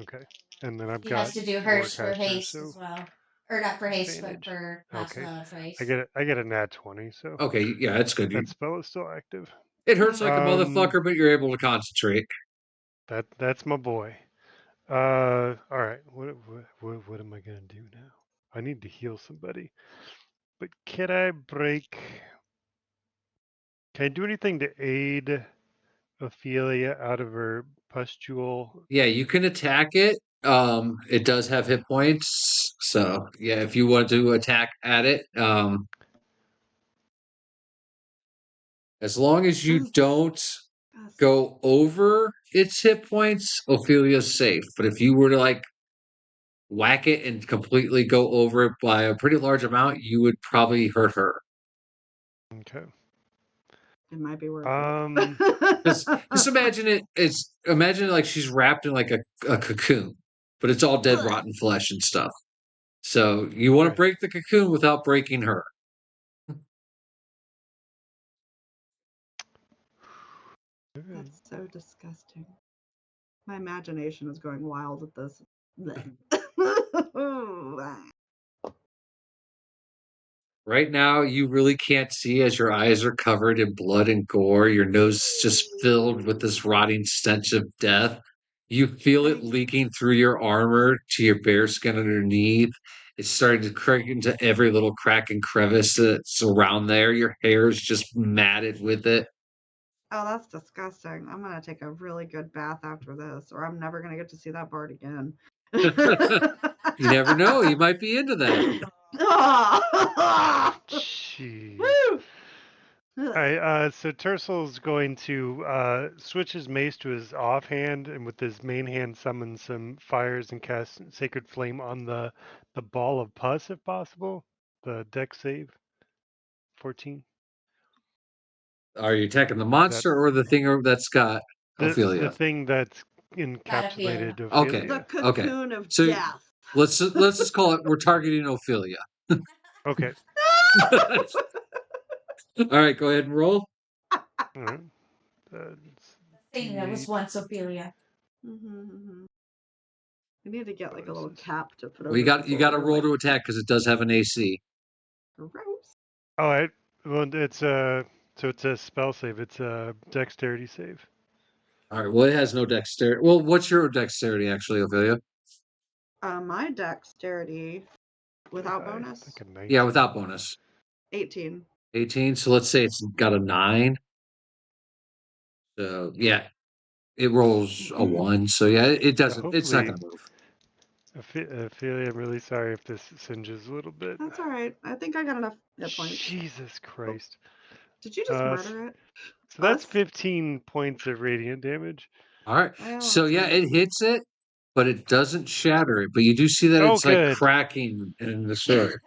Okay. And then I've He got has to do hers for Warcaster, haste so as well, or not for haste, but advantage. for Okay. haste. I get a nat 20, so Okay, yeah, that's good. that spell is still active. It hurts like a Um, motherfucker, but you're able to concentrate. That's my boy. All right. What am I gonna do now? I need to heal somebody. But can I break? Can I do anything to aid Ophelia out of her pustule? Yeah, you can attack it. It does have hit points, so yeah, if you want to attack at it, as long as you don't go over its hit points, Ophelia's safe. But if you were to like whack it and completely go over it by a pretty large amount, you would probably hurt her. Okay. It might be worth it. Just imagine like she's wrapped in like a cocoon, but it's all dead, rotten flesh and stuff. So you want to break the cocoon without breaking her. That's so disgusting. My imagination is going wild at this. Right now, you really can't see as your eyes are covered in blood and gore. Your nose is just filled with this rotting stench of death. You feel it leaking through your armor to your bare skin underneath. It's starting to crack into every little crack and crevice that's around there. Your hair is just matted with it. Oh, that's disgusting. I'm going to take a really good bath after this, or I'm never going to get to see that bard again. You never know. You might be into that. Jeez. Woo! All right, so Tercel's going to switch his mace to his offhand, and with his main hand summon some fires and cast Sacred Flame on the ball of pus, if possible. The deck save, 14. Are you attacking the monster or the thing that's got Ophelia? The thing that's encapsulated Ophelia. Okay. Ophelia. The Okay. cocoon of So- death. Let's just call it. We're targeting Ophelia. Okay. All right, go ahead and roll. All right. That's Thing that was D8. once Ophelia. We need to get like a little cap to put over. Well, you got people to who are, roll like, to attack because it does have an AC. Gross. All right. Well, it's so it's a spell save. It's a dexterity save. All right. Well, it has no dexterity. Well, what's your dexterity actually, Ophelia? My dexterity without Pretty high, bonus, like a 19. Yeah, without bonus. 18. 18. So let's say it's got a 9. So yeah, it rolls a 1. So yeah, it doesn't. It's not hopefully, going to move. Ophelia, I'm really sorry if this singes a little bit. That's all right. I think I got enough hit points. Jesus Christ. Did you just Uh, murder it? So that's Us? 15 points of radiant damage. All right. Well, So that's yeah, nice. it hits it, but it doesn't shatter it. But you do see that Oh, it's like good. cracking in the sword.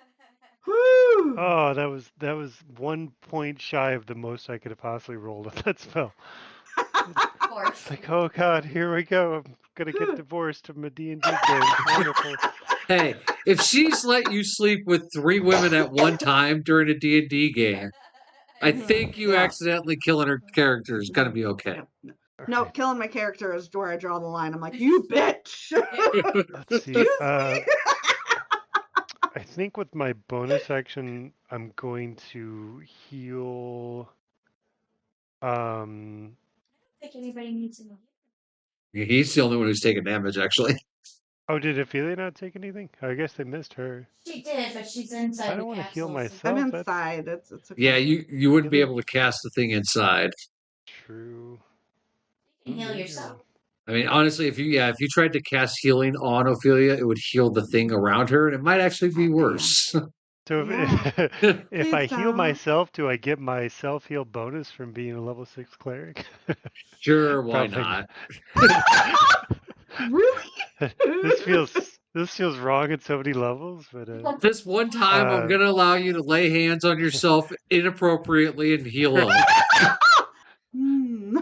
Woo! Oh, that was 1 point shy of the most I could have possibly rolled with that spell. It's like, oh god, here we go. I'm gonna get divorced from a D&D game. Wonderful. Hey, if she's let you sleep with 3 women at one time during a D&D game, I think you Yeah. accidentally killing her character is going to be okay. Yep. No. All No, right, killing my character is where I draw the line. I'm like, you bitch. let's see. Excuse me. I think with my bonus action, I'm going to heal. I think anybody needs to know. He's the only one who's taking damage, actually. Oh, did Ophelia not take anything? I guess they missed her. She did, but she's inside I the don't want to heal castle. So I'm myself. That's inside. It's okay. Yeah, you wouldn't be Healing- able to cast the thing inside. true. you can heal Maybe yourself. I mean, honestly, if you tried to cast healing on Ophelia, it would heal the thing around her, and it might actually be worse. So Yeah. if I Please heal don't. myself, do I get my self heal bonus from being a level 6 cleric? Sure, why Probably not? Really? this feels wrong at so many levels, but This one time, I'm gonna allow you to lay hands on yourself inappropriately and heal up. Hmm.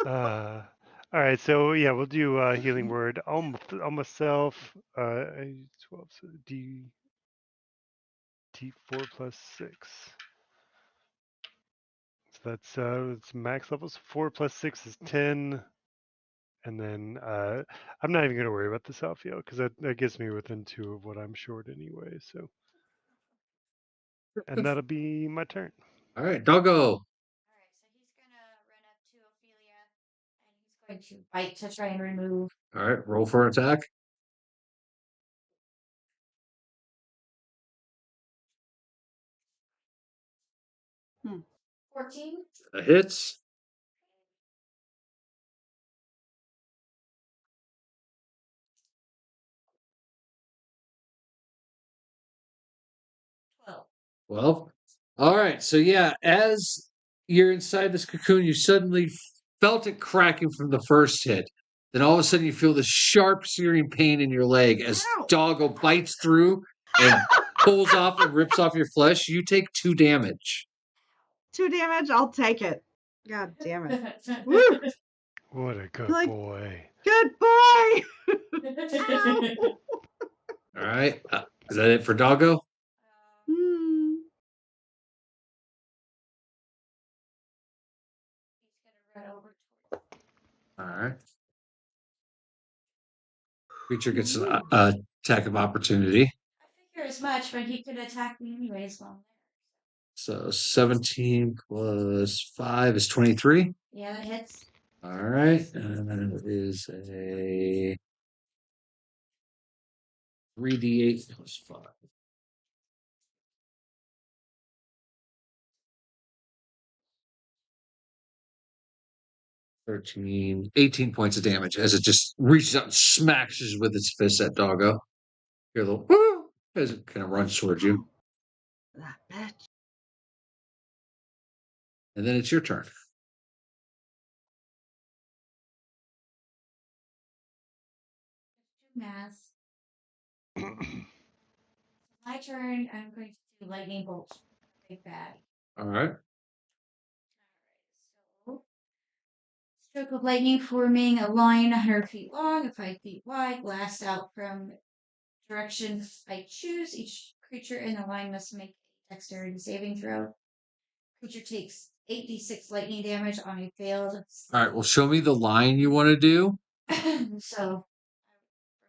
all right, so yeah, we'll do healing word on myself. 12 so D4 plus 6. So it's max levels. 4 plus 6 is 10. And then I'm not even going to worry about the self heal because that gets me within 2 of what I'm short anyway. So, and that'll be my turn. All right, doggo. All right, so he's gonna run up to Ophelia, and he's going to bite to try and remove. All right, roll for attack. 14. That hits. 12. 12. All right, so yeah, as you're inside this cocoon, you suddenly felt it cracking from the first hit. Then all of a sudden, you feel this sharp, searing pain in your leg as Ow. doggo bites through and pulls off and rips off your flesh. You take 2 damage. 2 damage. I'll take it. God damn it. Woo. What a good Like- boy. Good boy. Ow. All right, is that it for doggo? Hmm. He's gonna run over towards. All right. Creature gets an attack of opportunity. I figure as much, but he could attack me anyways while I'm So 17 plus 5 is 23. there. Yeah, that hits. All right. And then it is a 3d8 plus 5. 13, 18 points of damage as it just reaches out and smashes with its fist at doggo. Hear a little woo as it kind of runs towards you. That bitch. And then it's your turn. Math. My turn. I'm going to do lightning bolt. Big bad. All right. Alright, so stroke of lightning forming a line 100 feet long and 5 feet wide, blast out from direction I choose. Each creature in the line must make a dexterity saving throw. Creature takes 8d6 lightning damage on a failed. All right. Well, show me the line you want to do. So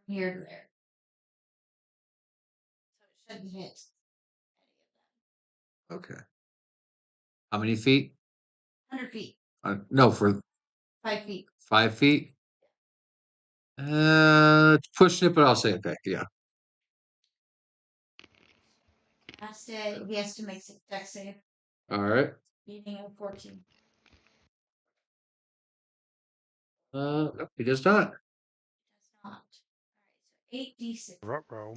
from here to there. So it shouldn't hit any of them. Okay. How many feet? 100 feet, No, for 5 feet. 5 feet. Pushing it, but I'll say it back. Yeah. He has to make deck save. All right. Beating of 14. No, he does not. Does not. All right, so 8d6. Ruh-roh.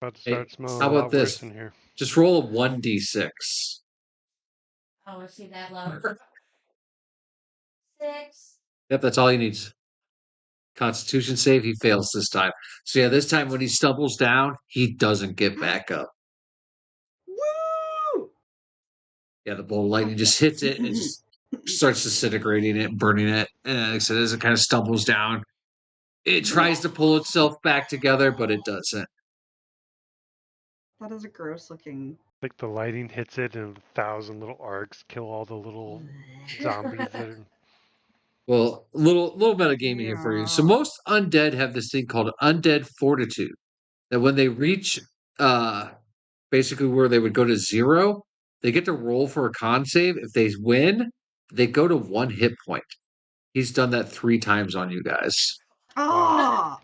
About to Hey, start smelling how a about lot this? worse in here. Just roll a 1d6. Oh, I see that low. 6. Yep, that's all he needs. Constitution save, he fails this time. So yeah, this time when he stumbles down, he doesn't get back up. Woo! Yeah, the bolt of lightning just hits it and just starts disintegrating it, burning it. And like I said, as it kind of stumbles down, it tries to pull itself back together, but it doesn't. That is a gross looking. Like the lighting hits it and 1,000 little arcs kill all the little zombies that are... Well, little metagaming here for you. So Yeah. most undead have this thing called undead fortitude. That when they reach basically where they would go to 0, they get to roll for a con save. If they win, they go to 1 hit point. He's done that 3 times on you guys. Oh,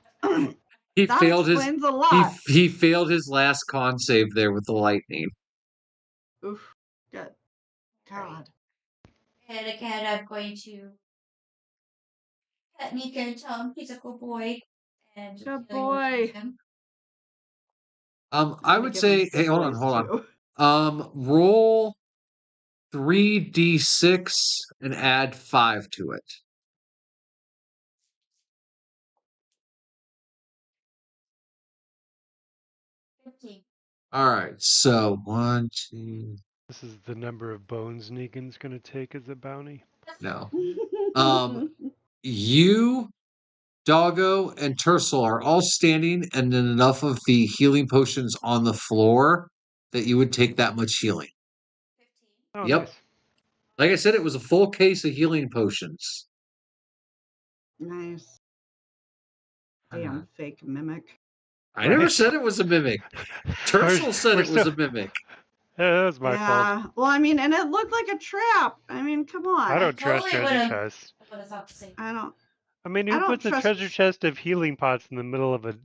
He that failed his explains a lot. he failed his last con save there with the lightning. Oof. Good. God. And again, I'm going to pet Nika and tell him he's a good boy. And Good healing boy. him. I'm I gonna would give him say, hey, sick hold on, boys, hold on. too. Roll 3d6 and add 5 to it. 15. All right, so 1, 2, This is the number of bones Negan's going to take as a bounty. no. You, Doggo, and Tercel are all standing, and then enough of the healing potions on the floor that you would take that much healing. 15. Oh, Yep. nice. Like I said, it was a full case of healing potions. Nice. Damn fake mimic. I never Right. said it was a mimic. Tercel said we're it was still- a mimic. That was my fault. Yeah. Well, I mean, and it looked like a trap. I mean, come on. I don't trust totally treasure would've- chests. What is up to say? I don't. I mean, I who don't puts a trust- treasure chest of healing pots in the middle of a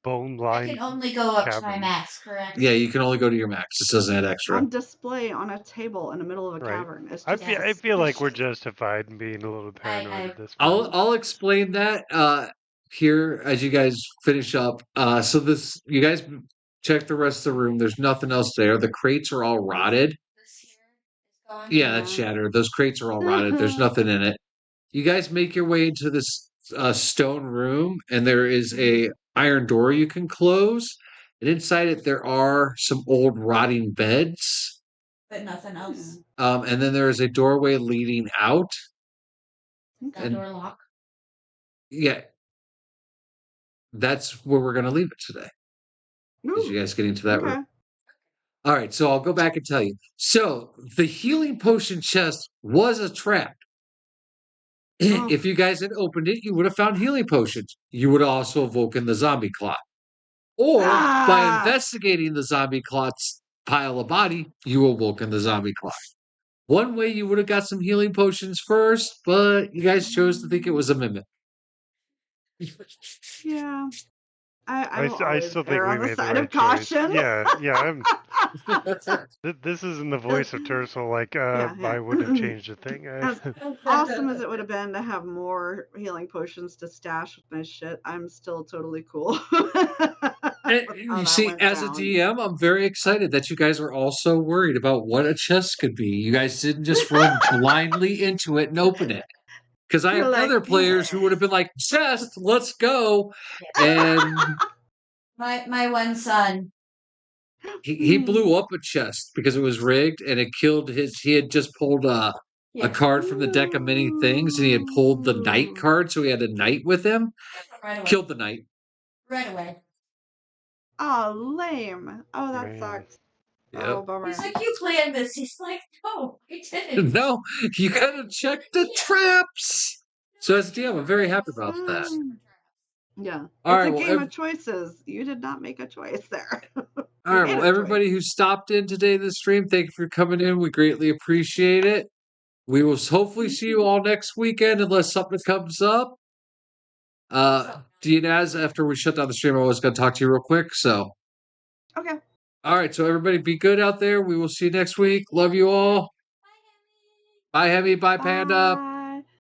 bone I line? can only go up to my cavern. max, correct? Yeah, you can only go to your max. This doesn't add extra. On display on a table in the middle of a Right. cavern. It's I just. feel like we're justified in being a little paranoid I- at this point. I'll explain that here as you guys finish up. So this, you guys check the rest of the room. There's nothing else there. The crates are all rotted. This here is gone. Yeah, that's shattered. Those crates are all rotted. There's nothing in it. You guys make your way into this stone room, and there is a iron door you can close. And inside it, there are some old rotting beds. But nothing else. And then there is a doorway leading out. That And- door lock. Yeah. That's where we're going to leave it today. As you guys get into that room. All right, so I'll go back and tell you. So the healing potion chest was a trap. Oh. If you guys had opened it, you would have found healing potions. You would have also awoken the zombie clot. Or by Ah! investigating the zombie clot's pile of body, you awoken the zombie clot. One way you would have got some healing potions first, but you guys chose to think it was a mimic. Yeah. I will I always still think err we on the made the side right of caution. choice. Yeah. This isn't the voice of Tercel. Like, Yeah. I wouldn't have changed a thing. As awesome as it would have been to have more healing potions to stash with my shit, I'm still totally cool. And you see, as a DM, I'm very excited that you guys are all so worried about what a chest could be. You guys didn't just run blindly into it and open it. Because I You're have like, other players who would have been like, chest, let's go. And My one son. he blew up a chest because it was rigged and it killed he had just pulled a card from the deck of many things and he had pulled the knight card, so he had a knight with him. Right away. Killed the knight. Right away. Oh, lame. Oh, that Man. sucks. Yep. Oh, bummer. He's like, you planned this. He's like, no, I didn't. No, you gotta check the traps. So as a DM, I'm very happy about that. Yeah. All It's right, a well, game of choices. You did not make a choice there. All right, made well, a everybody who stopped in today to the stream, thank you for coming in. We greatly appreciate it. We will hopefully see you all next weekend unless something comes up. Dianaz, after we shut down the stream, I was going to talk to you real quick. So, Okay. all right. So, everybody be good out there. We will see you next week. Love you all. Bye, Hemi. Bye, Panda. Bye.